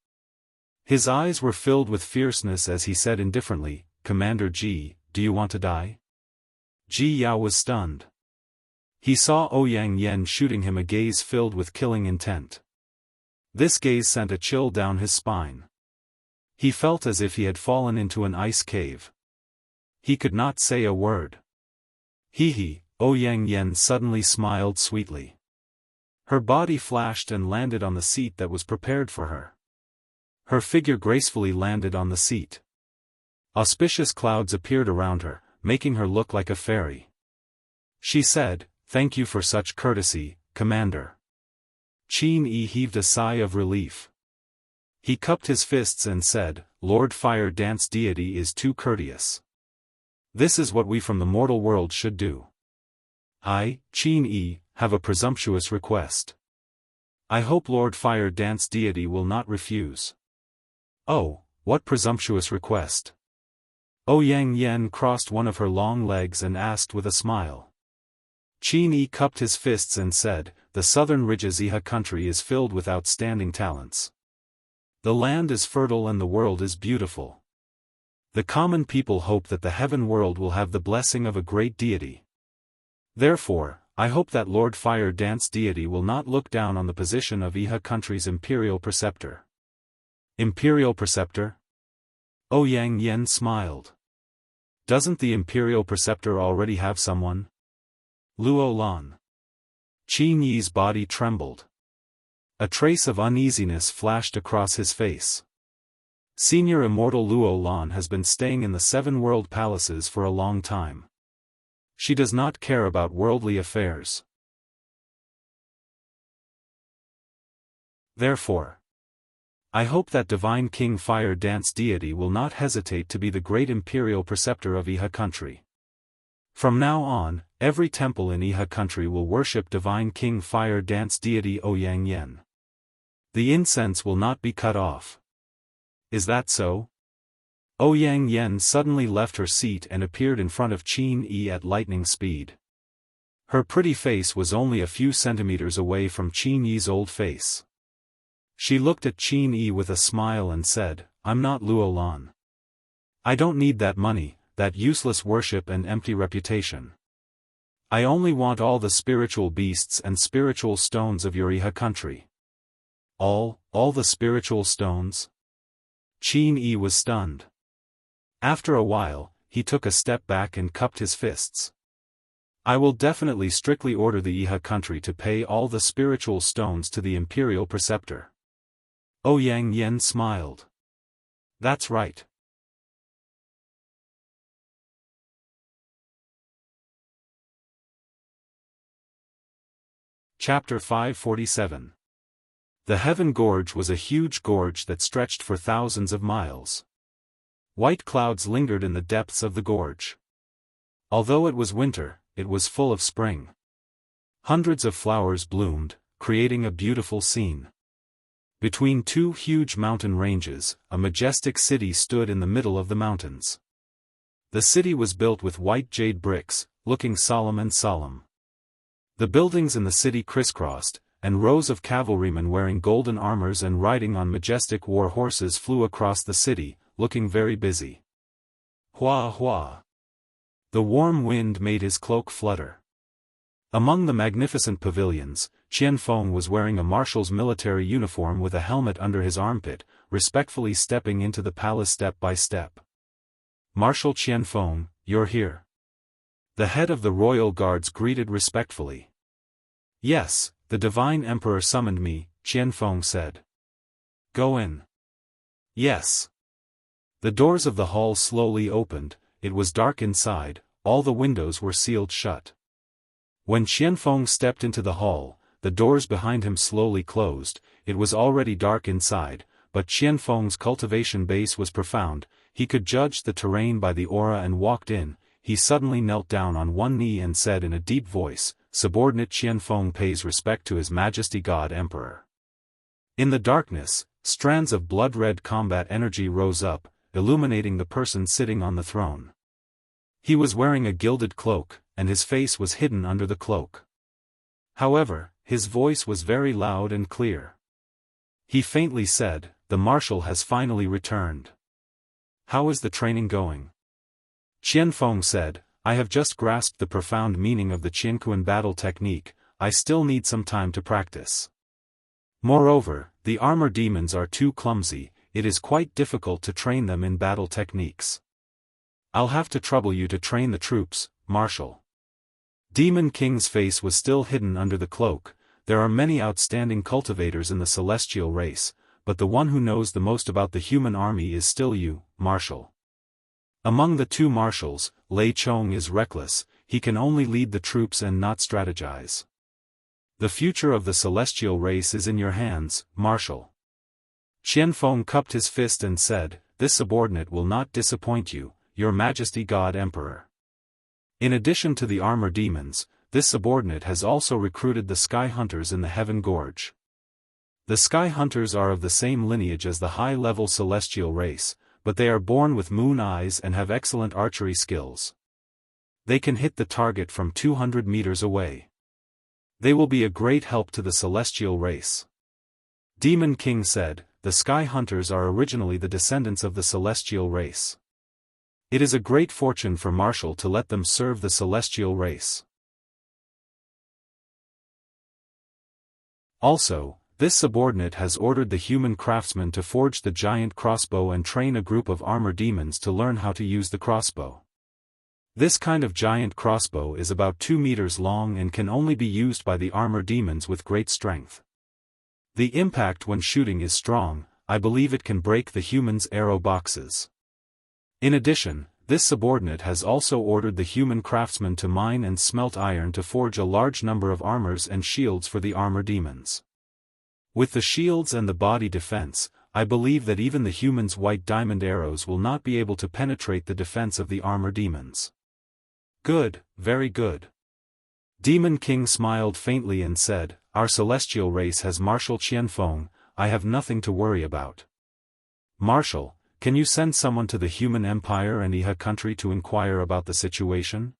His eyes were filled with fierceness as he said indifferently, "Commander Ji, do you want to die?" Ji Yao was stunned. He saw Ouyang Yan shooting him a gaze filled with killing intent. This gaze sent a chill down his spine. He felt as if he had fallen into an ice cave. He could not say a word. Hee, Ouyang Yan suddenly smiled sweetly. Her body flashed and landed on the seat that was prepared for her. Her figure gracefully landed on the seat. Auspicious clouds appeared around her, making her look like a fairy. She said, "Thank you for such courtesy, Commander." Qin Yi heaved a sigh of relief. He cupped his fists and said, "Lord Fire Dance Deity is too courteous. This is what we from the mortal world should do. I, Qin Yi, have a presumptuous request. I hope Lord Fire Dance Deity will not refuse." "Oh, what presumptuous request?" Ouyang Yen crossed one of her long legs and asked with a smile. Qin Yi cupped his fists and said, "The southern ridges Iha country is filled with outstanding talents. The land is fertile and the world is beautiful. The common people hope that the heaven world will have the blessing of a great deity. Therefore, I hope that Lord Fire Dance Deity will not look down on the position of Iha country's imperial preceptor." "Imperial preceptor?" Ouyang Yen smiled. "Doesn't the imperial preceptor already have someone?" Luo Lan. Qin Yi's body trembled. A trace of uneasiness flashed across his face. Senior Immortal Luo Lan has been staying in the 7 world palaces for a long time. She does not care about worldly affairs. Therefore, I hope that Divine King Fire Dance Deity will not hesitate to be the great imperial preceptor of Iha country. From now on, every temple in Iha country will worship Divine King Fire Dance Deity Ouyang Yen. The incense will not be cut off. Is that so?" Ouyang Yen suddenly left her seat and appeared in front of Qin Yi at lightning speed. Her pretty face was only a few centimeters away from Qin Yi's old face. She looked at Qin Yi with a smile and said, "I'm not Luo Lan. I don't need that money, that useless worship and empty reputation. I only want all the spiritual beasts and spiritual stones of your Iha country." All the spiritual stones?" Qin Yi was stunned. After a while, he took a step back and cupped his fists. "I will definitely strictly order the Iha country to pay all the spiritual stones to the imperial preceptor." Ouyang Yen smiled. "That's right." Chapter 547. The Heaven Gorge was a huge gorge that stretched for thousands of miles. White clouds lingered in the depths of the gorge. Although it was winter, it was full of spring. Hundreds of flowers bloomed, creating a beautiful scene. Between 2 huge mountain ranges, a majestic city stood in the middle of the mountains. The city was built with white jade bricks, looking solemn and solemn. The buildings in the city crisscrossed, and rows of cavalrymen wearing golden armors and riding on majestic war horses flew across the city, looking very busy. Hua hua. The warm wind made his cloak flutter. Among the magnificent pavilions, Qianfeng was wearing a marshal's military uniform with a helmet under his armpit, respectfully stepping into the palace step by step. "Marshal Qianfeng, you're here." The head of the royal guards greeted respectfully. "Yes, the Divine Emperor summoned me," Qianfeng said. "Go in." "Yes." The doors of the hall slowly opened. It was dark inside, all the windows were sealed shut. When Qianfeng stepped into the hall, the doors behind him slowly closed. It was already dark inside, but Qianfeng's cultivation base was profound. He could judge the terrain by the aura and walked in. He suddenly knelt down on one knee and said in a deep voice, "Subordinate Qianfeng pays respect to His Majesty God Emperor." In the darkness, strands of blood-red combat energy rose up, illuminating the person sitting on the throne. He was wearing a gilded cloak, and his face was hidden under the cloak. However, his voice was very loud and clear. He faintly said, "The marshal has finally returned. How is the training going?" Qianfeng said, "I have just grasped the profound meaning of the Qianquan battle technique. I still need some time to practice. Moreover, the armor demons are too clumsy. It is quite difficult to train them in battle techniques. I'll have to trouble you to train the troops, Marshal." Demon King's face was still hidden under the cloak. "There are many outstanding cultivators in the celestial race, but the one who knows the most about the human army is still you, Marshal." Among the two marshals, Lei Chong is reckless, he can only lead the troops and not strategize. The future of the celestial race is in your hands, Marshal. Qianfeng cupped his fist and said, "This subordinate will not disappoint you, Your Majesty God Emperor." In addition to the armor demons, this subordinate has also recruited the Sky Hunters in the Heaven Gorge. The Sky Hunters are of the same lineage as the high-level celestial race, but they are born with moon eyes and have excellent archery skills. They can hit the target from 200 meters away. They will be a great help to the celestial race. Demon King said, "The Sky Hunters are originally the descendants of the celestial race. It is a great fortune for Marshal to let them serve the celestial race. Also, this subordinate has ordered the human craftsman to forge the giant crossbow and train a group of armor demons to learn how to use the crossbow. This kind of giant crossbow is about 2 meters long and can only be used by the armor demons with great strength. The impact when shooting is strong, I believe it can break the humans' arrow boxes. In addition, this subordinate has also ordered the human craftsman to mine and smelt iron to forge a large number of armors and shields for the armor demons. With the shields and the body defense, I believe that even the humans' white diamond arrows will not be able to penetrate the defense of the armor demons." "Good, very good." Demon King smiled faintly and said, "Our celestial race has Marshal Qianfeng, I have nothing to worry about. Marshal, can you send someone to the human empire and Iha country to inquire about the situation?"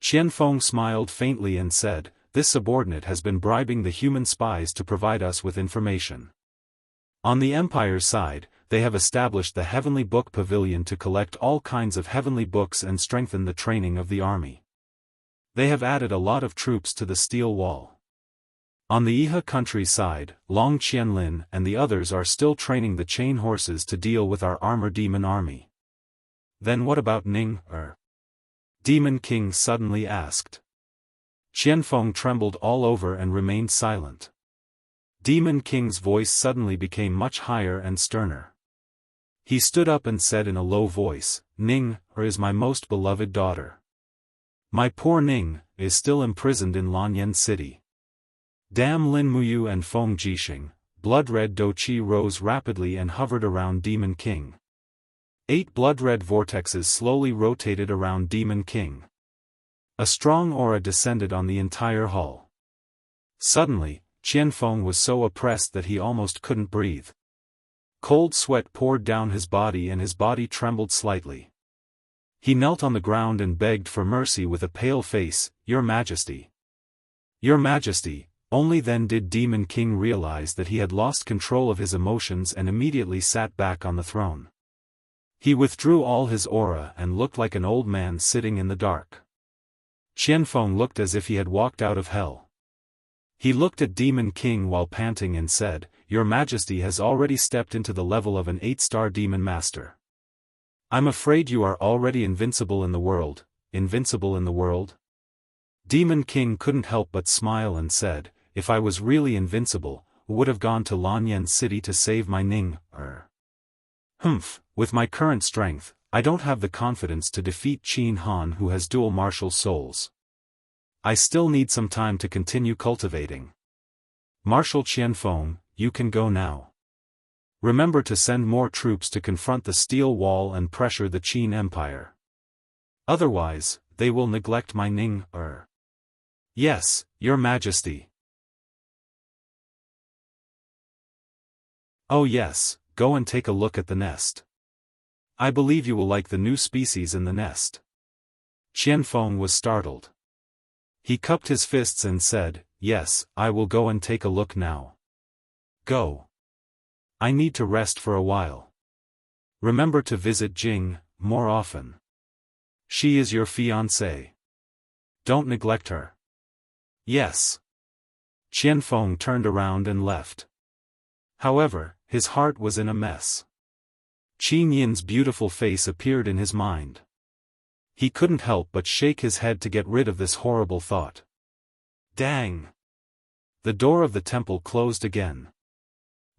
Qianfeng smiled faintly and said, "This subordinate has been bribing the human spies to provide us with information. On the Empire's side, they have established the Heavenly Book Pavilion to collect all kinds of heavenly books and strengthen the training of the army. They have added a lot of troops to the steel wall. On the Iha country side, Long Qianlin and the others are still training the chain horses to deal with our armor demon army." "Then what about Ning, Demon King suddenly asked. Qianfeng trembled all over and remained silent. Demon King's voice suddenly became much higher and sterner. He stood up and said in a low voice, "Ning is my most beloved daughter. My poor Ning is still imprisoned in Lanyan City." Dam Lin Muyu and Feng Jixing, blood-red Douqi rose rapidly and hovered around Demon King. 8 blood-red vortexes slowly rotated around Demon King. A strong aura descended on the entire hall. Suddenly, Qianfeng was so oppressed that he almost couldn't breathe. Cold sweat poured down his body and his body trembled slightly. He knelt on the ground and begged for mercy with a pale face, "Your Majesty. Your Majesty." Only then did Demon King realize that he had lost control of his emotions and immediately sat back on the throne. He withdrew all his aura and looked like an old man sitting in the dark. Qianfeng looked as if he had walked out of hell. He looked at Demon King while panting and said, "Your Majesty has already stepped into the level of an 8-star demon master. I'm afraid you are already invincible in the world." "Invincible in the world?" Demon King couldn't help but smile and said, "If I was really invincible, would have gone to Lanyan City to save my Ning. With my current strength, I don't have the confidence to defeat Qin Han who has dual martial souls. I still need some time to continue cultivating. Marshal Qianfeng, you can go now. Remember to send more troops to confront the steel wall and pressure the Qin Empire. Otherwise, they will neglect my Ning. Yes, Your Majesty." "Oh yes, go and take a look at the nest. I believe you will like the new species in the nest." Qianfeng was startled. He cupped his fists and said, "Yes, I will go and take a look now." "Go. I need to rest for a while. Remember to visit Jing more often. She is your fiancée. Don't neglect her." "Yes." Qianfeng turned around and left. However, his heart was in a mess. Qin Yin's beautiful face appeared in his mind. He couldn't help but shake his head to get rid of this horrible thought. Dang! The door of the temple closed again.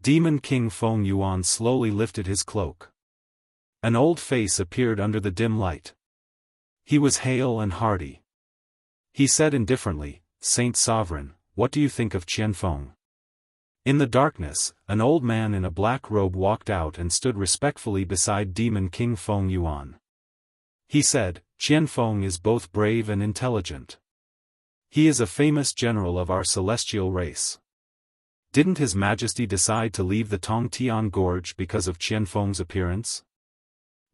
Demon King Feng Yuan slowly lifted his cloak. An old face appeared under the dim light. He was hale and hearty. He said indifferently, "Saint Sovereign, what do you think of Qianfeng?" In the darkness, an old man in a black robe walked out and stood respectfully beside Demon King Feng Yuan. He said, "Qianfeng is both brave and intelligent. He is a famous general of our celestial race. Didn't His Majesty decide to leave the Tongtian Gorge because of Qianfeng's appearance?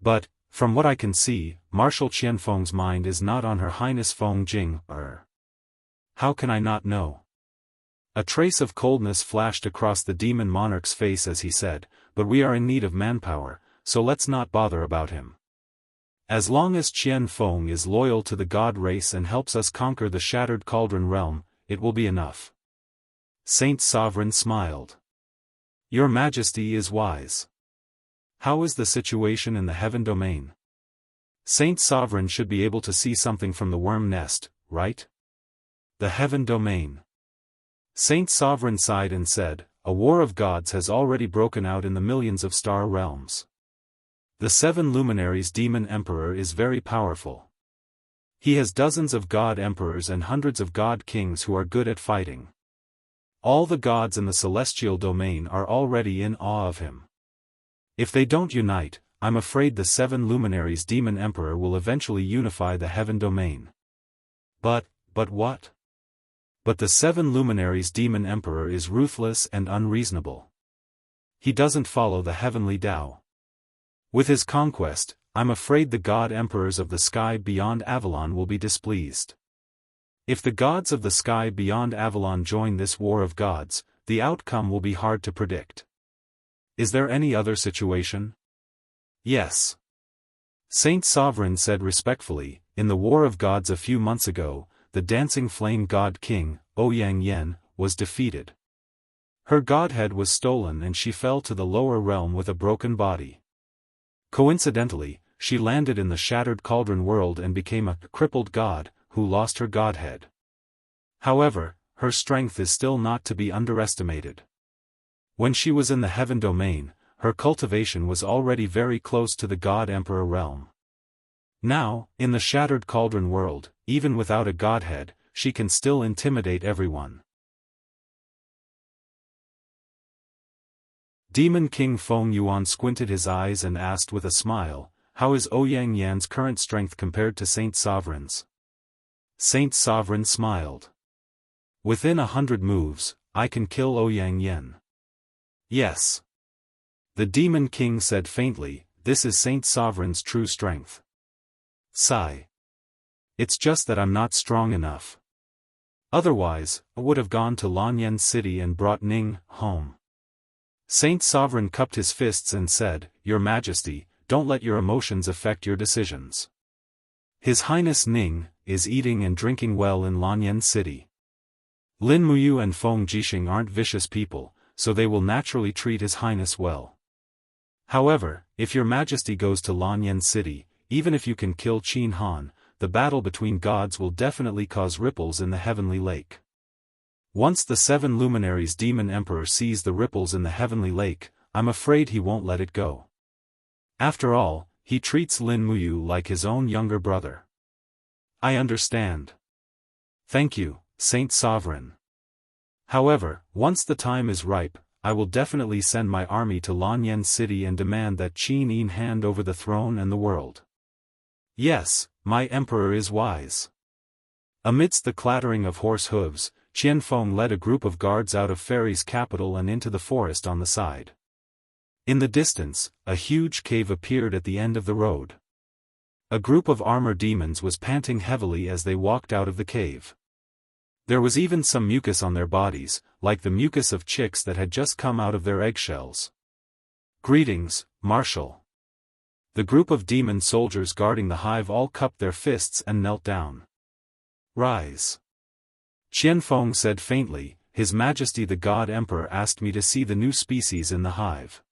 But, from what I can see, Marshal Qianfeng's mind is not on Her Highness Feng Jing. How can I not know?" A trace of coldness flashed across the demon monarch's face as he said, "But we are in need of manpower, so let's not bother about him. As long as Qianfeng is loyal to the god race and helps us conquer the Shattered Cauldron realm, it will be enough." Saint Sovereign smiled. "Your Majesty is wise. How is the situation in the heaven domain? Saint Sovereign should be able to see something from the worm nest, right?" The heaven domain. Saint Sovereign sighed and said, "A war of gods has already broken out in the millions of star realms. The 7 luminaries demon emperor is very powerful. He has dozens of god emperors and hundreds of god kings who are good at fighting. All the gods in the celestial domain are already in awe of him. If they don't unite, I'm afraid the 7 luminaries demon emperor will eventually unify the heaven domain." But what? "But the 7 luminaries demon emperor is ruthless and unreasonable. He doesn't follow the heavenly Tao. With his conquest, I'm afraid the god emperors of the sky beyond Avalon will be displeased. If the gods of the sky beyond Avalon join this war of gods, the outcome will be hard to predict. Is there any other situation?" "Yes." Saint Sovereign said respectfully, "In the war of gods a few months ago, the dancing flame god king, Ouyang Yen, was defeated. Her godhead was stolen and she fell to the lower realm with a broken body. Coincidentally, she landed in the Shattered Cauldron world and became a crippled god, who lost her godhead. However, her strength is still not to be underestimated. When she was in the heaven domain, her cultivation was already very close to the God Emperor realm. Now, in the Shattered Cauldron world, even without a godhead, she can still intimidate everyone." Demon King Feng Yuan squinted his eyes and asked with a smile, "How is Ouyang Yan's current strength compared to Saint Sovereign's?" Saint Sovereign smiled. "Within 100 moves, I can kill Ouyang Yan." "Yes." The Demon King said faintly, "This is Saint Sovereign's true strength." Sigh. "It's just that I'm not strong enough. Otherwise, I would have gone to Lanyan City and brought Ning home." Saint Sovereign cupped his fists and said, "Your Majesty, don't let your emotions affect your decisions. His Highness Ning is eating and drinking well in Lanyan City. Lin Muyu and Feng Jixing aren't vicious people, so they will naturally treat His Highness well. However, if your Majesty goes to Lanyan City, even if you can kill Qin Han, the battle between gods will definitely cause ripples in the heavenly lake. Once the 7 luminaries demon emperor sees the ripples in the heavenly lake, I'm afraid he won't let it go. After all, he treats Lin Muyu like his own younger brother." "I understand. Thank you, Saint Sovereign. However, once the time is ripe, I will definitely send my army to Lanyan City and demand that Qin Yin hand over the throne and the world." "Yes, my emperor is wise." Amidst the clattering of horse hooves, Qianfeng led a group of guards out of Fairy's capital and into the forest on the side. In the distance, a huge cave appeared at the end of the road. A group of armor demons was panting heavily as they walked out of the cave. There was even some mucus on their bodies, like the mucus of chicks that had just come out of their eggshells. "Greetings, Marshal." The group of demon soldiers guarding the hive all cupped their fists and knelt down. "Rise." Qianfeng said faintly, "His Majesty the God Emperor asked me to see the new species in the hive."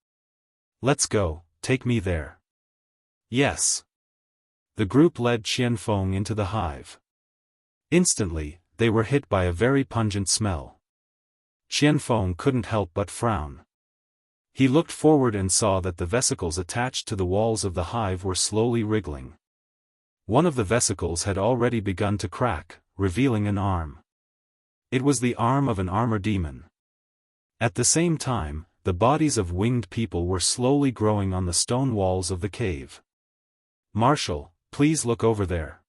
"Let's go, take me there." "Yes." The group led Qianfeng into the hive. Instantly, they were hit by a very pungent smell. Qianfeng couldn't help but frown. He looked forward and saw that the vesicles attached to the walls of the hive were slowly wriggling. One of the vesicles had already begun to crack, revealing an arm. It was the arm of an armor demon. At the same time, the bodies of winged people were slowly growing on the stone walls of the cave. "Marshal, please look over there."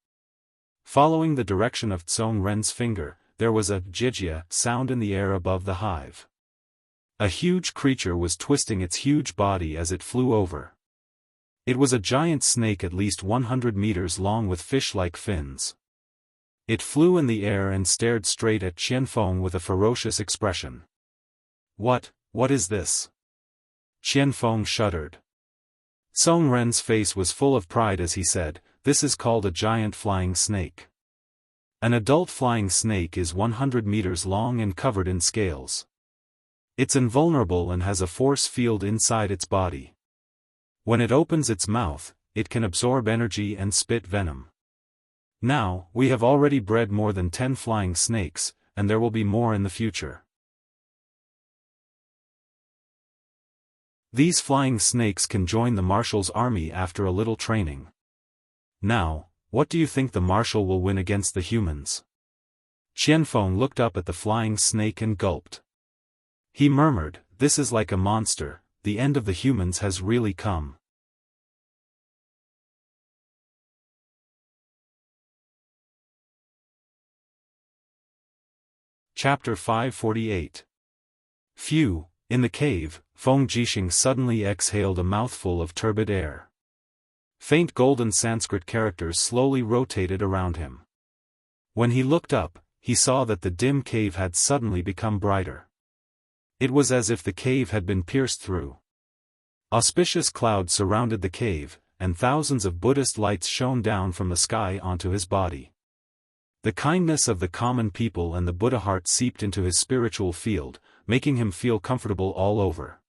Following the direction of Tsong Ren's finger, there was a jijia sound in the air above the hive. A huge creature was twisting its huge body as it flew over. It was a giant snake at least 100 meters long with fish-like fins. It flew in the air and stared straight at Qianfeng with a ferocious expression. What is this?" Qianfeng shuddered. Tsong Ren's face was full of pride as he said, "This is called a giant flying snake. An adult flying snake is 100 meters long and covered in scales. It's invulnerable and has a force field inside its body. When it opens its mouth, it can absorb energy and spit venom. Now, we have already bred more than 10 flying snakes, and there will be more in the future. These flying snakes can join the marshal's army after a little training. Now, what do you think the marshal will win against the humans?" Qianfeng looked up at the flying snake and gulped. He murmured, "This is like a monster, the end of the humans has really come." Chapter 548. Phew, in the cave, Feng Jixing suddenly exhaled a mouthful of turbid air. Faint golden Sanskrit characters slowly rotated around him. When he looked up, he saw that the dim cave had suddenly become brighter. It was as if the cave had been pierced through. Auspicious clouds surrounded the cave, and thousands of Buddhist lights shone down from the sky onto his body. The kindness of the common people and the Buddha heart seeped into his spiritual field, making him feel comfortable all over.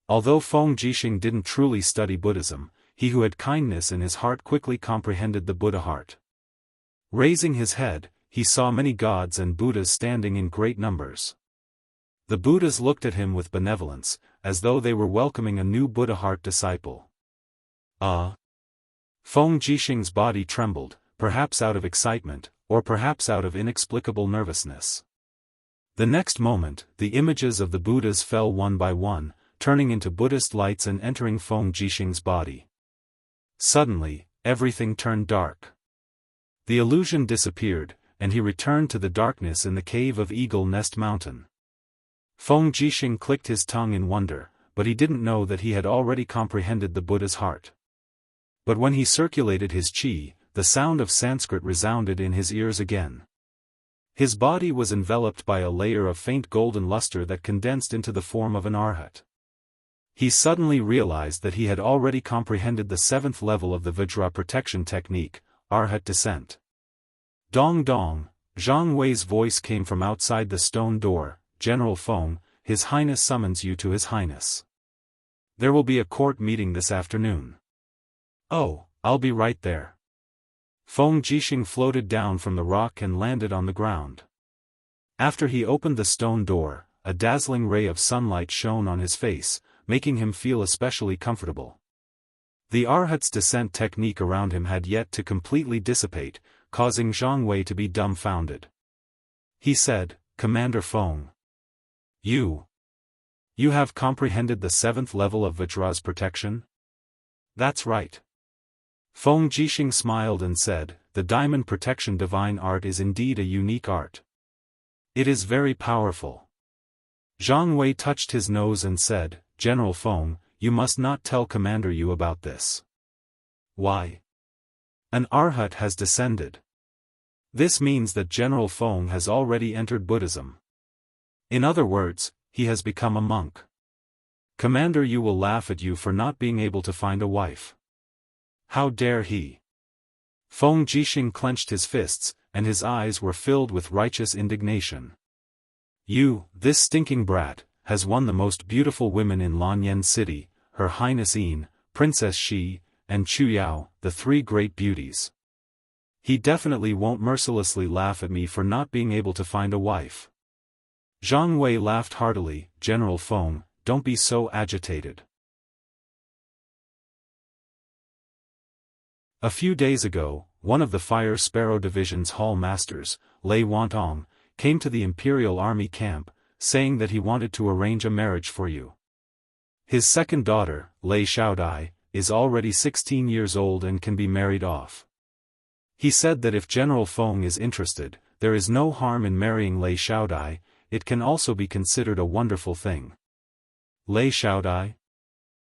Although Feng Jixing didn't truly study Buddhism, he who had kindness in his heart quickly comprehended the Buddha heart. Raising his head, he saw many gods and Buddhas standing in great numbers. The Buddhas looked at him with benevolence, as though they were welcoming a new Buddha heart disciple. Feng Jixing's body trembled, perhaps out of excitement, or perhaps out of inexplicable nervousness. The next moment, the images of the Buddhas fell one by one, turning into Buddhist lights and entering Feng Jixing's body. Suddenly, everything turned dark. The illusion disappeared, and he returned to the darkness in the cave of Eagle Nest Mountain. Feng Jixing clicked his tongue in wonder, but he didn't know that he had already comprehended the Buddha's heart. But when he circulated his qi, the sound of Sanskrit resounded in his ears again. His body was enveloped by a layer of faint golden luster that condensed into the form of an arhat. He suddenly realized that he had already comprehended the 7th level of the Vajra protection technique, arhat descent. Dong dong, Zhang Wei's voice came from outside the stone door. "General Feng, His Highness summons you to His Highness. There will be a court meeting this afternoon." "Oh, I'll be right there." Feng Jixing floated down from the rock and landed on the ground. After he opened the stone door, a dazzling ray of sunlight shone on his face, making him feel especially comfortable. The Arhat's descent technique around him had yet to completely dissipate, causing Zhang Wei to be dumbfounded. He said, "Commander Feng. You have comprehended the 7th level of Vajra's protection?" "That's right." Feng Jixing smiled and said, "The diamond protection divine art is indeed a unique art. It is very powerful." Zhang Wei touched his nose and said, "General Feng, you must not tell Commander Yu about this." "Why?" "An Arhat has descended. This means that General Feng has already entered Buddhism. In other words, he has become a monk. Commander Yu will laugh at you for not being able to find a wife." "How dare he?" Feng Jixing clenched his fists, and his eyes were filled with righteous indignation. "You, this stinking brat, has won the most beautiful women in Lanyan City, Her Highness Yin, Princess Shi, and Chu Yao, the 3 great beauties. He definitely won't mercilessly laugh at me for not being able to find a wife." Zhang Wei laughed heartily. "General Feng, don't be so agitated. A few days ago, one of the Fire Sparrow Division's hall masters, Lei Wantong, came to the Imperial Army camp, saying that he wanted to arrange a marriage for you. His second daughter, Lei Xiaodai, is already 16 years old and can be married off. He said that if General Feng is interested, there is no harm in marrying Lei Xiaodai. It can also be considered a wonderful thing. Lei Xiaodai?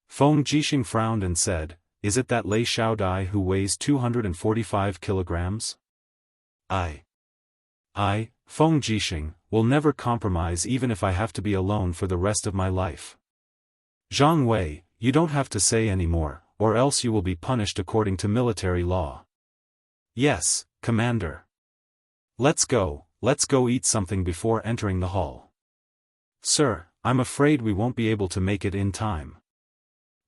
Feng Jixing frowned and said, is it that Lei Xiaodai who weighs 245 kilograms? I, Feng Jixing, will never compromise even if I have to be alone for the rest of my life. Zhang Wei, you don't have to say any more, or else you will be punished according to military law. Yes, Commander. Let's go eat something before entering the hall. Sir, I'm afraid we won't be able to make it in time.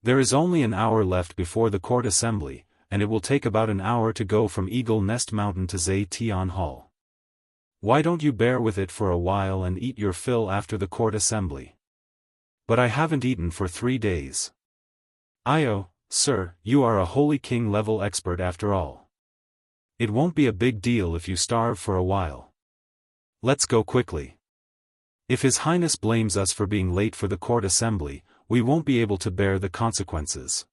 There is only an hour left before the court assembly, and it will take about an hour to go from Eagle Nest Mountain to Zetian Hall. Why don't you bear with it for a while and eat your fill after the court assembly? But I haven't eaten for 3 days. Io, sir, you are a Holy King level expert after all. It won't be a big deal if you starve for a while. Let's go quickly. If His Highness blames us for being late for the court assembly, we won't be able to bear the consequences.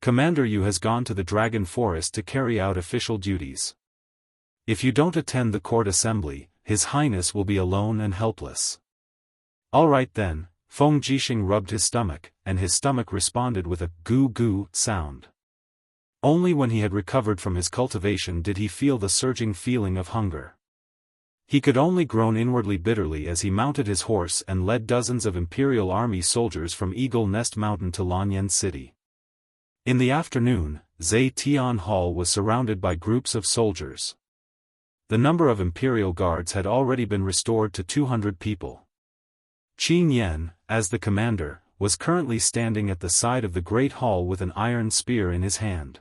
Commander Yu has gone to the Dragon Forest to carry out official duties. If you don't attend the court assembly, His Highness will be alone and helpless. All right then, Feng Jixing rubbed his stomach, and his stomach responded with a goo-goo sound. Only when he had recovered from his cultivation did he feel the surging feeling of hunger. He could only groan inwardly bitterly as he mounted his horse and led dozens of Imperial Army soldiers from Eagle Nest Mountain to Lanyan City. In the afternoon, Zetian Hall was surrounded by groups of soldiers. The number of Imperial Guards had already been restored to 200 people. Qin Yan, as the commander, was currently standing at the side of the Great Hall with an iron spear in his hand.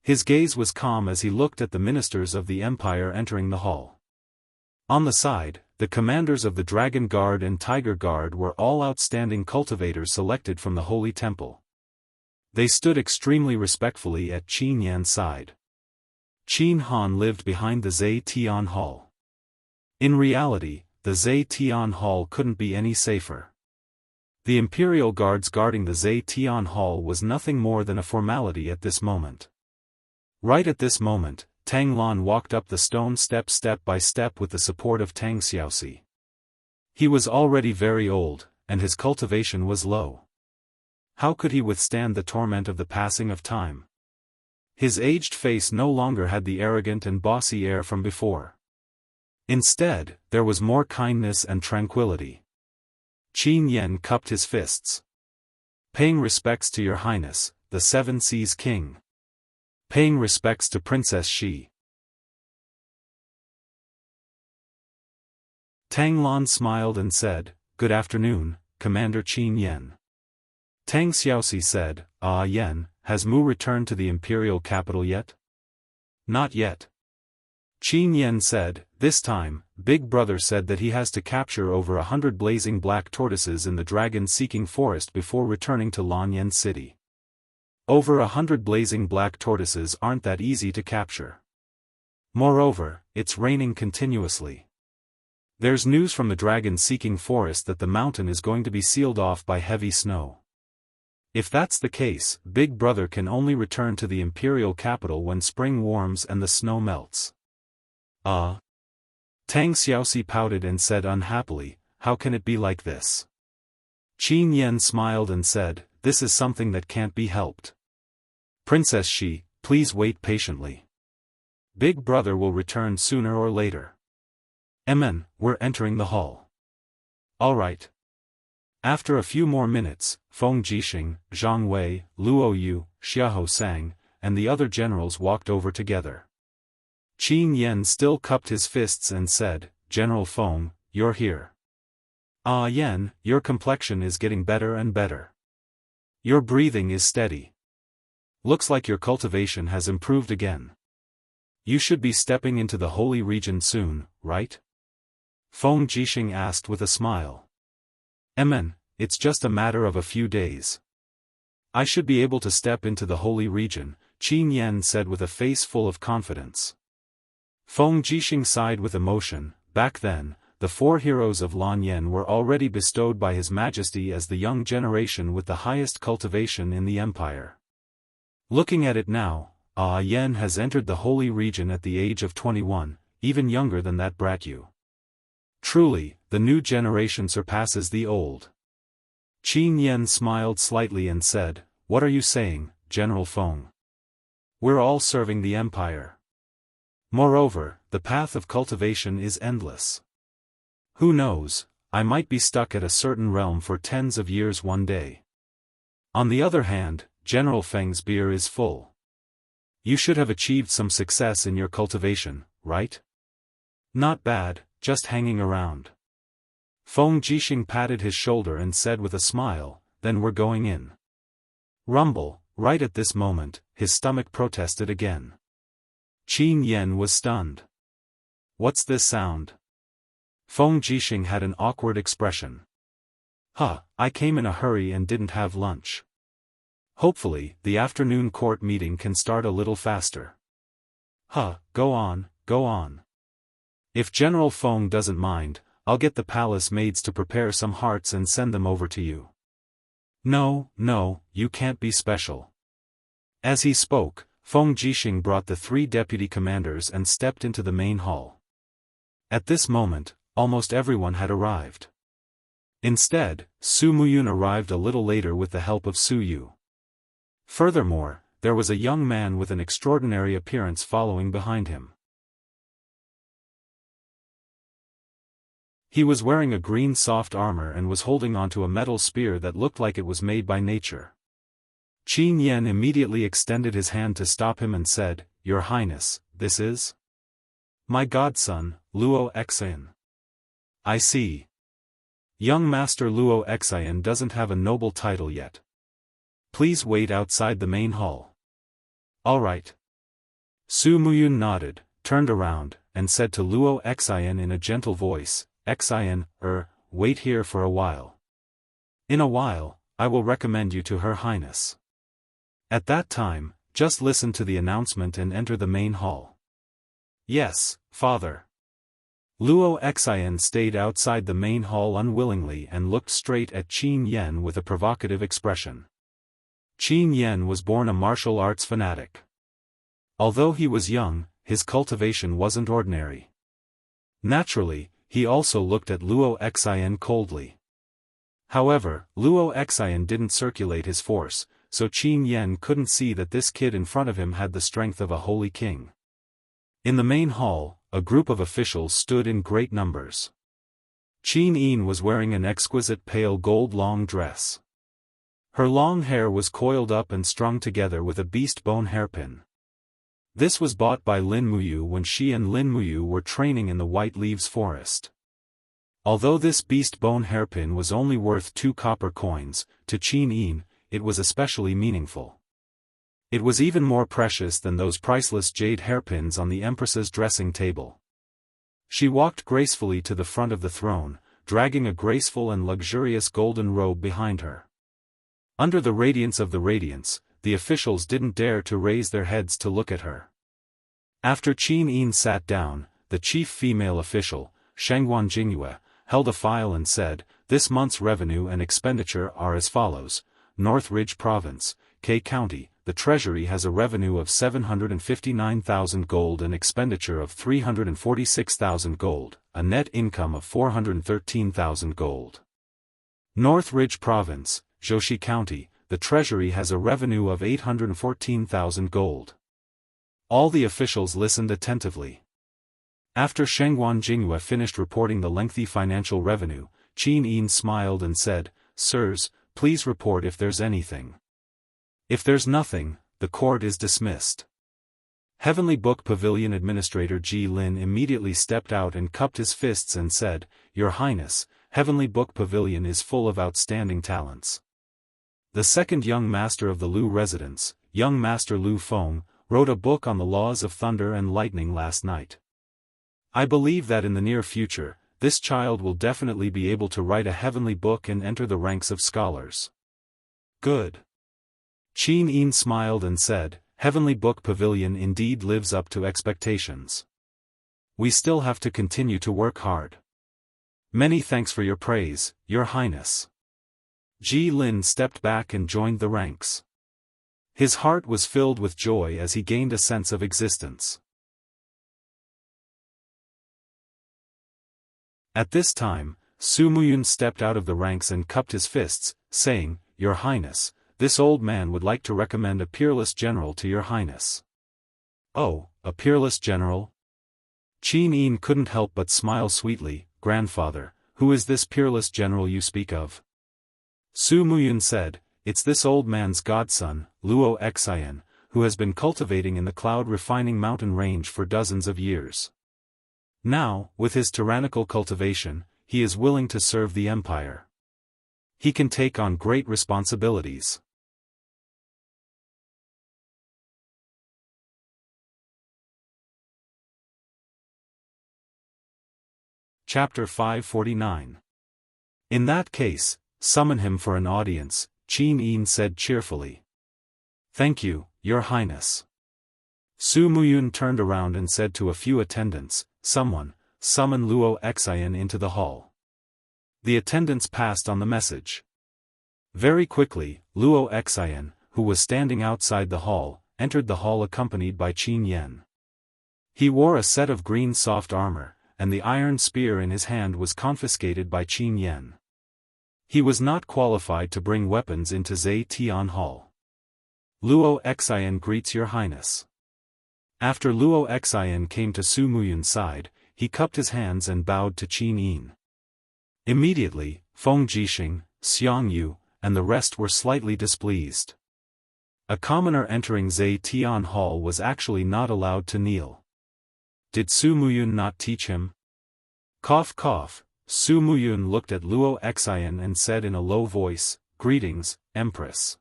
His gaze was calm as he looked at the ministers of the Empire entering the hall. On the side, the commanders of the Dragon Guard and Tiger Guard were all outstanding cultivators selected from the Holy Temple. They stood extremely respectfully at Qin Yan's side. Qin Han lived behind the Zetian Hall. In reality, the Zetian Hall couldn't be any safer. The Imperial Guards guarding the Zetian Hall was nothing more than a formality at this moment. Right at this moment, Tang Lan walked up the stone step by step with the support of Tang Xiaoxi. He was already very old, and his cultivation was low. How could he withstand the torment of the passing of time? His aged face no longer had the arrogant and bossy air from before. Instead, there was more kindness and tranquility. Qin Yan cupped his fists. Paying respects to Your Highness, the Seven Seas King. Paying respects to Princess Shi. Tang Lan smiled and said, Good afternoon, Commander Qin Yan. Tang Xiaoxi said, Ah Yan, has Mu returned to the imperial capital yet? Not yet. Qin Yan said, This time, Big Brother said that he has to capture over 100 blazing black tortoises in the dragon-seeking forest before returning to Lanyan City. Over 100 blazing black tortoises aren't that easy to capture. Moreover, it's raining continuously. There's news from the dragon-seeking forest that the mountain is going to be sealed off by heavy snow. If that's the case, Big Brother can only return to the imperial capital when spring warms and the snow melts. Tang Xiaoxi pouted and said unhappily, How can it be like this? Qin Yan smiled and said, This is something that can't be helped. Princess Shi, please wait patiently. Big Brother will return sooner or later. Amen, we're entering the hall. All right. After a few more minutes, Feng Jixing, Zhang Wei, Luo Yu, Xiahou Sang, and the other generals walked over together. Qin Yan still cupped his fists and said, General Feng, you're here. Ah Yan, your complexion is getting better and better. Your breathing is steady. Looks like your cultivation has improved again. You should be stepping into the holy region soon, right? Feng Jixing asked with a smile. Amen, it's just a matter of a few days. I should be able to step into the holy region, Qin Yan said with a face full of confidence. Feng Jixing sighed with emotion. Back then, the 4 heroes of Lanyan were already bestowed by His Majesty as the young generation with the highest cultivation in the empire. Looking at it now, Yan has entered the holy region at the age of 21, even younger than that brat Yu. Truly, the new generation surpasses the old. Qin Yan smiled slightly and said, "What are you saying, General Feng? We're all serving the empire. Moreover, the path of cultivation is endless. Who knows, I might be stuck at a certain realm for tens of years one day. On the other hand, General Feng's beer is full. You should have achieved some success in your cultivation, right? Not bad, just hanging around." Feng Jixing patted his shoulder and said with a smile, "Then we're going in." Rumble, right at this moment, his stomach protested again. Qin Yan was stunned. "What's this sound?" Feng Jixing had an awkward expression. I came in a hurry and didn't have lunch. Hopefully, the afternoon court meeting can start a little faster." Go on, go on. If General Feng doesn't mind, I'll get the palace maids to prepare some hearts and send them over to you. No, you can't be special." As he spoke, Feng Jixing brought the 3 deputy commanders and stepped into the main hall. At this moment, almost everyone had arrived. Instead, Su Muyun arrived a little later with the help of Su Yu. Furthermore, there was a young man with an extraordinary appearance following behind him. He was wearing a green soft armor and was holding onto a metal spear that looked like it was made by nature. Qin Yan immediately extended his hand to stop him and said, "Your Highness, this is my godson, Luo Xian." "I see. Young Master Luo Xian doesn't have a noble title yet. Please wait outside the main hall." "All right." Su Muyun nodded, turned around, and said to Luo Xian in a gentle voice, "Xian, wait here for a while. In a while, I will recommend you to Her Highness. At that time, just listen to the announcement and enter the main hall." "Yes, Father." Luo Xian stayed outside the main hall unwillingly and looked straight at Qin Yan with a provocative expression. Qin Yan was born a martial arts fanatic. Although he was young, his cultivation wasn't ordinary. Naturally, he also looked at Luo Xian coldly. However, Luo Xian didn't circulate his force, so Qin Yan couldn't see that this kid in front of him had the strength of a holy king. In the main hall, a group of officials stood in great numbers. Qin Yin was wearing an exquisite pale gold long dress. Her long hair was coiled up and strung together with a beast bone hairpin. This was bought by Lin Muyu when she and Lin Muyu were training in the White Leaves Forest. Although this beast bone hairpin was only worth 2 copper coins, to Qin Yin, it was especially meaningful. It was even more precious than those priceless jade hairpins on the Empress's dressing table. She walked gracefully to the front of the throne, dragging a graceful and luxurious golden robe behind her. Under the radiance of the radiance, the officials didn't dare to raise their heads to look at her. After Qin Yin sat down, the chief female official, Shangguan Jingyue, held a file and said, "This month's revenue and expenditure are as follows. North Ridge Province, K County, the Treasury has a revenue of 759,000 gold and expenditure of 346,000 gold, a net income of 413,000 gold. North Ridge Province, Zhoushe County, the Treasury has a revenue of 814,000 gold." All the officials listened attentively. After Shangguan Jingyue finished reporting the lengthy financial revenue, Qin Yin smiled and said, "Sirs, please report if there's anything. If there's nothing, the court is dismissed." Heavenly Book Pavilion Administrator Ji Lin immediately stepped out and cupped his fists and said, "Your Highness, Heavenly Book Pavilion is full of outstanding talents. The second young master of the Lu residence, young Master Lu Feng, wrote a book on the laws of thunder and lightning last night. I believe that in the near future, this child will definitely be able to write a heavenly book and enter the ranks of scholars. Good. Qin Yin smiled and said, Heavenly Book Pavilion indeed lives up to expectations. We still have to continue to work hard. Many thanks for your praise, Your Highness. Ji Lin stepped back and joined the ranks. His heart was filled with joy as he gained a sense of existence. At this time, Su Muyun stepped out of the ranks and cupped his fists, saying, Your Highness, this old man would like to recommend a peerless general to Your Highness. Oh, a peerless general? Qin Yin couldn't help but smile sweetly. Grandfather, who is this peerless general you speak of? Su Muyun said, It's this old man's godson, Luo Xian, who has been cultivating in the cloud-refining mountain range for dozens of years. Now, with his tyrannical cultivation, he is willing to serve the empire. He can take on great responsibilities. Chapter 549. In that case, summon him for an audience, Qin Yin said cheerfully. Thank you, Your Highness. Su Muyun turned around and said to a few attendants, Someone, summon Luo Xian into the hall. The attendants passed on the message. Very quickly, Luo Xian, who was standing outside the hall, entered the hall accompanied by Qin Yen. He wore a set of green soft armor, and the iron spear in his hand was confiscated by Qin Yen. He was not qualified to bring weapons into Zhe Tian Hall. Luo Xian greets Your Highness. After Luo Xian came to Su Muyun's side, he cupped his hands and bowed to Qin Yin. Immediately, Feng Jixing, Xiangyu, and the rest were slightly displeased. A commoner entering Zhe Tian Hall was actually not allowed to kneel. Did Su Muyun not teach him? Cough cough, Su Muyun looked at Luo Xian and said in a low voice, Greetings, Empress.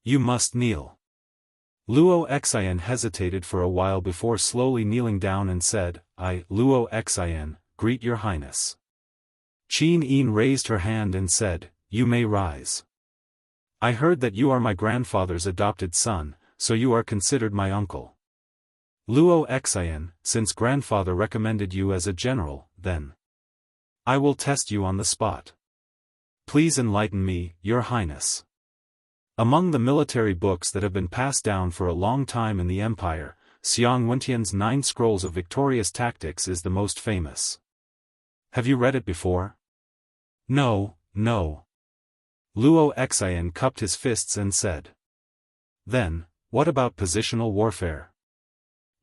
You must kneel. Luo Xian hesitated for a while before slowly kneeling down and said, I, Luo Xian, greet Your Highness. Qin Yin raised her hand and said, You may rise. I heard that you are my grandfather's adopted son, so you are considered my uncle. Luo Xian, since grandfather recommended you as a general, then I will test you on the spot. Please enlighten me, Your Highness. Among the military books that have been passed down for a long time in the empire, Xiang Wentian's 9 Scrolls of Victorious Tactics is the most famous. Have you read it before? No, no. Luo Xian cupped his fists and said. Then, what about positional warfare?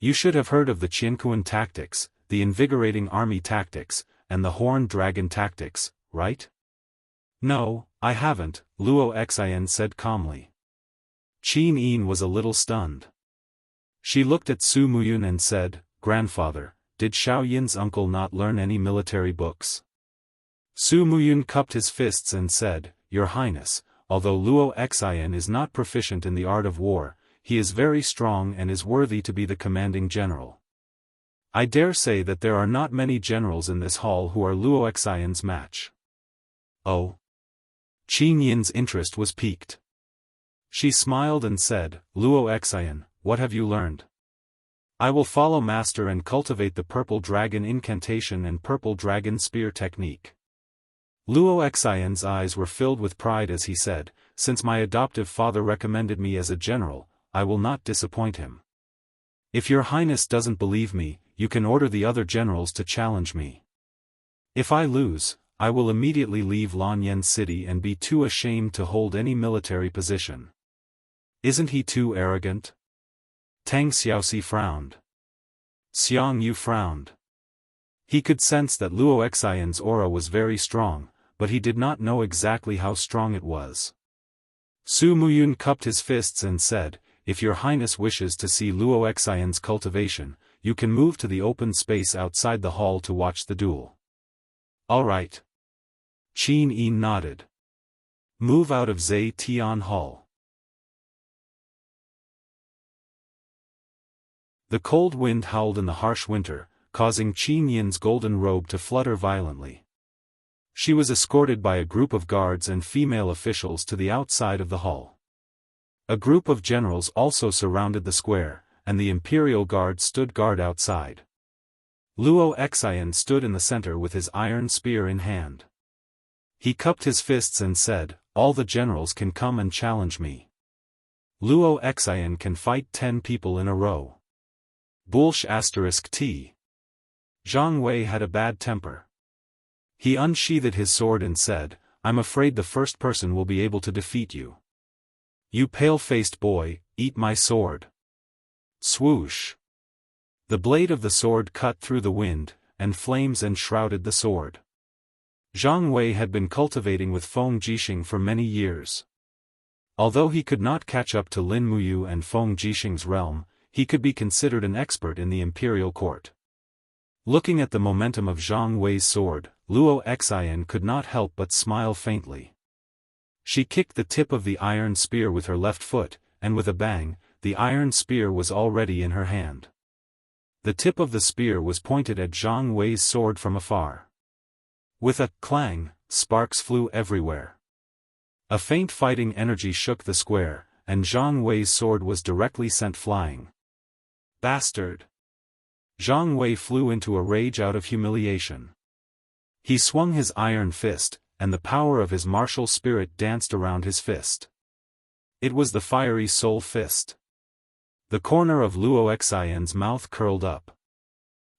You should have heard of the Qianquan tactics, the invigorating army tactics, and the horned dragon tactics, right? No, I haven't, Luo Xian said calmly. Qin Yin was a little stunned. She looked at Su Muyun and said, Grandfather, did Xiao Yin's uncle not learn any military books? Su Muyun cupped his fists and said, Your Highness, although Luo Xian is not proficient in the art of war, he is very strong and is worthy to be the commanding general. I dare say that there are not many generals in this hall who are Luo Xian's match. Oh. Qin Yin's interest was piqued. She smiled and said, Luo Xian, what have you learned? I will follow master and cultivate the purple dragon incantation and purple dragon spear technique. Luo Xian's eyes were filled with pride as he said, Since my adoptive father recommended me as a general, I will not disappoint him. If Your Highness doesn't believe me, you can order the other generals to challenge me. If I lose, I will immediately leave Lanyan City and be too ashamed to hold any military position. Isn't he too arrogant? Tang Xiaoxi frowned. Xiang Yu frowned. He could sense that Luo Xian's aura was very strong, but he did not know exactly how strong it was. Su Muyun cupped his fists and said, If Your Highness wishes to see Luo Xian's cultivation, you can move to the open space outside the hall to watch the duel. All right. Qin Yin nodded. Move out of Zhe Tian Hall. The cold wind howled in the harsh winter, causing Qin Yin's golden robe to flutter violently. She was escorted by a group of guards and female officials to the outside of the hall. A group of generals also surrounded the square, and the imperial guard stood guard outside. Luo Xian stood in the center with his iron spear in hand. He cupped his fists and said, "All the generals can come and challenge me. Luo Xian can fight 10 people in a row." Bullsh *T. Zhang Wei had a bad temper. He unsheathed his sword and said, "I'm afraid the first person will be able to defeat you. You pale-faced boy, eat my sword." Swoosh! The blade of the sword cut through the wind, and flames enshrouded the sword. Zhang Wei had been cultivating with Feng Jixing for many years. Although he could not catch up to Lin Muyu and Feng Jixing's realm, he could be considered an expert in the imperial court. Looking at the momentum of Zhang Wei's sword, Luo Xian could not help but smile faintly. She kicked the tip of the iron spear with her left foot, and with a bang, the iron spear was already in her hand. The tip of the spear was pointed at Zhang Wei's sword from afar. With a clang, sparks flew everywhere. A faint fighting energy shook the square, and Zhang Wei's sword was directly sent flying. Bastard! Zhang Wei flew into a rage out of humiliation. He swung his iron fist, and the power of his martial spirit danced around his fist. It was the fiery soul fist. The corner of Luo Xian's mouth curled up.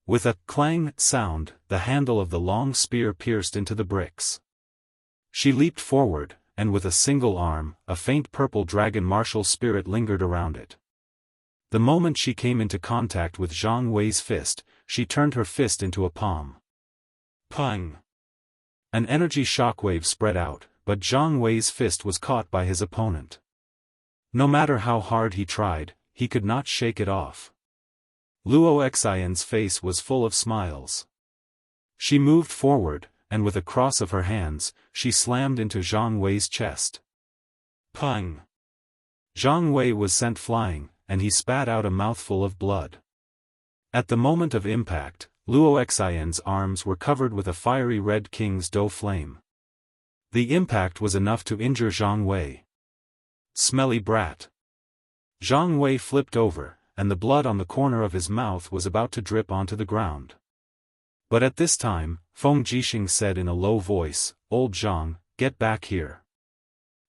With a clang sound, the handle of the long spear pierced into the bricks. She leaped forward, and with a single arm, a faint purple dragon martial spirit lingered around it. The moment she came into contact with Zhang Wei's fist, she turned her fist into a palm. Pang! An energy shockwave spread out, but Zhang Wei's fist was caught by his opponent. No matter how hard he tried, he could not shake it off. Luo Xian's face was full of smiles. She moved forward, and with a cross of her hands, she slammed into Zhang Wei's chest. Pang! Zhang Wei was sent flying, and he spat out a mouthful of blood. At the moment of impact, Luo Xian's arms were covered with a fiery red king's dough flame. The impact was enough to injure Zhang Wei. Smelly brat! Zhang Wei flipped over, and the blood on the corner of his mouth was about to drip onto the ground. But at this time, Feng Jixing said in a low voice, "Old Zhang, get back here.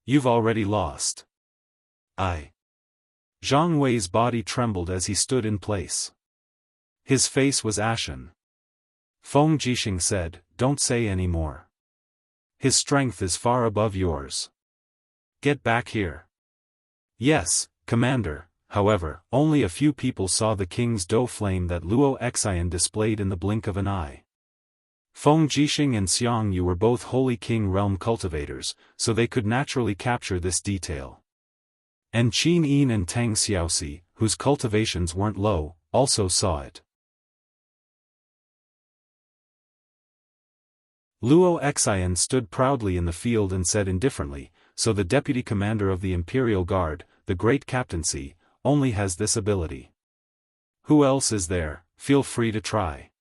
You've already lost." Zhang Wei's body trembled as he stood in place. His face was ashen. Feng Jixing said, "Don't say any more. His strength is far above yours. Get back here." "Yes, Commander." However, only a few people saw the king's dough flame that Luo Xian displayed in the blink of an eye. Feng Jixing and Xiangyu were both Holy King realm cultivators, so they could naturally capture this detail. And Qin Yin and Tang Xiaoxi, whose cultivations weren't low, also saw it. Luo Xian stood proudly in the field and said indifferently, "So the deputy commander of the Imperial Guard, the Great Captaincy, only has this ability. Who else is there? Feel free to try."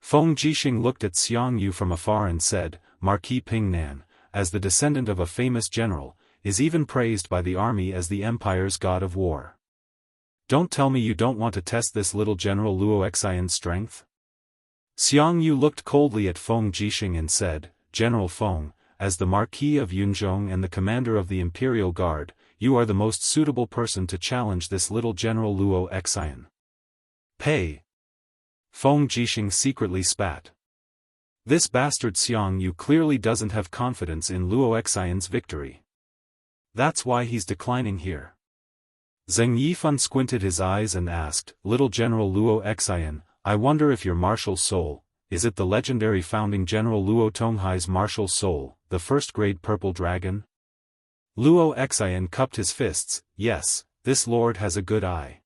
Feng Jixing looked at Xiangyu from afar and said, "Marquis Pingnan, as the descendant of a famous general, is even praised by the army as the empire's god of war. Don't tell me you don't want to test this little General Luo Xian's strength?" Xiangyu looked coldly at Feng Jixing and said, "General Feng, as the Marquis of Yunzhong and the commander of the Imperial Guard, you are the most suitable person to challenge this little General Luo Xian." "Pay!" Feng Jixing secretly spat. This bastard Xiangyu clearly doesn't have confidence in Luo Xian's victory. That's why he's declining here. Zheng Yifan squinted his eyes and asked, "Little General Luo Xian, I wonder if your martial soul, is it the legendary founding General Luo Tonghai's martial soul, the first-grade purple dragon?" Luo Xian cupped his fists. "Yes, this lord has a good eye."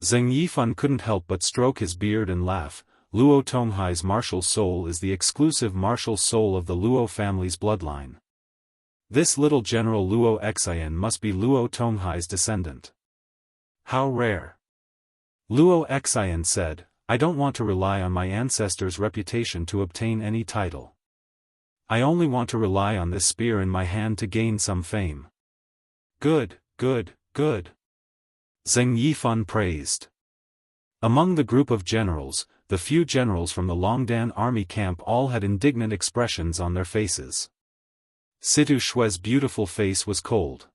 Zheng Yifan couldn't help but stroke his beard and laugh. Luo Tonghai's martial soul is the exclusive martial soul of the Luo family's bloodline. This little General Luo Xian must be Luo Tonghai's descendant. How rare. Luo Xian said, I don't want to rely on my ancestors' reputation to obtain any title. I only want to rely on this spear in my hand to gain some fame. Good, good, good. Zheng Yifan praised. Among the group of generals, the few generals from the Longdan army camp all had indignant expressions on their faces. Situ Shue's beautiful face was cold.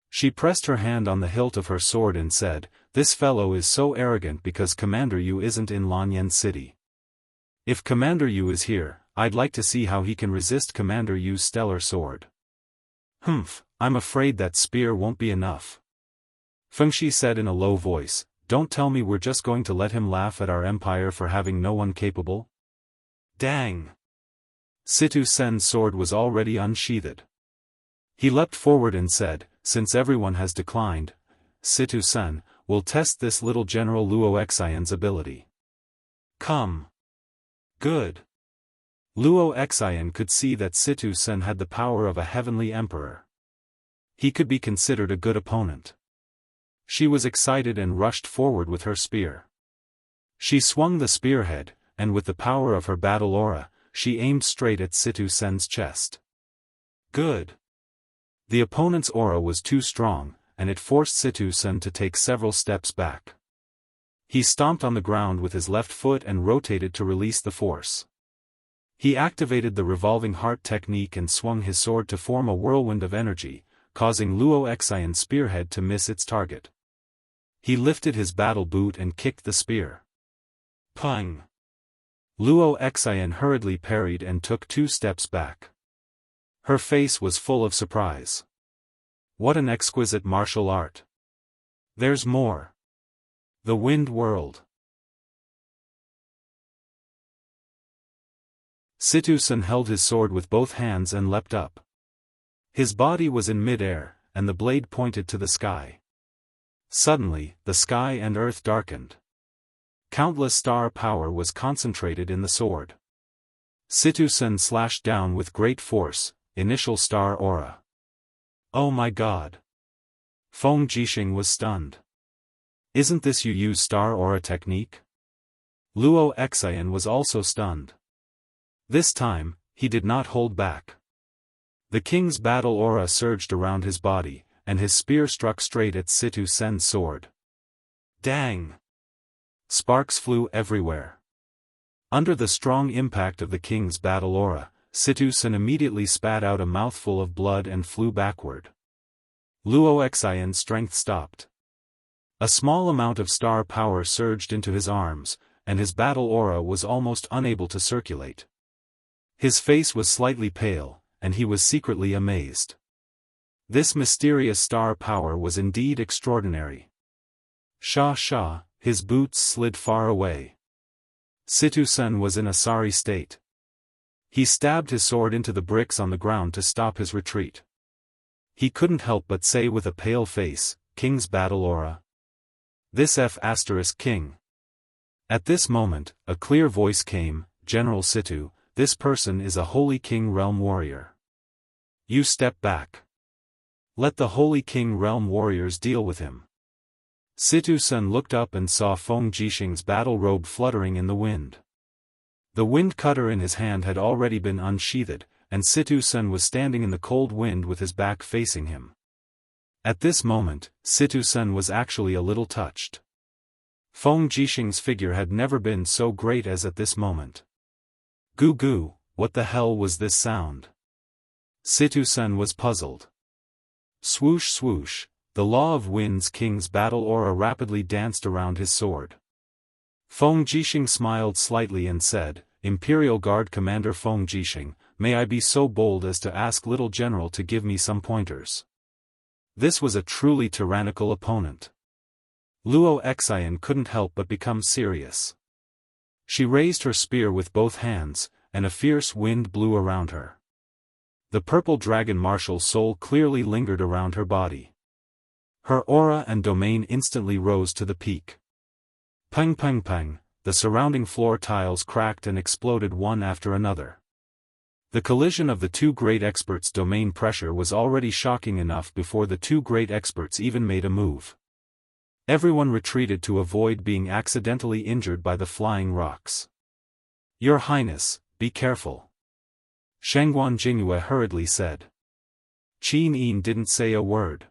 She pressed her hand on the hilt of her sword and said, "This fellow is so arrogant because Commander Yu isn't in Lanyan City. If Commander Yu is here, I'd like to see how he can resist Commander Yu's stellar sword." "Humph, I'm afraid that spear won't be enough," Fengxi said in a low voice. "Don't tell me we're just going to let him laugh at our empire for having no one capable?" Dang! Situ Sen's sword was already unsheathed. He leapt forward and said, "Since everyone has declined, Situ Sen, will test this little General Luo Xian's ability. Come." Good. Luo Xian could see that Situ Sen had the power of a heavenly emperor. He could be considered a good opponent. She was excited and rushed forward with her spear. She swung the spearhead, and with the power of her battle aura, she aimed straight at Situ Sen's chest. Good. The opponent's aura was too strong, and it forced Situ Sen to take several steps back. He stomped on the ground with his left foot and rotated to release the force. He activated the revolving heart technique and swung his sword to form a whirlwind of energy, causing Luo Xian's spearhead to miss its target. He lifted his battle boot and kicked the spear. Pung! Luo Xian hurriedly parried and took 2 steps back. Her face was full of surprise. What an exquisite martial art! There's more. The Wind World. Situ Sen held his sword with both hands and leapt up. His body was in mid-air, and the blade pointed to the sky. Suddenly, the sky and earth darkened. Countless star power was concentrated in the sword. Situ Sen slashed down with great force, initial star aura. Oh my god! Feng Jixing was stunned. Isn't this you use star aura technique? Luo Xian was also stunned. This time, he did not hold back. The king's battle aura surged around his body, and his spear struck straight at Situ Sen's sword. Dang! Sparks flew everywhere. Under the strong impact of the king's battle aura, Situ Sen immediately spat out a mouthful of blood and flew backward. Luo Xian's strength stopped. A small amount of star power surged into his arms, and his battle aura was almost unable to circulate. His face was slightly pale, and he was secretly amazed. This mysterious star power was indeed extraordinary. Sha sha, his boots slid far away. Situ Sen was in a sorry state. He stabbed his sword into the bricks on the ground to stop his retreat. He couldn't help but say with a pale face, "King's battle aura. This King." At this moment, a clear voice came, "General Situ, this person is a Holy King Realm warrior. You step back. Let the Holy King Realm warriors deal with him." Situ Sen looked up and saw Feng Jixing's battle robe fluttering in the wind. The wind cutter in his hand had already been unsheathed, and Situ Sen was standing in the cold wind with his back facing him. At this moment, Situ Sen was actually a little touched. Feng Jixing's figure had never been so great as at this moment. Goo goo, what the hell was this sound? Situ Sen was puzzled. Swoosh swoosh, the Law of Wind's king's battle aura rapidly danced around his sword. Feng Jixing smiled slightly and said, "Imperial Guard Commander Feng Jixing, may I be so bold as to ask Little General to give me some pointers?" This was a truly tyrannical opponent. Luo Xian couldn't help but become serious. She raised her spear with both hands, and a fierce wind blew around her. The purple dragon martial soul clearly lingered around her body. Her aura and domain instantly rose to the peak. Pang pang pang, the surrounding floor tiles cracked and exploded one after another. The collision of the 2 great experts' domain pressure was already shocking enough before the 2 great experts even made a move. Everyone retreated to avoid being accidentally injured by the flying rocks. Your Highness, be careful. Shangguan Jingyue hurriedly said. Qin Yin didn't say a word.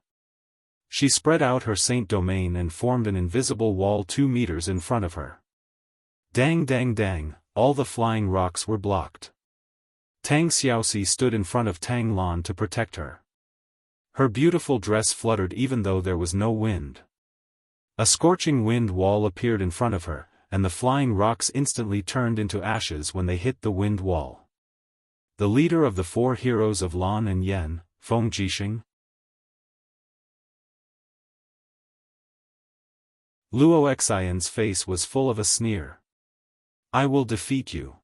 She spread out her saint domain and formed an invisible wall 2 meters in front of her. Dang dang dang, all the flying rocks were blocked. Tang Xiaoxi stood in front of Tang Lan to protect her. Her beautiful dress fluttered even though there was no wind. A scorching wind wall appeared in front of her, and the flying rocks instantly turned into ashes when they hit the wind wall. The leader of the 4 heroes of Lan and Yen, Feng Jixing. Luo Xian's face was full of a sneer. I will defeat you.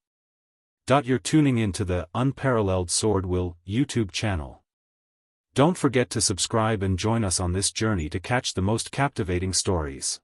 You're tuning in to the Unparalleled SwordWill YouTube channel. Don't forget to subscribe and join us on this journey to catch the most captivating stories.